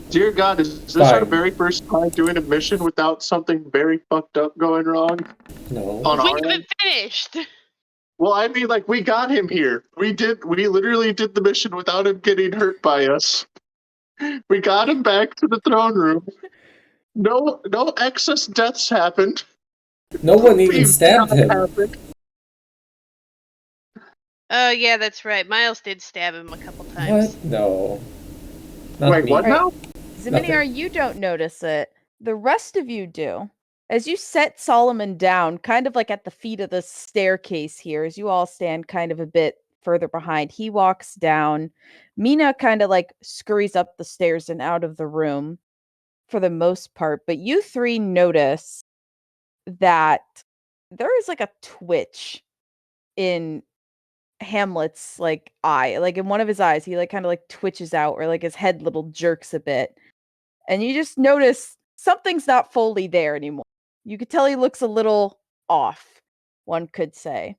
Dear God, is this our Fine. very first time doing a mission without something very fucked up going wrong? No. On We our haven't end? finished. Well, I mean, like, we got him here. We literally did the mission without him getting hurt by us. We got him back to the throne room. No excess deaths happened. No one even We've stabbed not him. happened. Oh yeah, that's right. Miles did stab him a couple times. What? No. Not Wait, me. what now? Ziminar, you don't notice it. The rest of you do. As you set Solomon down, kind of like at the feet of the staircase here, as you all stand kind of a bit further behind. He walks down. Mina kind of like scurries up the stairs and out of the room for the most part. But you three notice that there is like a twitch in Hamlet's like eye, like in one of his eyes, he like kind of like twitches out, or like his head little jerks a bit. And you just notice something's not fully there anymore. You could tell he looks a little off, one could say.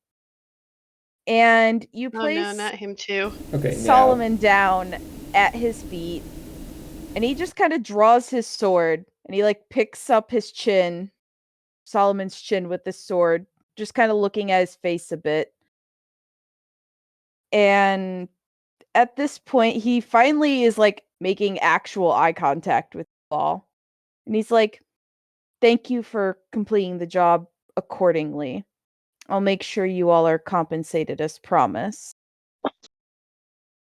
And you Oh place no, not him too. Okay, Solomon down at his feet, and he just kind of draws his sword, and he like picks up his chin, Solomon's chin, with this sword, just kind of looking at his face a bit. And at this point, he finally is like making actual eye contact with you all. And he's like, "Thank you for completing the job accordingly. I'll make sure you all are compensated as promised."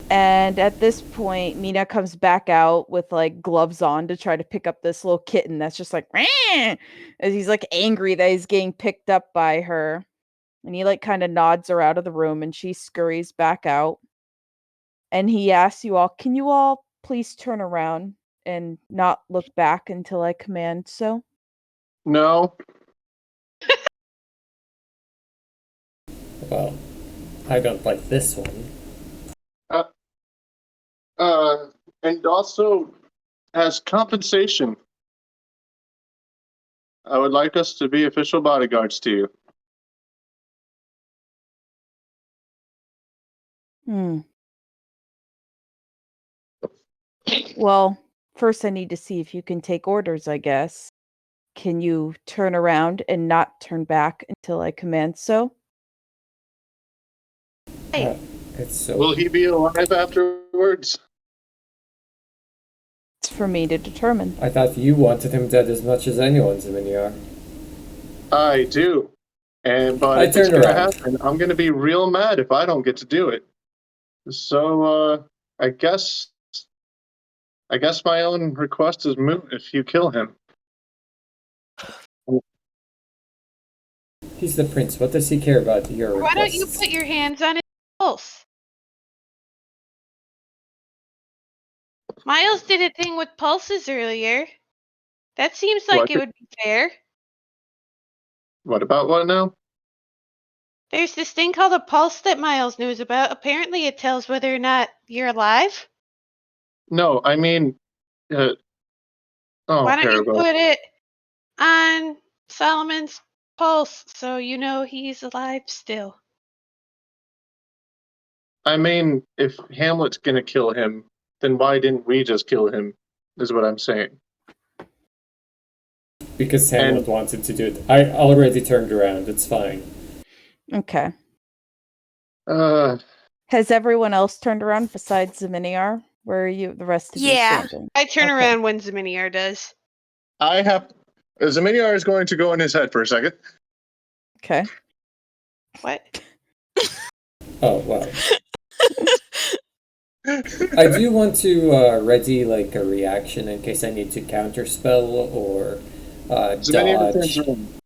And at this point, Mina comes back out with like gloves on to try to pick up this little kitten that's just like, "Meow," as he's like angry that he's getting picked up by her. And he like kind of nods her out of the room, and she scurries back out. And he asks you all, "Can you all please turn around and not look back until I command so?" No. well, I don't like this one. And also, as compensation, I would like us to be official bodyguards to you. Well, first I need to see if you can take orders, I guess. Can you turn around and not turn back until I command so? Hey, It's so. Will he be alive afterwards? It's for me to determine. I thought you wanted him dead as much as anyone, Ziminiar. I do. But I if it's turned gonna around. happen, I'm gonna be real mad if I don't get to do it. So I guess my own request is moot if you kill him. He's the prince. What does he care about your why don't you requests? put your hands on his pulse? Miles did a thing with pulses earlier. That seems like What? it would be fair. What about what now? There's this thing called a pulse that Miles knows about. Apparently it tells whether or not you're alive. No, I mean, oh, Why don't you Paragon. put it on Solomon's pulse so you know he's alive still? I mean, if Hamlet's gonna kill him, then why didn't we just kill him? Is what I'm saying. Because Hamlet wanted to do it. I already turned around. It's fine. Okay. Uh, Has everyone else turned around besides Ziminiar? Where are you, the rest of Yeah. you standing? I turn Okay. around when Ziminiar does. I have. Zaminiar is going to go in his head for a second. Okay. What? Oh, wow. I do want to ready like a reaction in case I need to counterspell or Zaminiar turns dodge. around.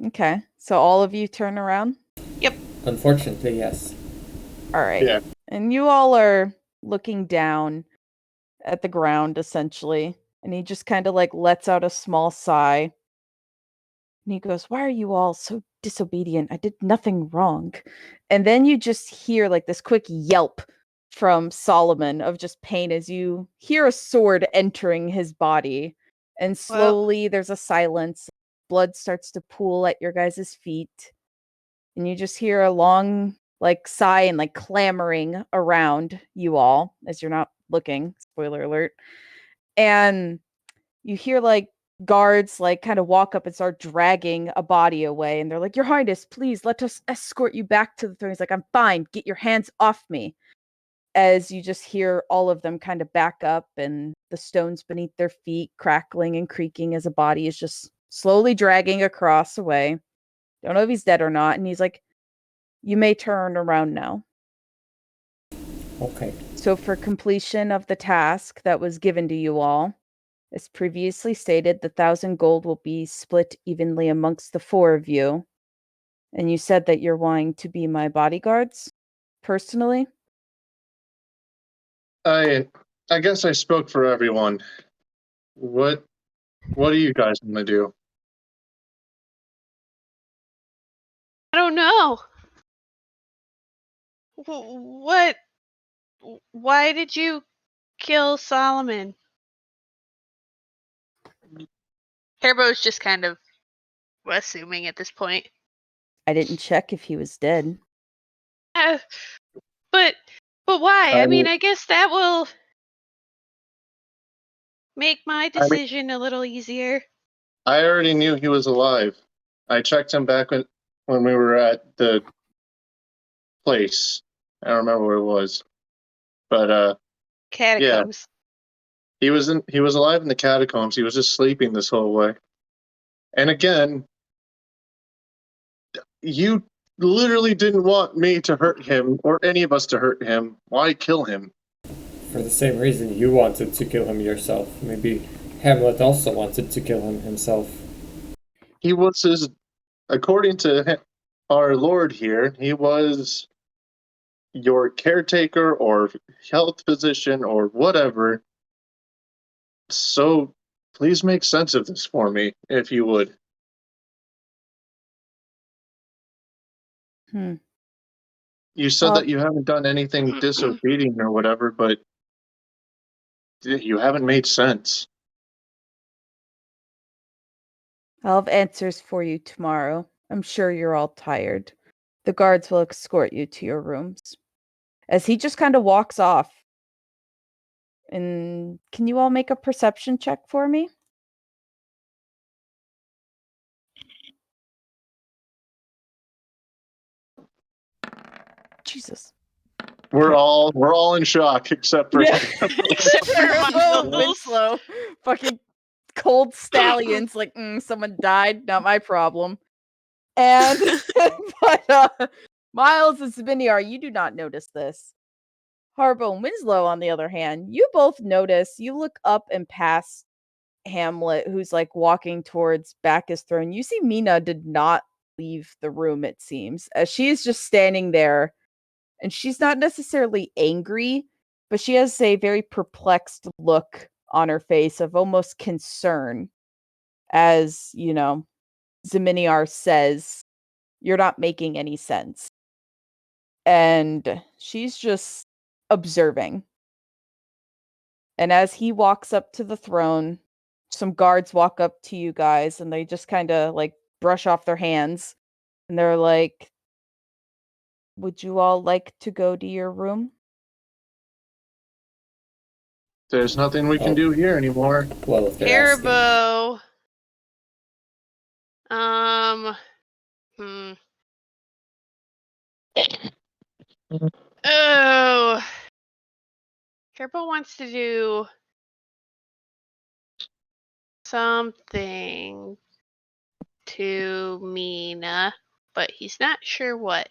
Okay. So all of you turn around? Unfortunately, yes. All right. Yeah. And you all are looking down at the ground, essentially. And he just kind of like lets out a small sigh. And he goes, "Why are you all so disobedient? I did nothing wrong." And then you just hear like this quick yelp from Solomon of just pain as you hear a sword entering his body. And slowly there's a silence. Blood starts to pool at your guys' feet. And you just hear a long like sigh and like clamoring around you all as you're not looking. Spoiler alert. And you hear like guards like kind of walk up and start dragging a body away, and they're like, "Your Highness, please let us escort you back to the throne." He's like, "I'm fine, get your hands off me." As you just hear all of them kind of back up, and the stones beneath their feet crackling and creaking as a body is just slowly dragging across away. Don't know if he's dead or not. And he's like, "You may turn around now." Okay. So for completion of the task that was given to you all, as previously stated, the 1,000 gold will be split evenly amongst the 4 of you. And you said that you're wanting to be my bodyguards, personally? I guess I spoke for everyone. What do you guys want to do? I don't know. What? Why did you kill Solomon? Hairbo's just kind of assuming at this point. I didn't check if he was dead. But why? I mean, I I guess that will make my I mean- decision a little easier. I already knew he was alive. I checked him back when we were at the place. I don't remember where it was, but Catacombs. he was alive in the catacombs. He was just sleeping this whole way. And again, you literally didn't want me to hurt him or any of us to hurt him. Why kill him? For the same reason you wanted to kill him yourself. Maybe Hamlet also wanted to kill him himself. He was according to our Lord here, he was your caretaker or health physician or whatever. So please make sense of this for me, if you would. Hmm. You said Well- that you haven't done anything disobedient or whatever, but you haven't made sense. I'll have answers for you tomorrow. I'm sure you're all tired. The guards will escort you to your rooms. As he just kind of walks off. And can you all make a perception check for me? Jesus. We're all in shock except for Except for Terrible Miles. Winslow. Fucking cold stallions. Like, someone died. Not my problem. And but Miles and Sabiniar, you do not notice this. Harbo and Winslow, on the other hand, you both notice. You look up and past Hamlet, who's like walking towards Bacchus' throne. You see Mina did not leave the room, it seems, as she is just standing there. And she's not necessarily angry, but she has a very perplexed look on her face of almost concern. As, Zeminiar says, "You're not making any sense." And she's just observing. And as he walks up to the throne, some guards walk up to you guys and they just kind of like brush off their hands. And they're like, "Would you all like to go to your room?" There's nothing we can Oh. do here anymore. Well, if they're asking. Hairbo. Oh. Hairbo wants to do something to Mina, but he's not sure what.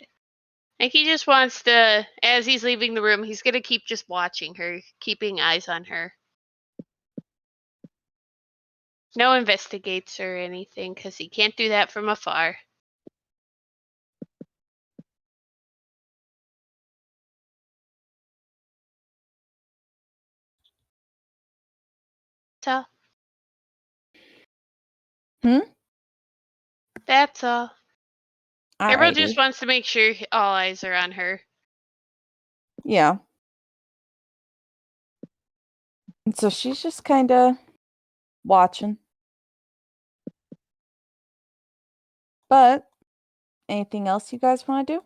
I think he just wants to, as he's leaving the room, he's gonna keep just watching her, keeping eyes on her. No investigates or anything, because he can't do that from afar. That's all. Hmm? That's all. Everyone Alrighty. just wants to make sure all eyes are on her. Yeah. And so she's just kind of watching. But anything else you guys want to do?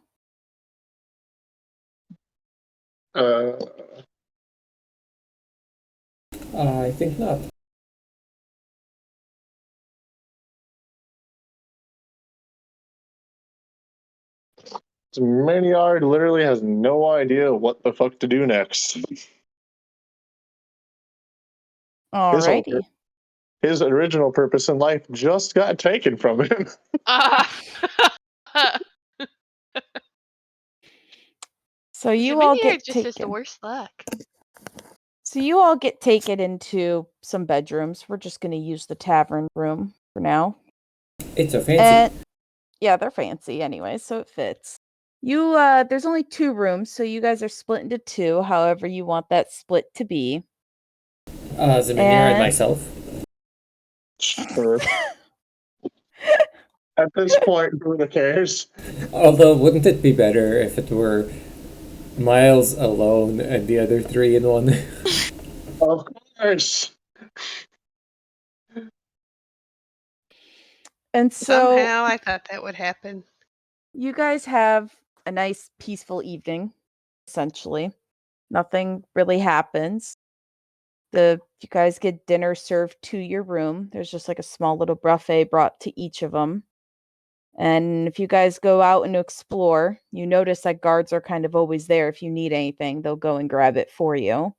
I think not. Maniard literally has no idea what the fuck to do next. Alrighty. His original purpose in life just got taken from him. So you all Zaminier get just has the taken. worst luck. So you all get taken into some bedrooms. We're just going to use the tavern room for now. It's so fancy. And Yeah, they're fancy anyway, so it fits. You there's only 2 rooms, so you guys are split into 2, however you want that split to be. Zamir and And- myself. Sure. At this point, who cares? Although, wouldn't it be better if it were Miles alone and the other 3 in one? Of course. And so Somehow I thought that would happen. you guys have a nice peaceful evening, essentially. Nothing really happens. You guys get dinner served to your room. There's just like a small little buffet brought to each of them. And if you guys go out and explore, you notice that guards are kind of always there. If you need anything, they'll go and grab it for you.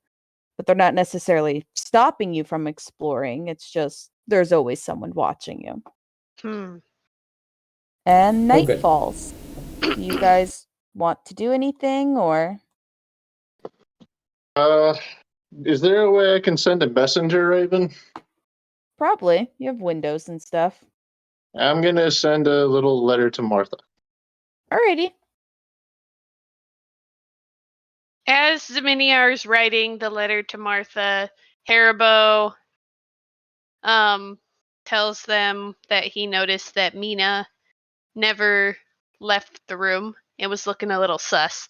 But they're not necessarily stopping you from exploring. It's just there's always someone watching you. And Oh, night good. falls. Do you guys want to do anything or? Is there a way I can send a messenger, Raven? Probably. You have windows and stuff. I'm gonna send a little letter to Martha. Alrighty. As Zaminiar's writing the letter to Martha, Haribo tells them that he noticed that Mina never left the room and was looking a little sus.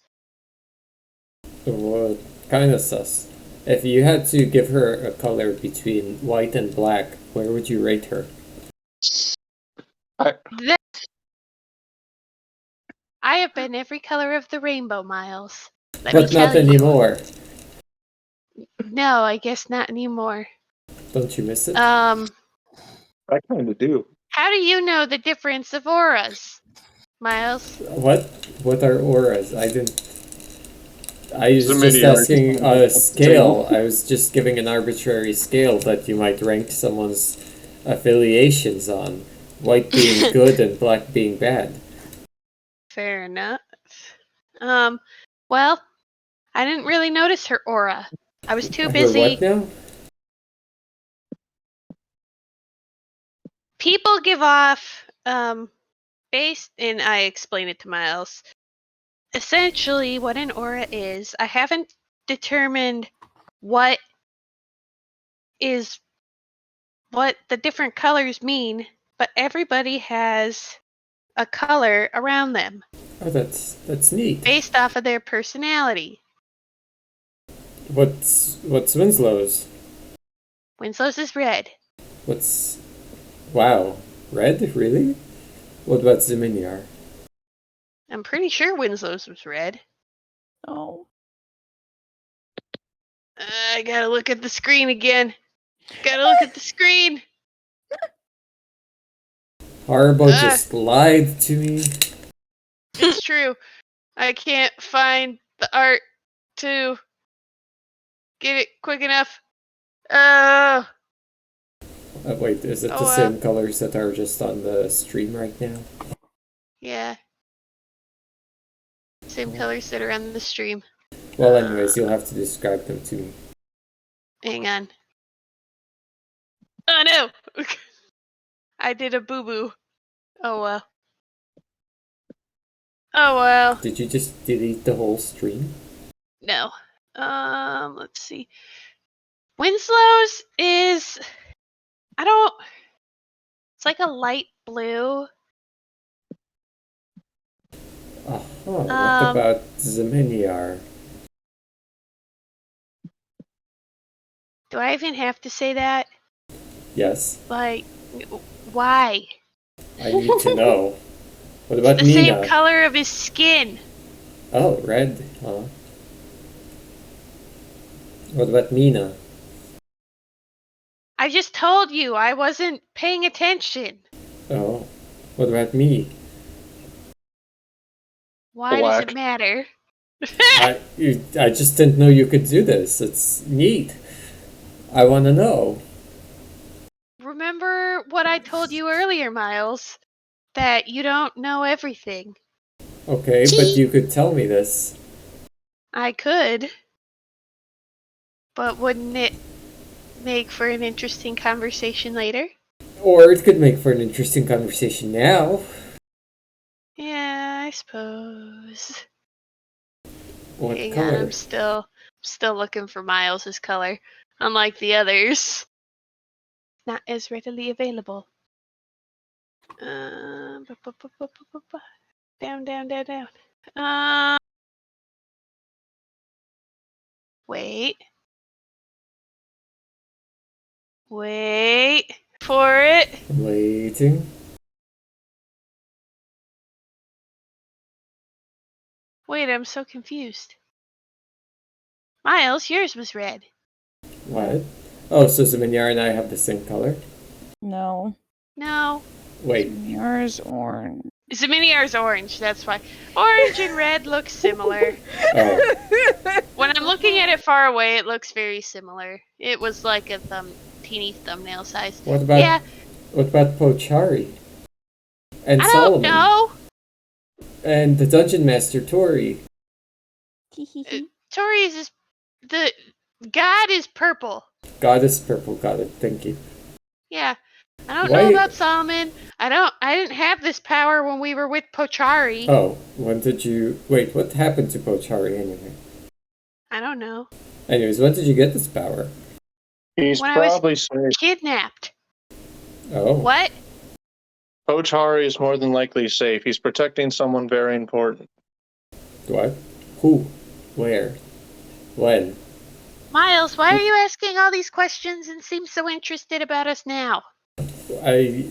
What kind of sus? If you had to give her a color between white and black, where would you rate her? That I have been every color of the rainbow, Miles. Let me But not tell you. anymore. No, I guess not anymore. Don't you miss it? I kind of do. How do you know the difference of auras, Miles? What? What are auras? I didn't. I was just Zaminiar. asking a scale. I was just giving an arbitrary scale that you might rank someone's affiliations on. White being good and black being bad. Fair enough. Well, I didn't really notice her aura. I was too Her busy. what now? People give off, based, and I explain it to Miles. Essentially, what an aura is, I haven't determined what the different colors mean, but everybody has a color around them Oh, that's neat. based off of their personality. What's Winslow's? Winslow's is red. What's wow, red? Really? What about Zaminiar? I'm pretty sure Winslow's was red. Oh. I gotta look at the screen again. Gotta look at the screen. Haribo Ah. just lied to me. It's true. I can't find the art to get it quick enough. Oh, Wait, is it Oh, the well. same colors that are just on the stream right now? yeah. Same colors that are on the stream. Well, anyways, you'll have to describe them to me. Hang on. Oh no! I did a boo boo. Oh well. Oh well. Did you just delete the whole stream? No. Let's see. Winslow's is it's like a light blue. What Um, about Zaminiar? Do I even have to say that? Yes, Like, why? I need to know. What about The Mina? same color of his skin. Oh, red, huh? What about Mina? I just told you I wasn't paying attention. Oh, what about me? Why does Black. it matter? I just didn't know you could do this. It's neat. I want to know. Remember what I told you earlier, Miles? That you don't know everything. Okay, but you could tell me this. I could. But wouldn't it make for an interesting conversation later? Or it could make for an interesting conversation now. suppose. What Hang on, color? I'm still looking for Miles's color. Unlike the others, not as readily available. Down, down, down, down. Wait. Wait for it. Waiting. Wait, I'm so confused. Miles, yours was red. What? Oh, so Zaminyar and I have the same color? No. No. Wait. Yours orange. Zaminiar's orange, that's why. Orange and red look similar. Oh, When I'm looking at it far away, it looks very similar. It was like a teeny thumbnail size. what about Yeah, what about Pochari? And I don't Solomon? know. And the Dungeon Master Tori? Tori's is the god is purple. God is purple, got it, thank you. Yeah. I don't Why- know about Solomon. I didn't have this power when we were with Pochari. Oh, when did you... Wait, what happened to Pochari anyway? I don't know. Anyways, when did you get this power? He's When I was- probably safe. Kidnapped. Oh. What? Pochari is more than likely safe. He's protecting someone very important. What? Who? Where? When? Miles, why are you asking all these questions and seem so interested about us now? I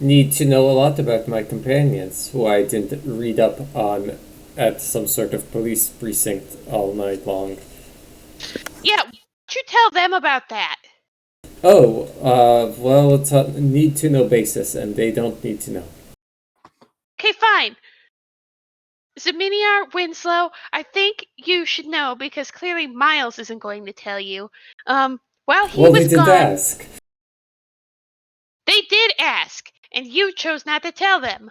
need to know a lot about my companions, who I didn't read up on at some sort of police precinct all night long. Yeah, why don't you tell them about that? Oh, well, it's a need-to-know basis, and they don't need to know. Okay, fine. Zaminiar Winslow, I think you should know because clearly Miles isn't going to tell you. While he Well, was they didn't gone, ask. they did ask, and you chose not to tell them.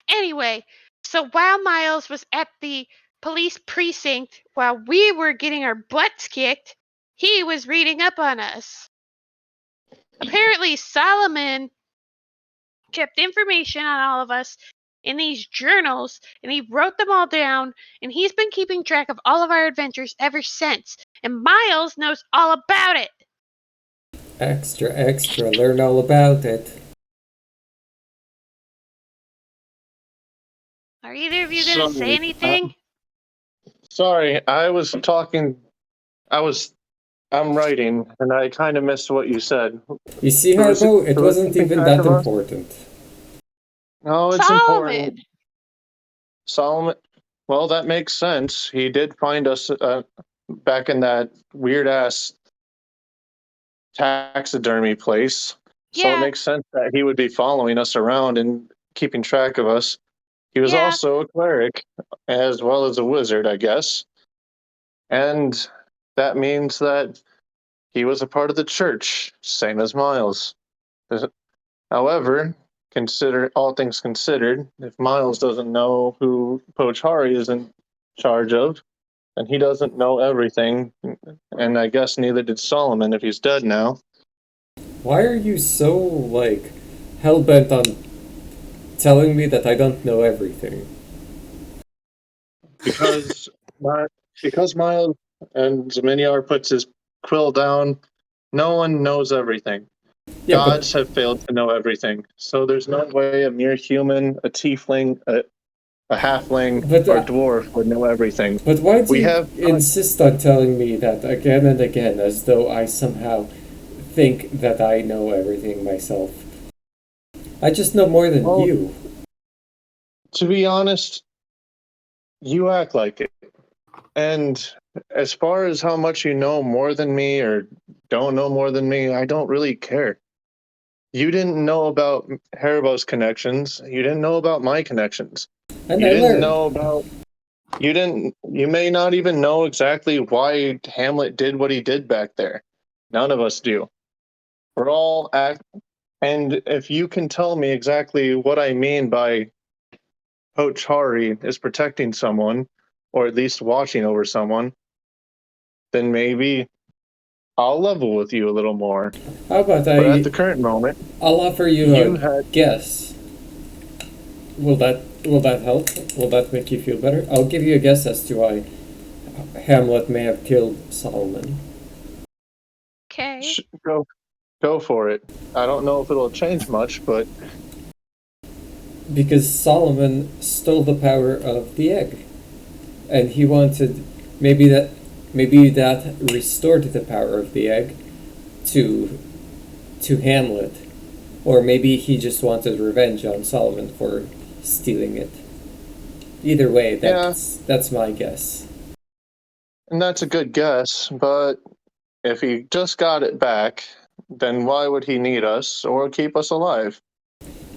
Anyway, so while Miles was at the police precinct, while we were getting our butts kicked, he was reading up on us. Apparently, Solomon kept information on all of us in these journals, and he wrote them all down, and he's been keeping track of all of our adventures ever since. And Miles knows all about it. Extra, extra, learn all about it. Are either of you going to say Sorry, anything? Sorry, I was talking. I'm writing, and I kind of missed what you said. You see, Who is it- Harbo, it who is wasn't keeping even track that of us? important. No, it's Solomon. important. Solomon. Well, that makes sense. He did find us back in that weird ass taxidermy place. So Yeah. it makes sense that he would be following us around and keeping track of us. He was Yeah. also a cleric as well as a wizard, I guess. And that means that he was a part of the church, same as Miles. However, consider all things considered, if Miles doesn't know who Pochari is in charge of, then he doesn't know everything. And I guess neither did Solomon if he's dead now. Why are you so, like, hell-bent on telling me that I don't know everything? Because Miles and Zaminiar puts his quill down, no one knows everything. Yeah, Gods have failed to know everything. So there's no way a mere human, a tiefling, a halfling, But, or dwarf would know everything. but why do We you have- insist on telling me that again and again, as though I somehow think that I know everything myself? I just know more than Well- you. To be honest, you act like it. And as far as how much you know more than me or don't know more than me, I don't really care. You didn't know about Haribo's connections. You didn't know about my connections. And You I didn't learned. know about. You may not even know exactly why Hamlet did what he did back there. None of us do. We're all act. And if you can tell me exactly what I mean by Pochari is protecting someone, or at least watching over someone, then maybe I'll level with you a little more. How about But at the current moment, I'll offer you you a had guess. Will that help? Will that make you feel better? I'll give you a guess as to why Hamlet may have killed Solomon. Okay. Go for it. I don't know if it'll change much, but Because Solomon stole the power of the egg, and he wanted maybe that restored the power of the egg to Hamlet, or maybe he just wanted revenge on Solomon for stealing it. Either way, that's my guess. and that's a good guess. But if he just got it back, then why would he need us or keep us alive?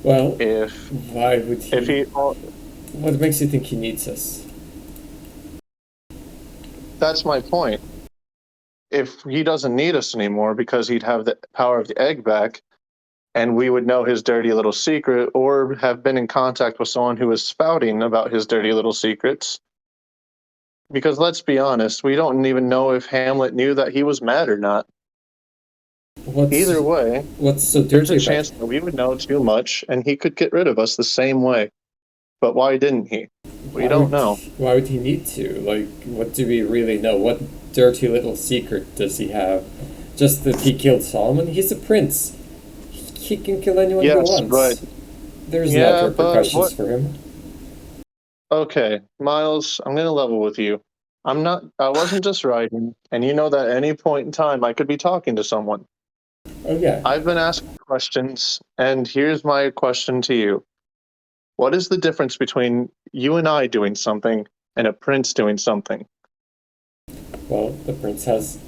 Well, If why would he? if he What makes you think he needs us? That's my point. If he doesn't need us anymore because he'd have the power of the egg back, and we would know his dirty little secret or have been in contact with someone who was spouting about his dirty little secrets. Because let's be honest, we don't even know if Hamlet knew that he was mad or not. Either way, what's so there's dirty a about chance that we would know too much and he could get rid of us the same way. But why didn't he? We don't know. Why would he need to? Like, what do we really know? What dirty little secret does he have? Just that he killed Solomon? He's a prince. He can kill anyone he wants. But there's yeah, no repercussions but for him. okay, Miles, I'm gonna level with you. I wasn't just writing, and you know that at any point in time I could be talking to someone. Oh yeah. I've been asking questions, and here's my question to you. What is the difference between you and I doing something and a prince doing something? Well, the prince has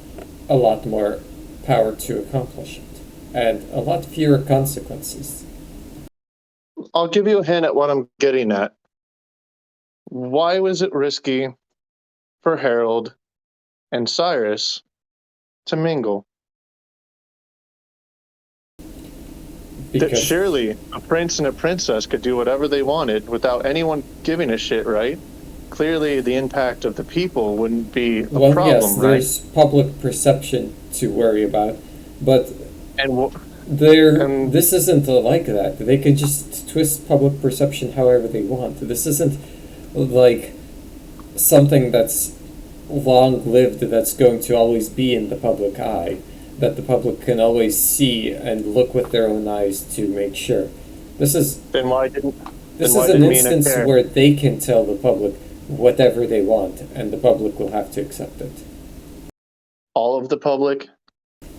a lot more power to accomplish it, and a lot fewer consequences. I'll give you a hint at what I'm getting at. Why was it risky for Harold and Cyrus to mingle? That surely a prince and a princess could do whatever they wanted without anyone giving a shit, right? Clearly, the impact of the people wouldn't be a problem, yes, right? there's public perception to worry about, but And this isn't like that. They can just twist public perception however they want. This isn't like something that's long-lived, that's going to always be in the public eye, that the public can always see and look with their own eyes to make sure. This is then why didn't this then is why an didn't Mina instance care? where they can tell the public whatever they want, and the public will have to accept it. All of the public?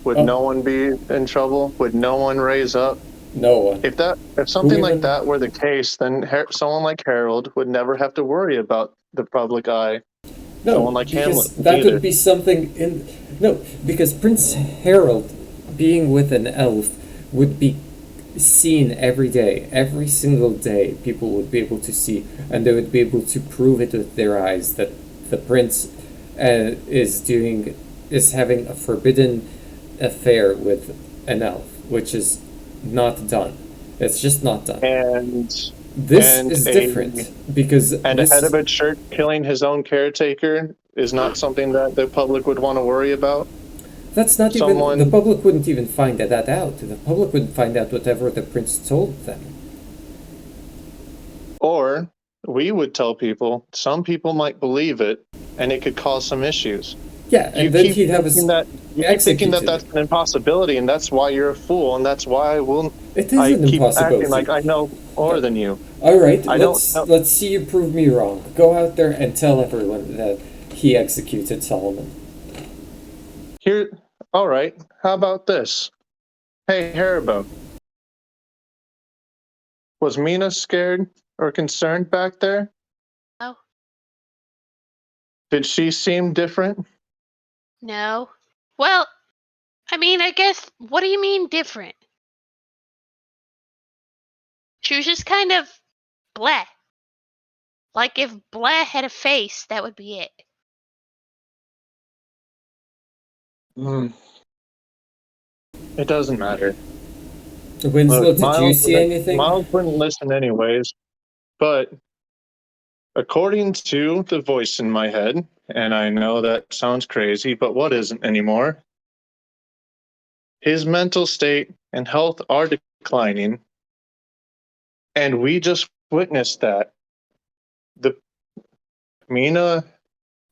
Would Oh. no one be in trouble? Would no one raise up? No one. If something like even- that were the case, then someone like Harold would never have to worry about the public eye. No, someone like because Hamlet that either. would be something in. No, because Prince Harold being with an elf would be seen every day, every single day. People would be able to see, and they would be able to prove it with their eyes that the prince is having a forbidden affair with an elf, which is not done. It's just not done. And This and is a- different because and this, a head of a church killing his own caretaker is not something that the public would want to worry about. that's not someone- even the public wouldn't even find that out. The public would find out whatever the prince told them. Or we would tell people, some people might believe it, and it could cause some issues. Yeah, and then he'd have thinking that, you keep thinking that executed. that's an impossibility, and that's why you're a fool, and that's why It is I an keep impossibility. acting like I know more than you. All right, I don't let's know. let's see you prove me wrong. Go out there and tell everyone that he executed Solomon. Here, all right. How about this? Hey, Haribo. Was Mina scared or concerned back there? No. Did she seem different? No. Well, I mean, I guess, what do you mean different? She was just kind of bleh. Like if bleh had a face, that would be it. It doesn't matter. Winslow, Look, did you see anything? Miles wouldn't listen anyways, but according to the voice in my head, and I know that sounds crazy, but what isn't anymore? His mental state and health are declining, and we just witnessed that. The Mina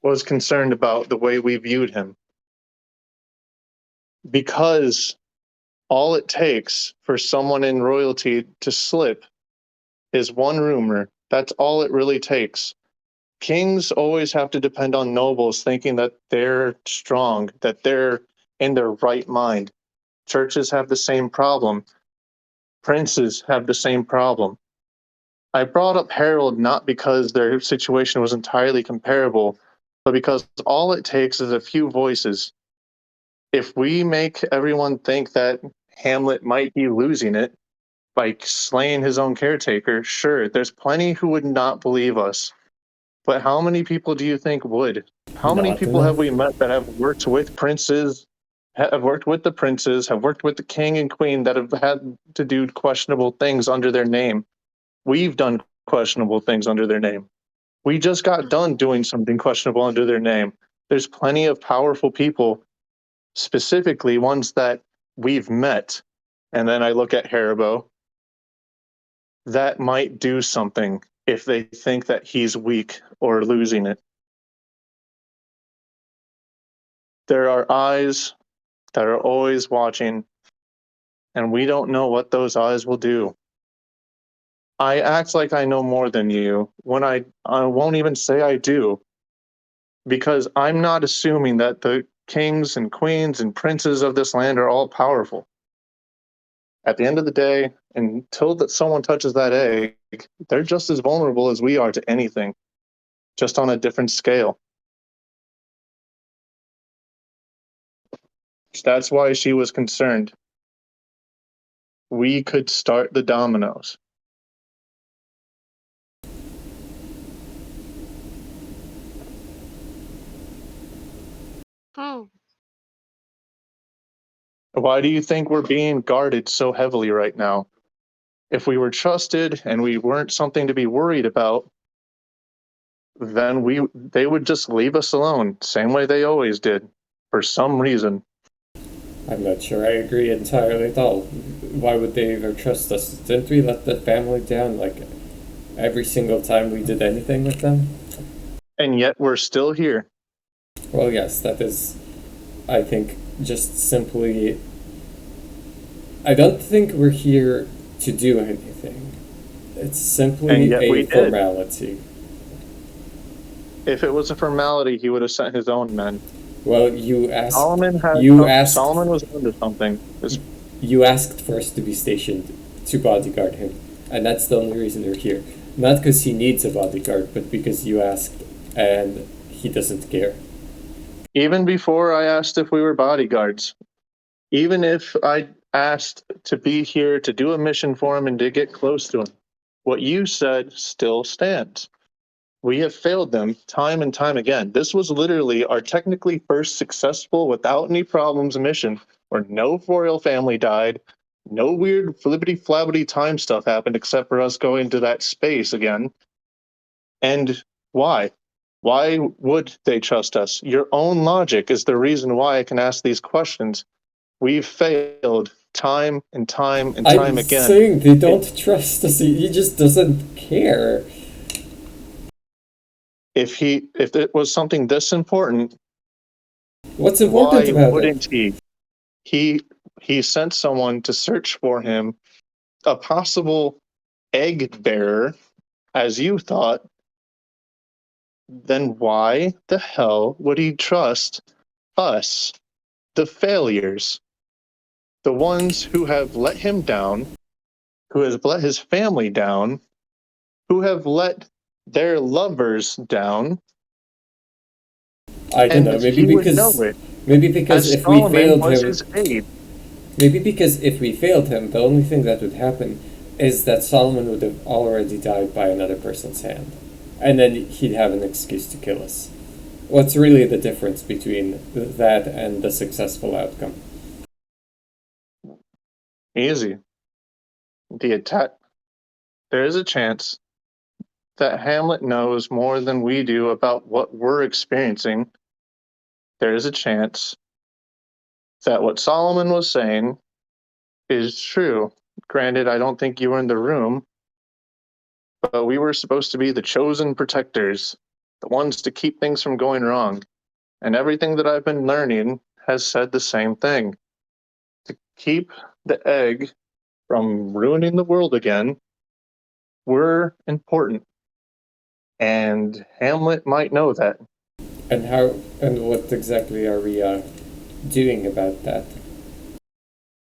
was concerned about the way we viewed him. Because all it takes for someone in royalty to slip is one rumor. That's all it really takes. Kings always have to depend on nobles thinking that they're strong, that they're in their right mind. Churches have the same problem. Princes have the same problem. I brought up Harold not because their situation was entirely comparable, but because all it takes is a few voices. If we make everyone think that Hamlet might be losing it by slaying his own caretaker, sure, there's plenty who would not believe us. But how many people do you think would? How many Not people enough. have we met that have worked with princes, have worked with the princes, have worked with the king and queen that have had to do questionable things under their name? We've done questionable things under their name. We just got done doing something questionable under their name. There's plenty of powerful people, specifically ones that we've met. And then I look at Haribo, that might do something if they think that he's weak or losing it. There are eyes that are always watching, and we don't know what those eyes will do. I act like I know more than you when I won't even say I do, because I'm not assuming that the kings and queens and princes of this land are all powerful. At the end of the day, until that someone touches that egg, they're just as vulnerable as we are to anything, just on a different scale. That's why she was concerned. We could start the dominoes. Oh, Why do you think we're being guarded so heavily right now? If we were trusted and we weren't something to be worried about, then they would just leave us alone, same way they always did, for some reason. I'm not sure I agree entirely at all. Why would they ever trust us? Didn't we let the family down like every single time we did anything with them? And yet we're still here. Well, yes, that is, I think, just simply. I don't think we're here to do anything. It's And simply yet we a did. formality. If it was a formality, he would have sent his own men. Well, you asked. Solomon was onto something. You asked for us to be stationed to bodyguard him, and that's the only reason you're here. Not because he needs a bodyguard, but because you asked, and he doesn't care. Even before I asked if we were bodyguards, even if I asked to be here to do a mission for him and to get close to him, what you said still stands. We have failed them time and time again. This was literally our technically first successful, without any problems mission, where no royal family died, no weird flippity-flabbity time stuff happened except for us going to that space again. And why? Why would they trust us? Your own logic is the reason why I can ask these questions. We've failed time and time and time I'm again. saying they don't trust us. He just doesn't care. If it was something this important, What's important why about wouldn't it? he sent someone to search for him, a possible egg bearer, as you thought? Then why the hell would he trust us, the failures, the ones who have let him down, who have let his family down, who have let their lovers down? I don't And know. he would know it. Maybe because As if we Solomon failed was him, his aide. maybe because if we failed him, the only thing that would happen is that Solomon would have already died by another person's hand, and then he'd have an excuse to kill us. What's really the difference between that and the successful outcome? Easy. The attack. There is a chance that Hamlet knows more than we do about what we're experiencing. There is a chance that what Solomon was saying is true. Granted, I don't think you were in the room, but we were supposed to be the chosen protectors, the ones to keep things from going wrong. And everything that I've been learning has said the same thing. To keep the egg from ruining the world again, we're important. And Hamlet might know that. And what exactly are we doing about that?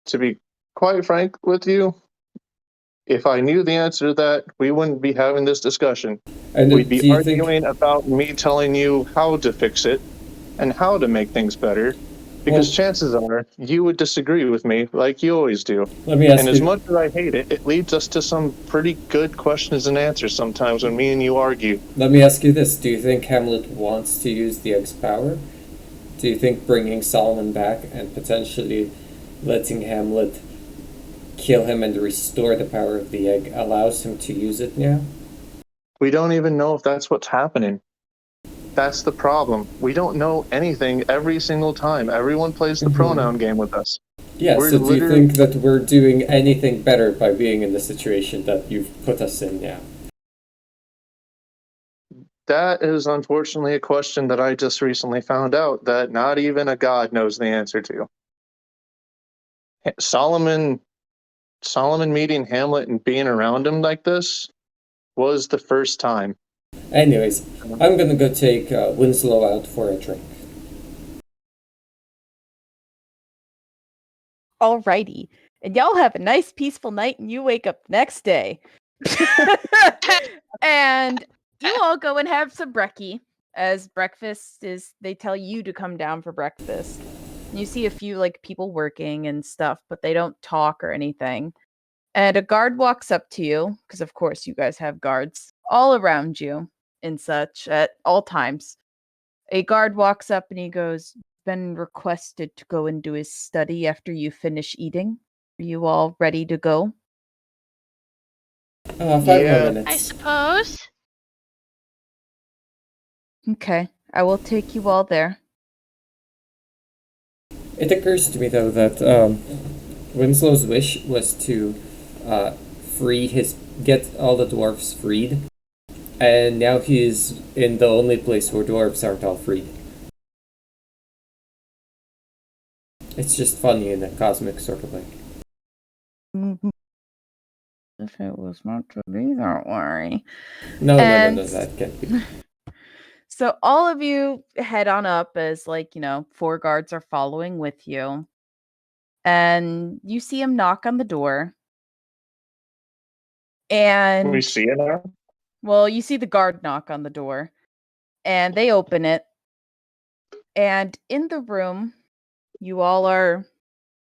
To be quite frank with you, if I knew the answer to that, we wouldn't be having this discussion. And We'd do be you arguing think? about me telling you how to fix it and how to make things better, because Well- chances are you would disagree with me like you always do. Let me ask And as you. much as I hate it, it leads us to some pretty good questions and answers sometimes when me and you argue. Let me ask you this: do you think Hamlet wants to use the egg's power? Do you think bringing Solomon back and potentially letting Hamlet kill him and restore the power of the egg allows him to use it now? We don't even know if that's what's happening. That's the problem. We don't know anything every single time. Everyone plays the pronoun game with us. Yeah, We're so do you literally- think that we're doing anything better by being in the situation that you've put us in now? That is unfortunately a question that I just recently found out that not even a god knows the answer to. Solomon meeting Hamlet and being around him like this was the first time. Anyways, I'm gonna go take Winslow out for a drink. Alrighty. And y'all have a nice, peaceful night, and you wake up the next day. And you all go and have some brekkie, as breakfast is, they tell you to come down for breakfast. And you see a few, like, people working and stuff, but they don't talk or anything. And a guard walks up to you, because of course you guys have guards all around you and such at all times. A guard walks up and he goes, "Been requested to go into his study after you finish eating. Are you all ready to go?" 5 more Yeah. I minutes. suppose. Okay, I will take you all there. It occurs to me though that Winslow's wish was to get all the dwarves freed, and now he's in the only place where dwarves aren't all freed. It's just funny in a cosmic sort of way. If it was meant to be that way. No, And- that can't be. So all of you head on up as, like, 4 guards are following with you. And you see him knock on the door. Can we And see it now? well, you see the guard knock on the door. And they open it. And in the room, you all are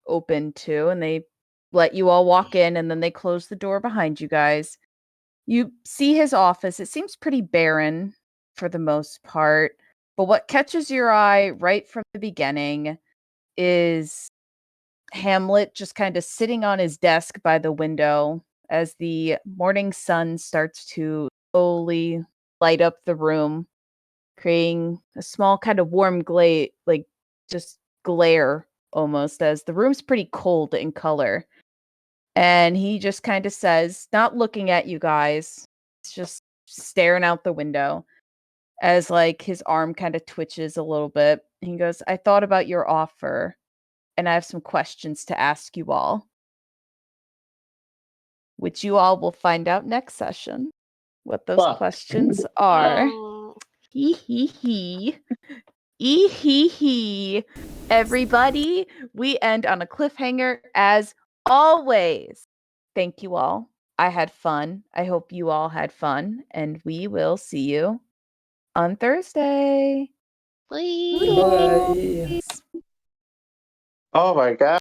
open to, and they let you all walk in, and then they close the door behind you guys. You see his office. It seems pretty barren for the most part. But what catches your eye right from the beginning is Hamlet just kind of sitting on his desk by the window as the morning sun starts to slowly light up the room, creating a small kind of warm glare, like just glare almost, as the room's pretty cold in color. And he just kind of says, not looking at you guys, it's just staring out the window, as like his arm kind of twitches a little bit. He goes, "I thought about your offer, and I have some questions to ask you all, which you all will find out next session what those Fuck. questions are." Oh. Hee hee hee. Ee hee hee. Everybody, we end on a cliffhanger as always. Thank you all. I had fun. I hope you all had fun. And we will see you on Thursday. Please. Bye. Oh my god.